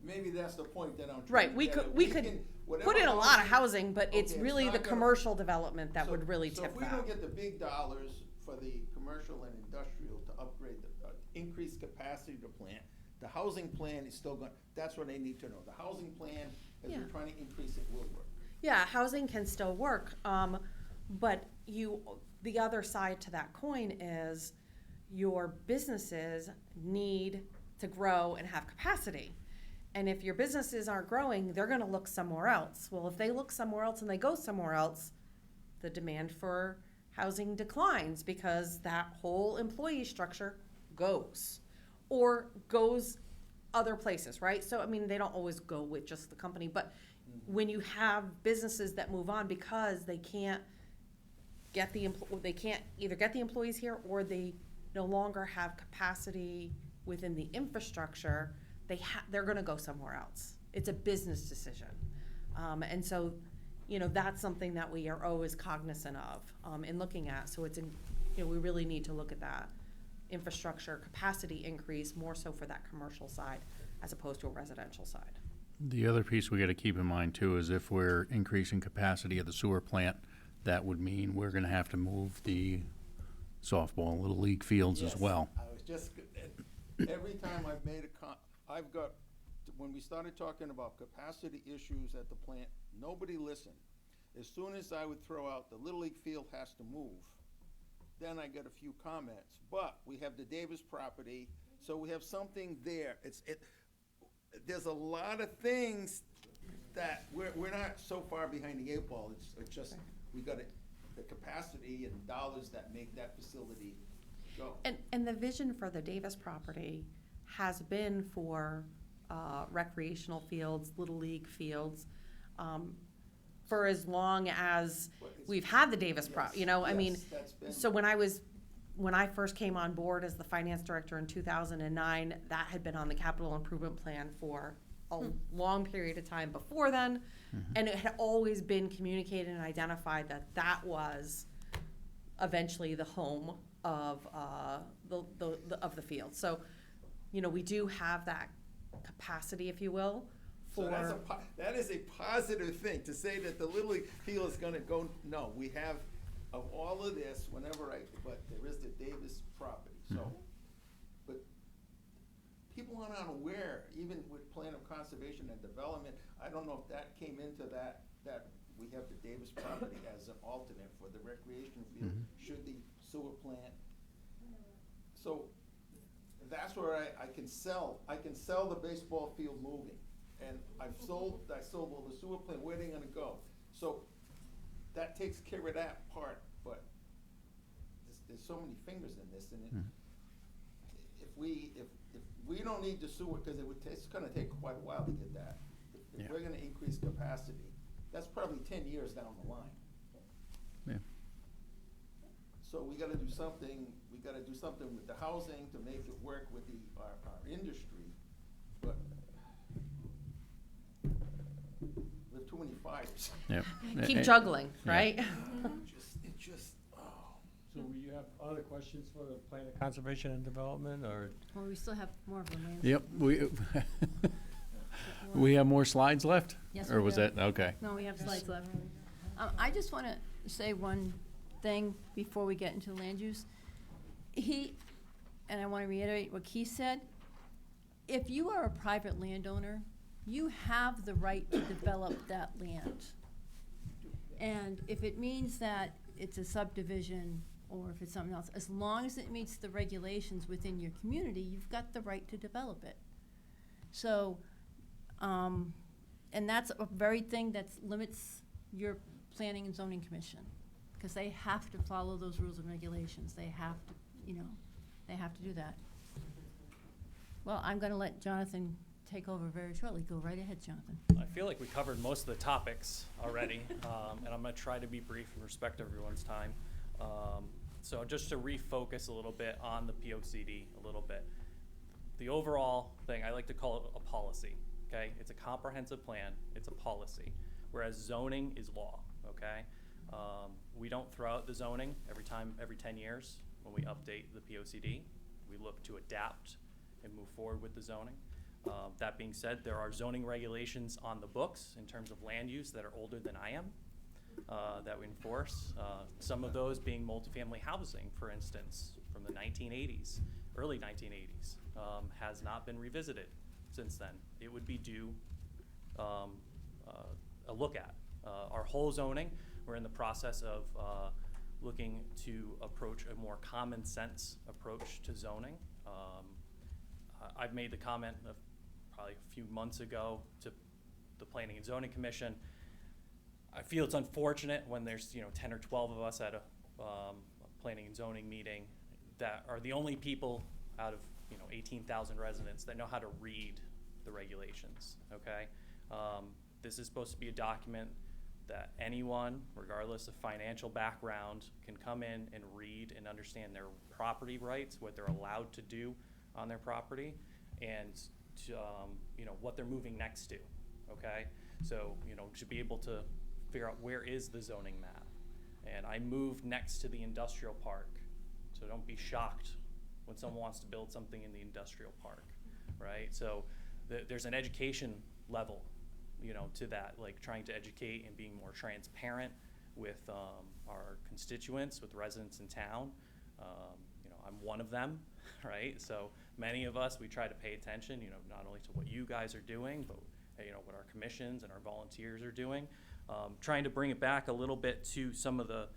maybe that's the point that I'm trying
right,
to
we
get
could,
at.
we could put in a lot of housing, but it's
Okay,
really
not
the
gonna-
commercial development that would really
So
tip
if we
that.
don't get the big dollars for the commercial and industrial to upgrade increase capacity of the plant, the housing plan is still going, that's what they need to know. The housing plan, as
Yeah.
we're trying to increase it, will work.
Yeah, housing can still work, but the other side to that coin is your businesses need to grow and have capacity. And if your businesses aren't growing, they're gonna look somewhere else. Well, if they look somewhere else and they go somewhere else, the demand for housing declines because that whole employee structure goes other places, right? So, they don't always go with just the company, but when you have businesses that move on because they can't get they can't either get the employees here or they no longer have capacity within the infrastructure, they're gonna go somewhere else. It's a business decision. And so, that's something that we are always cognizant of, in looking at. So we really need to look at that infrastructure capacity increase more so for that commercial side as opposed to a residential side.
The other piece we gotta keep in mind too is if we're increasing capacity of the sewer plant, that would mean we're gonna have to move the softball and little league fields as
Yes,
well.
I was just, every time I've made when we started talking about capacity issues at the plant, nobody listened. As soon as I would throw out the Little League field has to move, then I got a few comments. But we have the Davis property, so we have something there. There's a lot of things that we're not so far behind the 8 ball. It's just, we got the capacity and dollars that make that facility go.
And the vision for the Davis property has been for recreational fields, Little League fields, for as long as we've had the Davis you know, I mean,
that's been-
so when I first came on board as the finance director in 2009, that had been on the capital improvement plan for a long period of time before then. And it had always been communicated and identified that that was eventually the home of the field. So, you know, we do have that capacity, if you will,
So
for.
that is a positive thing, to say that the Little League field is gonna go, no, we have, of all of this, but there is the Davis property, so. But people are not aware, even with plan of conservation and development, I don't know if that came into that we have the Davis property as an alternate for the recreation field, should the sewer plant. So that's where I can sell the baseball field moving. And I sold well, the sewer plant, where are they gonna go? So that takes care of that part, but there's so many fingers in this, and if we don't need the sewer, because it's gonna take quite a while to get that. If we're gonna increase capacity, that's probably 10 years down the line.
Yeah.
So we gotta do something with the housing to make it work with our industry, but we have too many fires.
Yep.
Keep juggling,
Yeah.
right?
It just, oh.
So you have other questions for the plan of conservation and development, or?
Well, we still have more of the land.
Yep, we have more slides left?
Yes,
Or
we
was
do.
that, okay.
No, we have slides left. I just want to say one thing before we get into land use. And I want to reiterate what Keith said, if you are a private landowner, you have the right to develop that land. And if it means that it's a subdivision or if it's something else, as long as it meets the regulations within your community, you've got the right to develop it. So, and that's a very thing that limits your planning and zoning commission, because they have to follow those rules and regulations. They have to, they have to do that. Well, I'm gonna let Jonathan take over very shortly. Go right ahead, Jonathan.
I feel like we covered most of the topics already, and I'm gonna try to be brief and respect everyone's time. So just to refocus a little bit on the POCD a little bit. The overall thing, I like to call it a policy, okay? It's a comprehensive plan, it's a policy, whereas zoning is law, okay? We don't throw out the zoning every 10 years when we update the POCD. We look to adapt and move forward with the zoning. That being said, there are zoning regulations on the books in terms of land use that are older than I am, that we enforce. Some of those being multifamily housing, for instance, from the 1980s, early 1980s, has not been revisited since then. It would be due a look at. Our whole zoning, we're in the process of looking to approach a more common sense approach to zoning. I've made the comment probably a few months ago to the Planning and Zoning Commission. I feel it's unfortunate when there's 10 or 12 of us at a planning and zoning meeting that are the only people out of 18,000 residents that know how to read the regulations. Okay, this is supposed to be a document that anyone, regardless of financial background, can come in and read and understand their property rights, what they're allowed to do on their property, and to, what they're moving next to. Okay, so to be able to figure out where is the zoning map. And I moved next to the industrial park, so don't be shocked when someone wants to build something in the industrial park, right? So there's an education level, to that, like trying to educate and being more transparent with our constituents, with residents in town. I'm one of them, right? So many of us, we try to pay attention, not only to what you guys are doing, but what our commissions and our volunteers are doing. Trying to bring it back a little bit to some of the,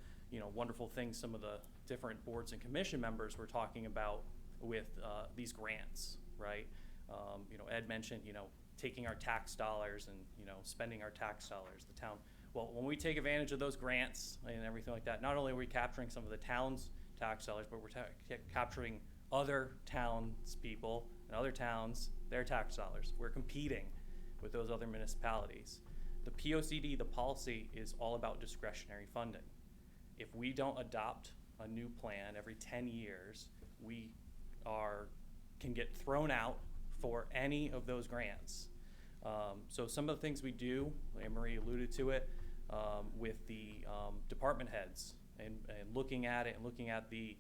wonderful things some of the different boards and commission members were talking about with these grants, right? You know, Ed mentioned, you know, taking our tax dollars and, you know, spending our tax dollars, the town. Well, when we take advantage of those grants and everything like that, not only are we capturing some of the town's tax dollars, but we're capturing other townspeople and other towns, their tax dollars. We're competing with those other municipalities. The POCD, the policy, is all about discretionary funding. If we don't adopt a new plan every 10 years, we can get thrown out for any of those grants. So some of the things we do, Anne Marie alluded to it, with the department heads and looking at it and looking at the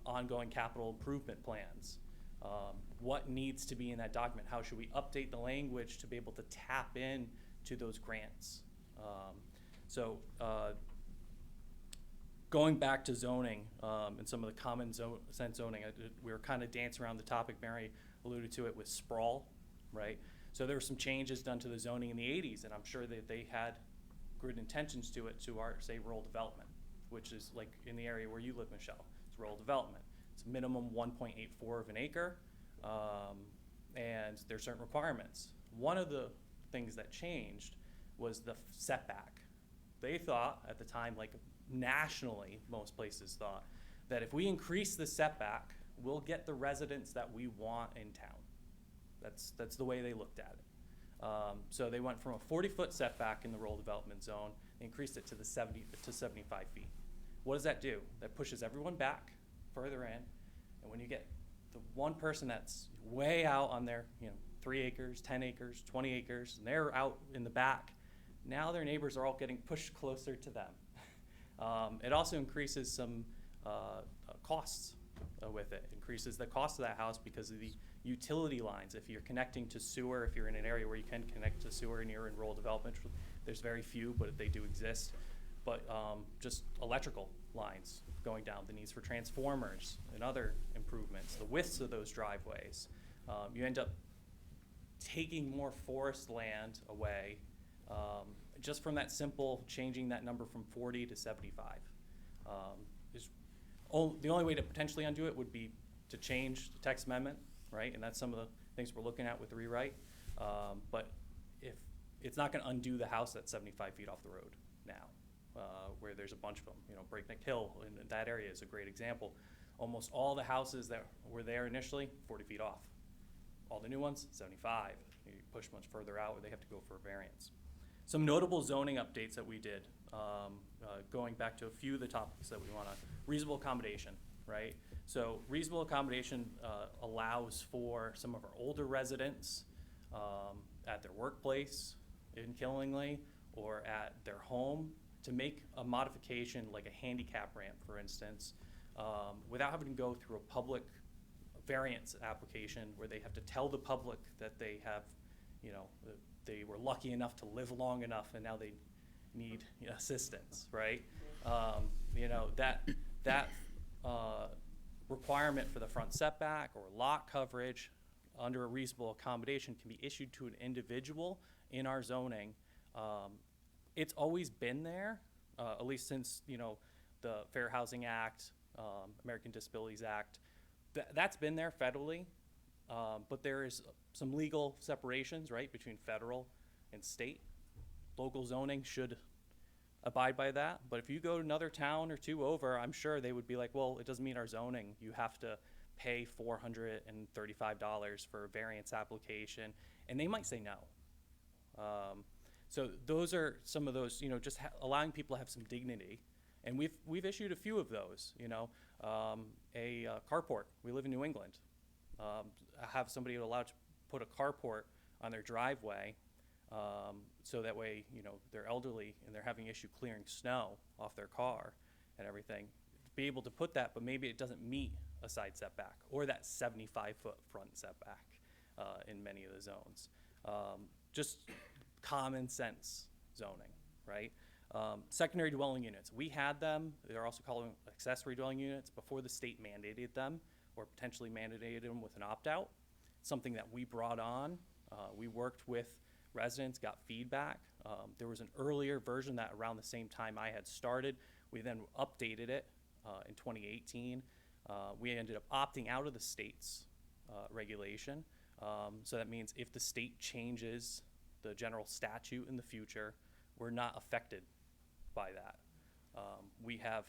ongoing capital improvement plans. What needs to be in that document? How should we update the language to be able to tap in to those grants? Going back to zoning and some of the common sense zoning, we were kind of dancing around the topic. Mary alluded to it with sprawl, right? So there were some changes done to the zoning in the 80s, and I'm sure that they had good intentions to it, to our, say, rural development, which is like in the area where you live, Michelle. It's rural development. It's minimum 1.84 of an acre, and there's certain requirements. One of the things that changed was the setback. They thought at the time, like nationally, most places thought, that if we increase the setback, we'll get the residents that we want in town. That's the way they looked at it. So they went from a 40-foot setback in the rural development zone, increased it to the 70 to 75 feet. What does that do? That pushes everyone back further in, and when you get the one person that's way out on their, 3 acres, 10 acres, 20 acres, and they're out in the back, now their neighbors are all getting pushed closer to them. It also increases some costs with it. Increases the cost of that house because of the utility lines. If you're connecting to sewer, if you're in an area where you can connect to sewer and you're in rural development, there's very few, but they do exist. But just electrical lines going down, the needs for transformers and other improvements, the widths of those driveways. You end up taking more forest land away just from that simple changing that number from 40 to 75. The only way to potentially undo it would be to change the text amendment, right? And that's some of the things we're looking at with the rewrite. But if it's not going to undo the house that's 75 feet off the road now, where there's a bunch of them. Breakneck Hill in that area is a great example. Almost all the houses that were there initially, 40 feet off. All the new ones, 75. You push much further out where they have to go for a variance. Some notable zoning updates that we did, going back to a few of the topics that we want to, reasonable accommodation, right? So reasonable accommodation allows for some of our older residents at their workplace in Killingly or at their home to make a modification like a handicap ramp, for instance, without having to go through a public variance application where they have to tell the public that they have, they were lucky enough to live long enough and now they need assistance, right? That requirement for the front setback or lot coverage under a reasonable accommodation can be issued to an individual in our zoning. It's always been there, at least since the Fair Housing Act, American Disabilities Act. That's been there federally, but there is some legal separations, right, between federal and state. Local zoning should abide by that, but if you go to another town or two over, I'm sure they would be like, well, it doesn't meet our zoning. You have to pay $435 for a variance application, and they might say no. So those are some of those, just allowing people to have some dignity. And we've issued a few of those, a carport. We live in New England. Have somebody allowed to put a carport on their driveway so that way, they're elderly and they're having issue clearing snow off their car and everything. Be able to put that, but maybe it doesn't meet a side setback or that 75-foot front setback in many of the zones. Just common sense zoning, right? Secondary dwelling units, we had them. They're also called accessory dwelling units before the state mandated them or potentially mandated them with an opt-out. Something that we brought on. We worked with residents, got feedback. There was an earlier version that around the same time I had started We then updated it in 2018. We ended up opting out of the state's regulation. So that means if the state changes the general statute in the future, we're not affected by that. We have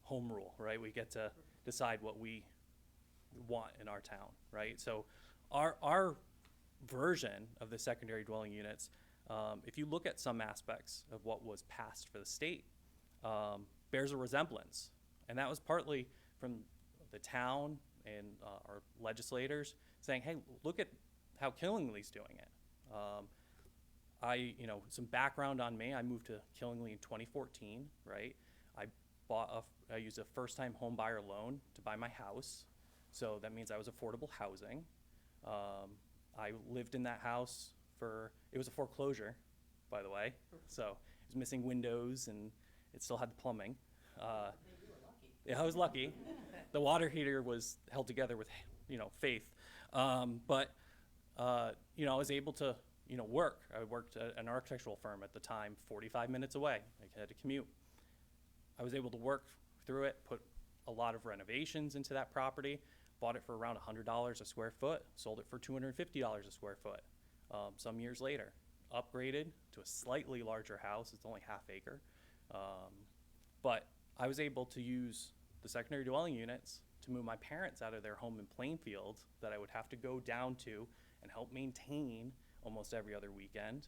home rule, right? We get to decide what we want in our town, right? So our version of the secondary dwelling units, if you look at some aspects of what was passed for the state, bears a resemblance. And that was partly from the town and our legislators saying, hey, look at how Killingly's doing it. Some background on me, I moved to Killingly in 2014, right? I used a first-time home buyer loan to buy my house. So that means I was affordable housing. I lived in that house it was a foreclosure, by the way. So it was missing windows and it still had the plumbing. Yeah, I was lucky. The water heater was held together with, faith. But I was able to, work. I worked at an architectural firm at the time, 45 minutes away. I had to commute. I was able to work through it, put a lot of renovations into that property, bought it for around $100 a square foot, sold it for $250 a square foot. Some years later, upgraded to a slightly larger house. It's only half acre. But I was able to use the secondary dwelling units to move my parents out of their home in Plainfield that I would have to go down to and help maintain almost every other weekend.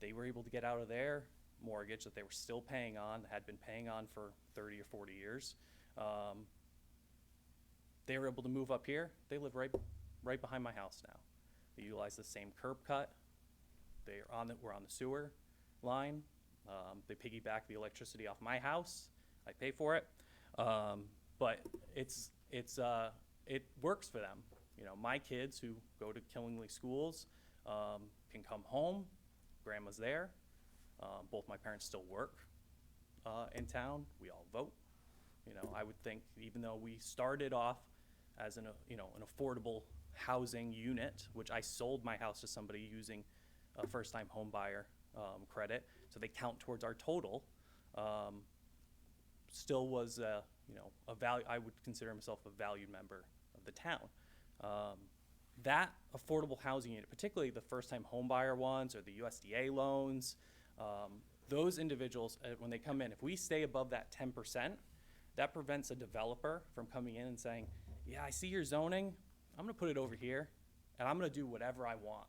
They were able to get out of their mortgage that they were still paying on, that had been paying on for 30 or 40 years. They were able to move up here. They live right behind my house now. They utilize the same curb cut. We're on the sewer line. They piggyback the electricity off my house. I pay for it. But it works for them. My kids who go to Killingly schools can come home. Grandma's there. Both my parents still work in town. We all vote. I would think even though we started off as an affordable housing unit, which I sold my house to somebody using a first-time home buyer credit, so they count towards our total, still was a value. I would consider myself a valued member of the town. That affordable housing unit, particularly the first-time home buyer ones or the USDA loans, those individuals, when they come in, if we stay above that 10%, that prevents a developer from coming in and saying, yeah, I see your zoning, I'm gonna put it over here, and I'm gonna do whatever I want.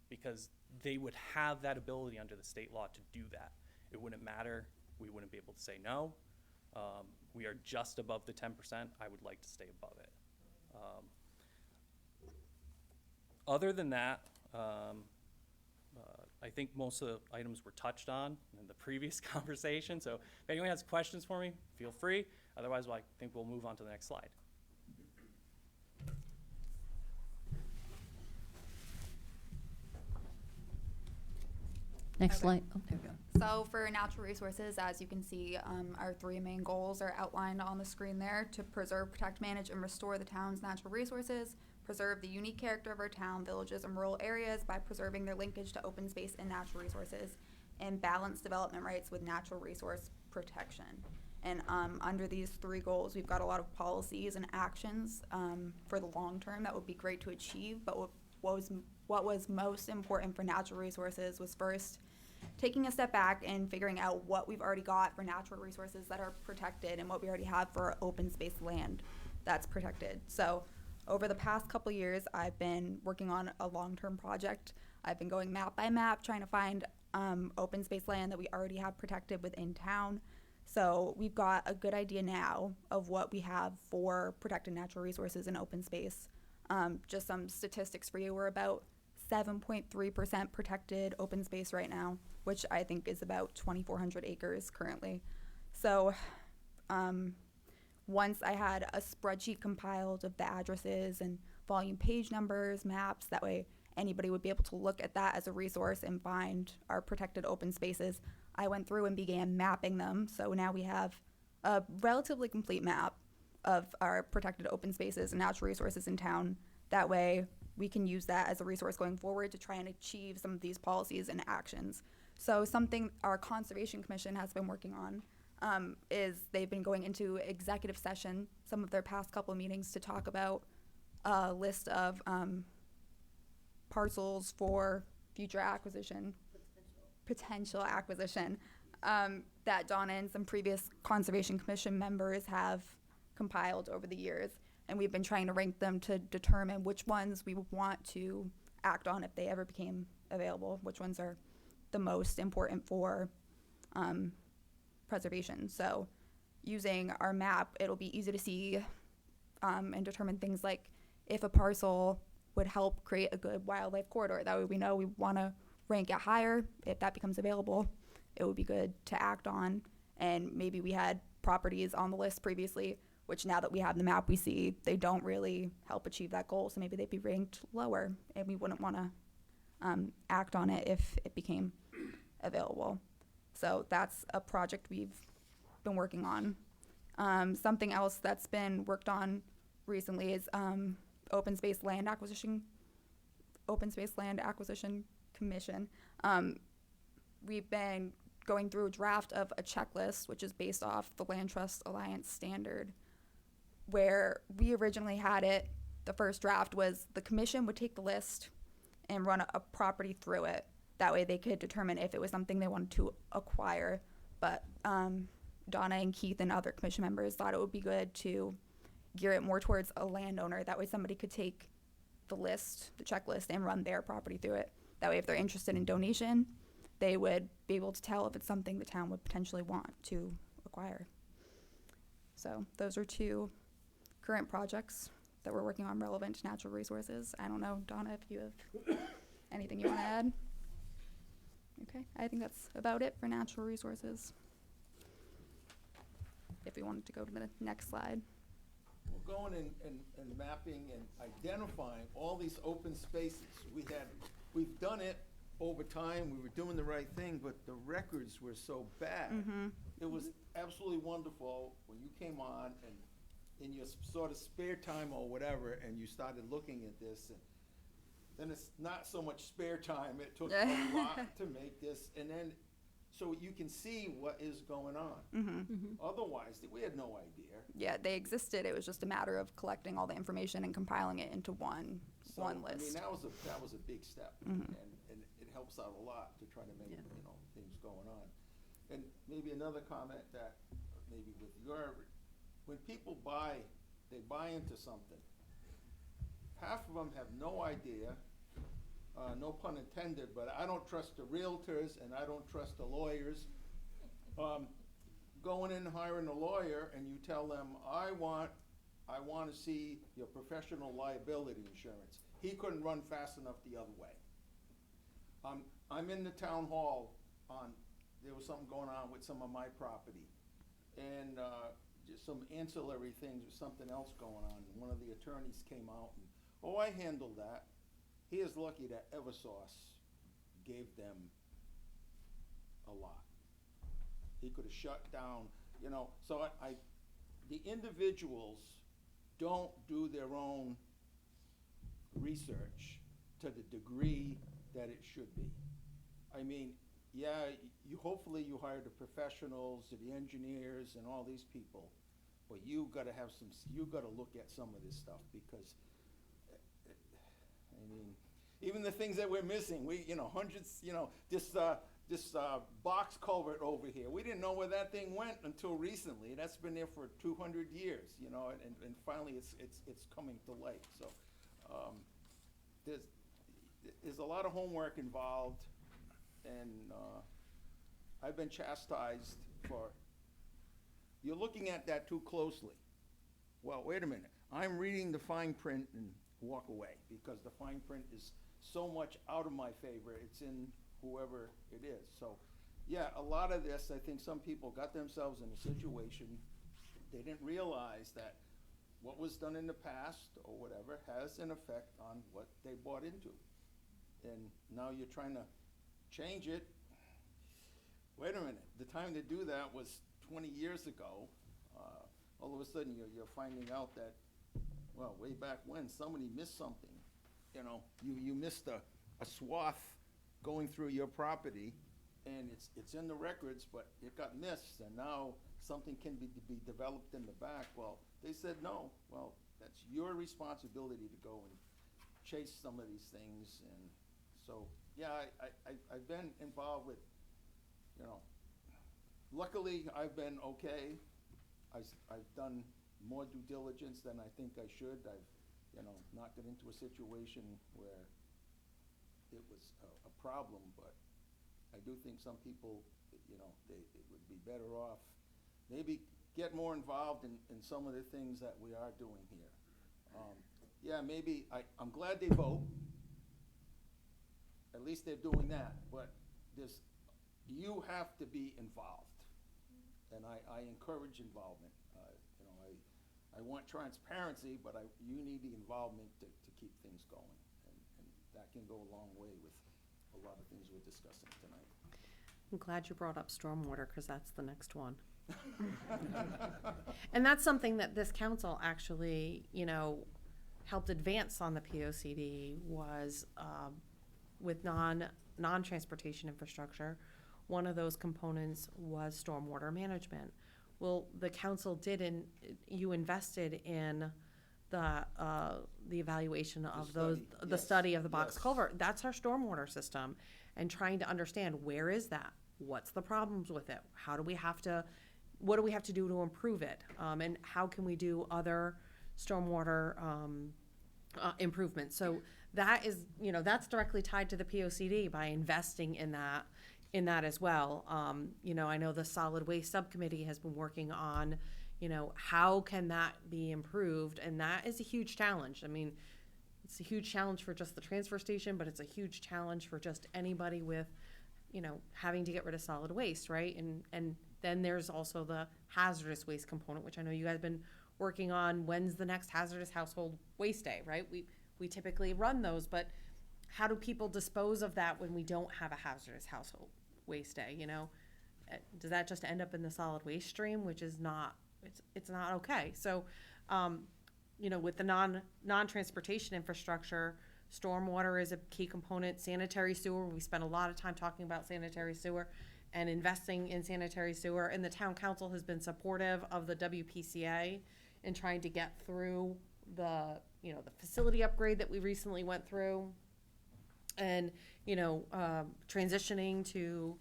Because they would have that ability under the state law to do that. It wouldn't matter, we wouldn't be able to say no. We are just above the 10%, I would like to stay above it. Other than that, I think most of the items were touched on in the previous conversation, so if anyone has questions for me, feel free. Otherwise, I think we'll move on to the next slide.
Next slide. Oh, there we go.
So for natural resources, as you can see, our three main goals are outlined on the screen there: to preserve, protect, manage, and restore the town's natural resources, preserve the unique character of our town, villages, and rural areas by preserving their linkage to open space and natural resources, and balance development rights with natural resource protection. And under these three goals, we've got a lot of policies and actions for the long term that would be great to achieve, but what was most important for natural resources was first taking a step back and figuring out what we've already got for natural resources that are protected and what we already have for open space land that's protected. So over the past couple years, I've been working on a long-term project. I've been going map by map, trying to find open space land that we already have protected within town. So we've got a good idea now of what we have for protected natural resources and open space. Just some statistics for you. We're about 7.3% protected open space right now, which I think is about 2,400 acres currently. So once I had a spreadsheet compiled of the addresses and volume page numbers, maps, that way anybody would be able to look at that as a resource and find our protected open spaces, I went through and began mapping them. So now we have a relatively complete map of our protected open spaces and natural resources in town. That way we can use that as a resource going forward to try and achieve some of these policies and actions. So something our Conservation Commission has been working on is they've been going into executive session, some of their past couple meetings, to talk about a list of parcels for future acquisition, potential acquisition, that Donna and some previous Conservation Commission members have compiled over the years. And we've been trying to rank them to determine which ones we would want to act on if they ever became available, which ones are the most important for preservation. So using our map, it'll be easy to see and determine things like if a parcel would help create a good wildlife corridor. That way we know we want to rank it higher. If that becomes available, it would be good to act on. And maybe we had properties on the list previously, which now that we have the map, we see they don't really help achieve that goal. So maybe they'd be ranked lower, and we wouldn't want to act on it if it became available. So that's a project we've been working on. Something else that's been worked on recently is Open Space Land Acquisition Commission. We've been going through a draft of a checklist, which is based off the Land Trust Alliance standard, where we originally had it. The first draft was the commission would take the list and run a property through it. That way they could determine if it was something they wanted to acquire. But Donna and Keith and other commission members thought it would be good to gear it more towards a landowner. That way somebody could take the list, the checklist, and run their property through it. That way if they're interested in donation, they would be able to tell if it's something the town would potentially want to acquire. So those are two current projects that we're working on relevant to natural resources. I don't know, Donna, if you have anything you want to add? Okay, I think that's about it for natural resources. If we wanted to go to the next slide.
We're going and mapping and identifying all these open spaces. We've done it over time, we were doing the right thing, but the records were so bad. It was absolutely wonderful when you came on and in your sort of spare time or whatever, and you started looking at this, and then it's not so much spare time, it took a lot to make this, and then, so you can see what is going on. Otherwise, we had no idea.
Yeah, they existed. It was just a matter of collecting all the information and compiling it into one list.
I mean, that was a big step, and it helps out a lot to try to make, things going on. And maybe another comment that, maybe with when people they buy into something, half of them have no idea, no pun intended, but I don't trust the realtors and I don't trust the lawyers. Going in and hiring a lawyer and you tell them, I want to see your professional liability insurance. He couldn't run fast enough the other way. I'm in the town hall there was something going on with some of my property, and just some ancillary things or something else going on. One of the attorneys came out and, I handled that. He is lucky that Eversource gave them a lot. He could have shut down, so the individuals don't do their own research to the degree that it should be. I mean, yeah, hopefully you hire the professionals, the engineers, and all these people, but you gotta look at some of this stuff, because, I mean, even the things that we're missing, hundreds, this box culvert over here, we didn't know where that thing went until recently. That's been there for 200 years, and finally it's coming to light. So there's a lot of homework involved, and I've been chastised for, you're looking at that too closely. Well, wait a minute, I'm reading the fine print and walk away, because the fine print is so much out of my favor. It's in whoever it is. So yeah, a lot of this, I think some people got themselves in a situation, they didn't realize that what was done in the past or whatever has an effect on what they bought into. And now you're trying to change it. Wait a minute, the time to do that was 20 years ago. All of a sudden you're finding out that, well, way back when, somebody missed something. You missed a swath going through your property, and it's in the records, but it got missed, and now something can be developed in the back. Well, they said no. Well, that's your responsibility to go and chase some of these things, and so, yeah, I've been involved with, you know, luckily, I've been okay. I've done more due diligence than I think I should. I've, you know, not got into a situation where it was a problem, but I do think some people, you know, it would be better off, maybe get more involved in some of the things that we are doing here. Yeah, maybe, I'm glad they vote. At least they're doing that, but you have to be involved. And I encourage involvement. You know, I want transparency, but you need the involvement to keep things going. And that can go a long way with a lot of things we're discussing tonight.
I'm glad you brought up stormwater, because that's the next one. And that's something that this council actually, you know, helped advance on the POCD was with non-transportation infrastructure. One of those components was stormwater management. Well, the council you invested in the evaluation of the study of the box culvert. That's our stormwater system, and trying to understand where is that? What's the problems with it? What do we have to do to improve it? And how can we do other stormwater improvements? So that is, you know, that's directly tied to the POCD by investing in that as well. You know, I know the solid waste subcommittee has been working on, you know, how can that be improved? And that is a huge challenge. I mean, it's a huge challenge for just the transfer station, but it's a huge challenge for just anybody with, you know, having to get rid of solid waste, right? And then there's also the hazardous waste component, which I know you guys have been working on. When's the next hazardous household waste day, right? We typically run those, but how do people dispose of that when we don't have a hazardous household waste day, you know? Does that just end up in the solid waste stream, which is not, it's not okay. So, you know, with the non-transportation infrastructure, stormwater is a key component. Sanitary sewer, we spent a lot of time talking about sanitary sewer and investing in sanitary sewer, and the town council has been supportive of the WPCA in trying to get through the facility upgrade that we recently went through, and, you know, transitioning to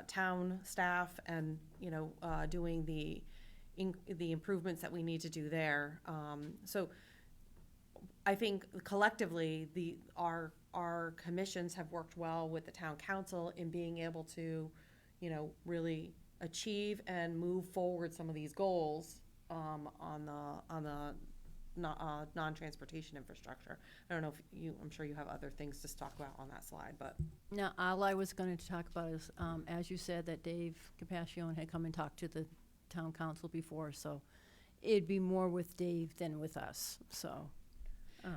town staff and, you know, doing the improvements that we need to do there. So I think collectively our commissions have worked well with the town council in being able to, you know, really achieve and move forward some of these goals on the non-transportation infrastructure. I don't know if I'm sure you have other things to talk about on that slide, but.
No, all I was going to talk about is, as you said, that Dave Capascione had come and talked to the town council before, so it'd be more with Dave than with us, so.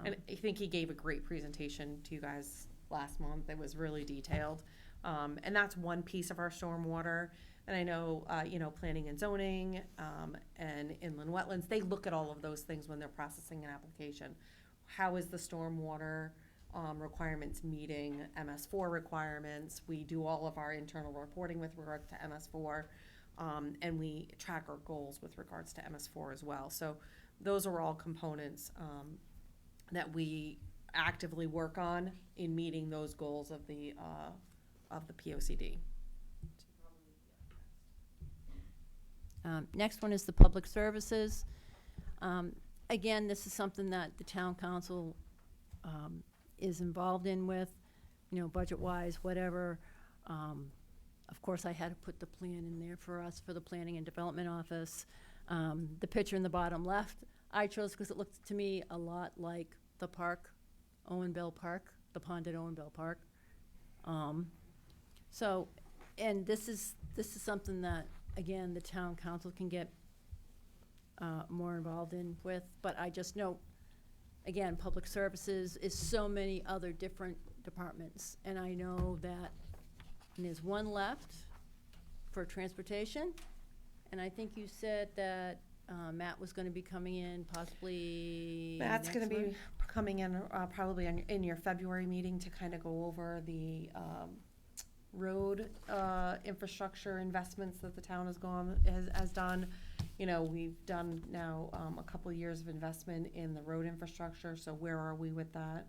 And I think he gave a great presentation to you guys last month. It was really detailed. And that's one piece of our stormwater. And I know, you know, planning and zoning, and inland wetlands, they look at all of those things when they're processing an application. How is the stormwater requirements meeting MS4 requirements? We do all of our internal reporting with regard to MS4, and we track our goals with regards to MS4 as well. So those are all components that we actively work on in meeting those goals of the POCD.
Next one is the public services. Again, this is something that the town council is involved in with, you know, budget-wise, whatever. Of course, I had to put the plan in there for us for the Planning and Development Office. The picture in the bottom left, I chose because it looked to me a lot like the park, Owen Bell Park, the pond at Owen Bell Park. So, and this is something that, again, the town council can get more involved in with, but I just know, again, public services is so many other different departments, and I know that there's one left for transportation, and I think you said that Matt was gonna be coming in possibly
Matt's
next
gonna be
month?
coming in probably in your February meeting to kind of go over the road, infrastructure investments that the town has done. You know, we've done now, a couple of years of investment in the road infrastructure, so where are we with that?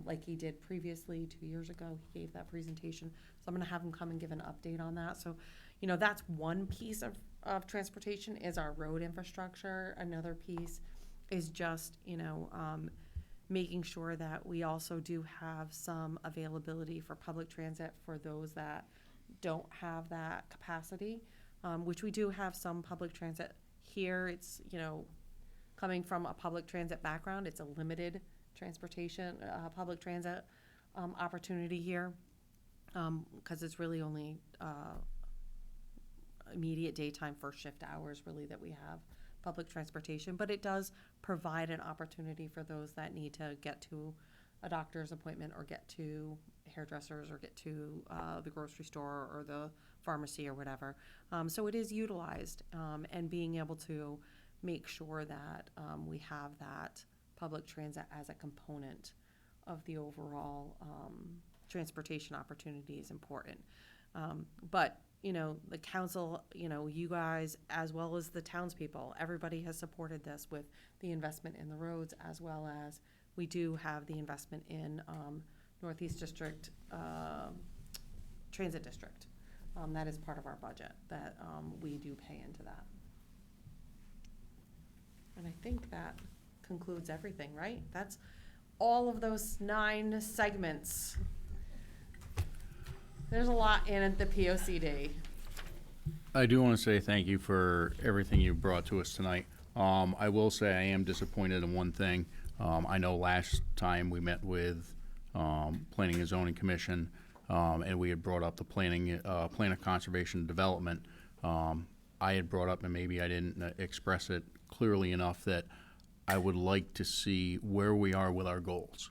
Like he did previously, 2 years ago, he gave that presentation, so I'm gonna have him come and give an update on that, so, you know, that's one piece of transportation, is our road infrastructure. Another piece is just, you know, making sure that we also do have some availability for public transit for those that don't have that capacity, which we do have some public transit here. It's, you know, coming from a public transit background, it's a limited transportation, public transit opportunity here, because it's really only immediate daytime first shift hours really that we have public transportation, but it does provide an opportunity for those that need to get to a doctor's appointment or get to hairdressers or get to the grocery store or the pharmacy or whatever. So it is utilized, and being able to make sure that we have that public transit as a component of the overall transportation opportunity is important. But you know, the council, you know, you guys, as well as the townspeople, everybody has supported this with the investment in the roads, as well as we do have the investment in Northeast District Transit District. That is part of our budget, that we do pay into that. And I think that concludes everything, right? That's all of those 9 segments. There's a lot in the POCD.
I do want to say thank you for everything you brought to us tonight. I will say I am disappointed in one thing. I know last time we met with Planning and Zoning Commission, and we had brought up the Plan of Conservation and Development. I had brought up, and maybe I didn't express it clearly enough, that I would like to see where we are with our goals.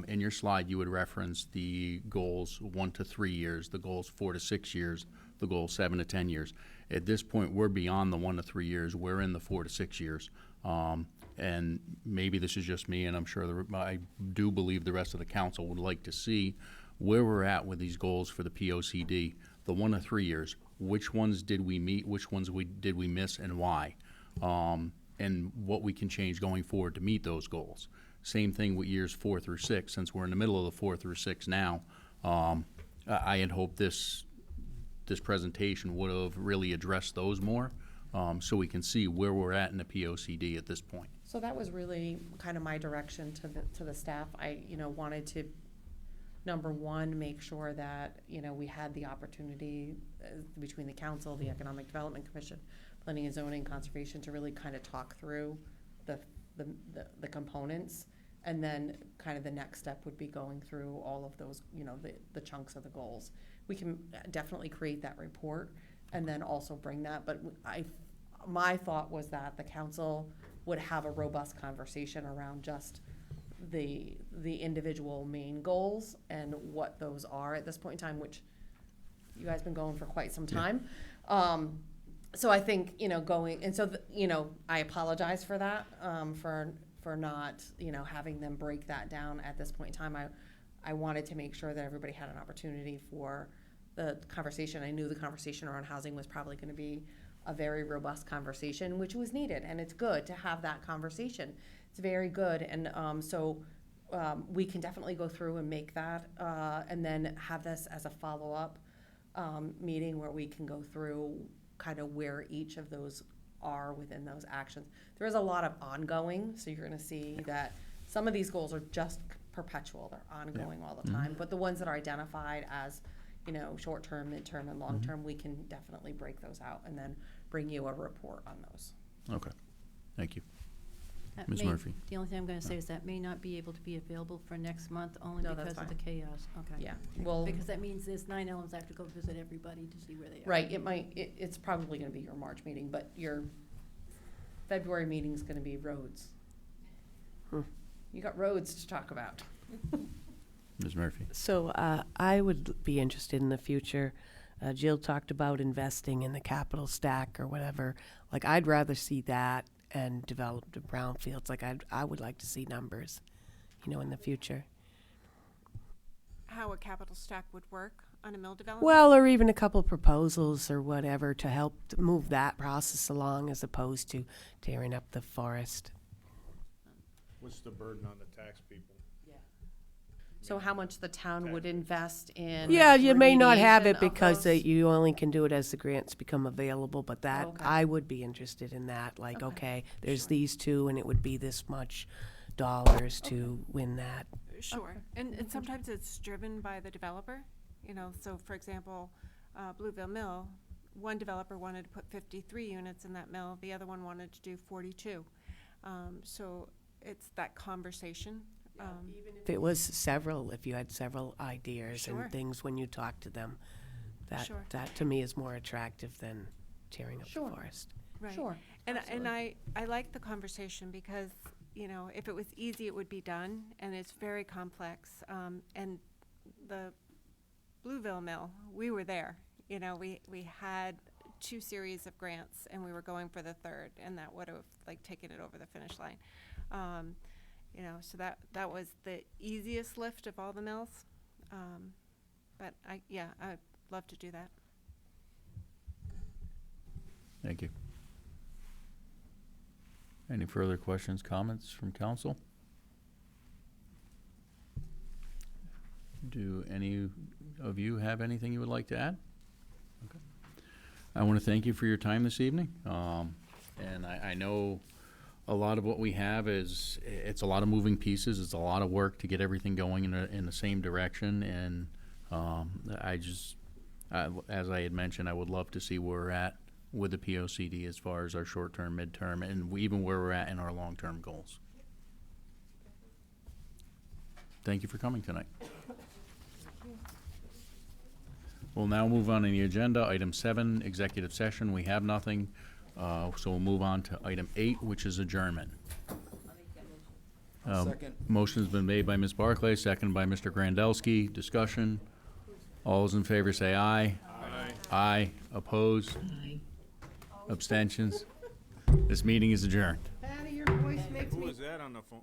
In your slide, you would reference the goals 1 to 3 years, the goals 4 to 6 years, the goals 7 to 10 years. At this point, we're beyond the 1 to 3 years. We're in the 4 to 6 years. And maybe this is just me, and I'm sure I do believe the rest of the council would like to see where we're at with these goals for the POCD. The 1 to 3 years, which ones did we meet, which ones did we miss, and why? And what we can change going forward to meet those goals. Same thing with years 4 through 6, since we're in the middle of the 4 through 6 now. I had hoped this presentation would have really addressed those more, so we can see where we're at in the POCD at this point.
So that was really kind of my direction to the staff. I, you know, wanted to, number one, make sure that, you know, we had the opportunity between the council, the Economic Development Commission, Planning and Zoning, Conservation, to really kind of talk through the components. And then kind of the next step would be going through all of those, you know, the chunks of the goals. We can definitely create that report and then also bring that, but my thought was that the council would have a robust conversation around just the individual main goals and what those are at this point in time, which you guys been going for quite some time. So I think, you know, you know, I apologize for that, for not, you know, having them break that down at this point in time. I wanted to make sure that everybody had an opportunity for the conversation. I knew the conversation around housing was probably going to be a very robust conversation, which was needed, and it's good to have that conversation. It's very good, and so we can definitely go through and make that, and then have this as a follow-up meeting where we can go through kind of where each of those are within those actions. There is a lot of ongoing, so you're going to see that some of these goals are just perpetual. They're ongoing all the time. But the ones that are identified as, you know, short-term, mid-term, and long-term, we can definitely break those out and then bring you a report on those.
Okay, thank you.
That
Ms.
may-
Murphy.
The only thing I'm gonna say is that may not be able to be available for next month, only
No, that's
because of the
fine.
chaos. Okay.
Yeah, well,
Because that means there's 9 elements, I have to go visit everybody to see where they are.
right, it's probably going to be your March meeting, but your February meeting is going to be roads. You got roads to talk about.
Ms. Murphy.
So I would be interested in the future. Jill talked about investing in the capital stack or whatever. Like, I'd rather see that and develop the brownfields. Like, I would like to see numbers, you know, in the future.
how a capital stack would work on a mill development?
Well, or even a couple proposals or whatever to help move that process along as opposed to tearing up the forest.
What's the burden on the tax people?
So how much the town would invest in?
Yeah, you may not have
remediation
it
of
because
those?
you only can do it as the grants become available, but that,
Okay.
I would be interested in that, like,
Okay.
okay, there's these two and it would be this much dollars to win that.
Sure, and sometimes it's driven by the developer, you know, so for example, Blueville Mill, one developer wanted to put 53 units in that mill, the other one wanted to do 42. So it's that conversation.
If it was several, if you had several ideas
Sure.
and things when you talk to them,
Sure.
that to me is more attractive than tearing up the
Sure.
forest.
Right.
Sure,
And
absolutely.
I like the conversation because, you know, if it was easy, it would be done, and it's very complex. And the Blueville Mill, we were there, you know, we had 2 series of grants, and we were going for the third, and that would have, like, taken it over the finish line. You know, so that was the easiest lift of all the mills. But I'd love to do that.
Thank you. Any further questions, comments from council? Do any of you have anything you would like to add? Okay. I want to thank you for your time this evening. And I know a lot of what we have is, it's a lot of moving pieces. It's a lot of work to get everything going in the same direction. And as I had mentioned, I would love to see where we're at with the POCD as far as our short-term, mid-term, and even where we're at in our long-term goals. Thank you for coming tonight. We'll now move on to the agenda. Item 7, executive session. We have nothing. So we'll move on to item 8, which is adjournment.
Second.
Motion's been made by Ms. Barclay, seconded by Mr. Grandelski. Discussion. All those in favor say aye. Aye. Aye. Opposed?
Aye.
Abstentions? This meeting is adjourned.
Patty, your voice makes
Who
me
was that on the phone?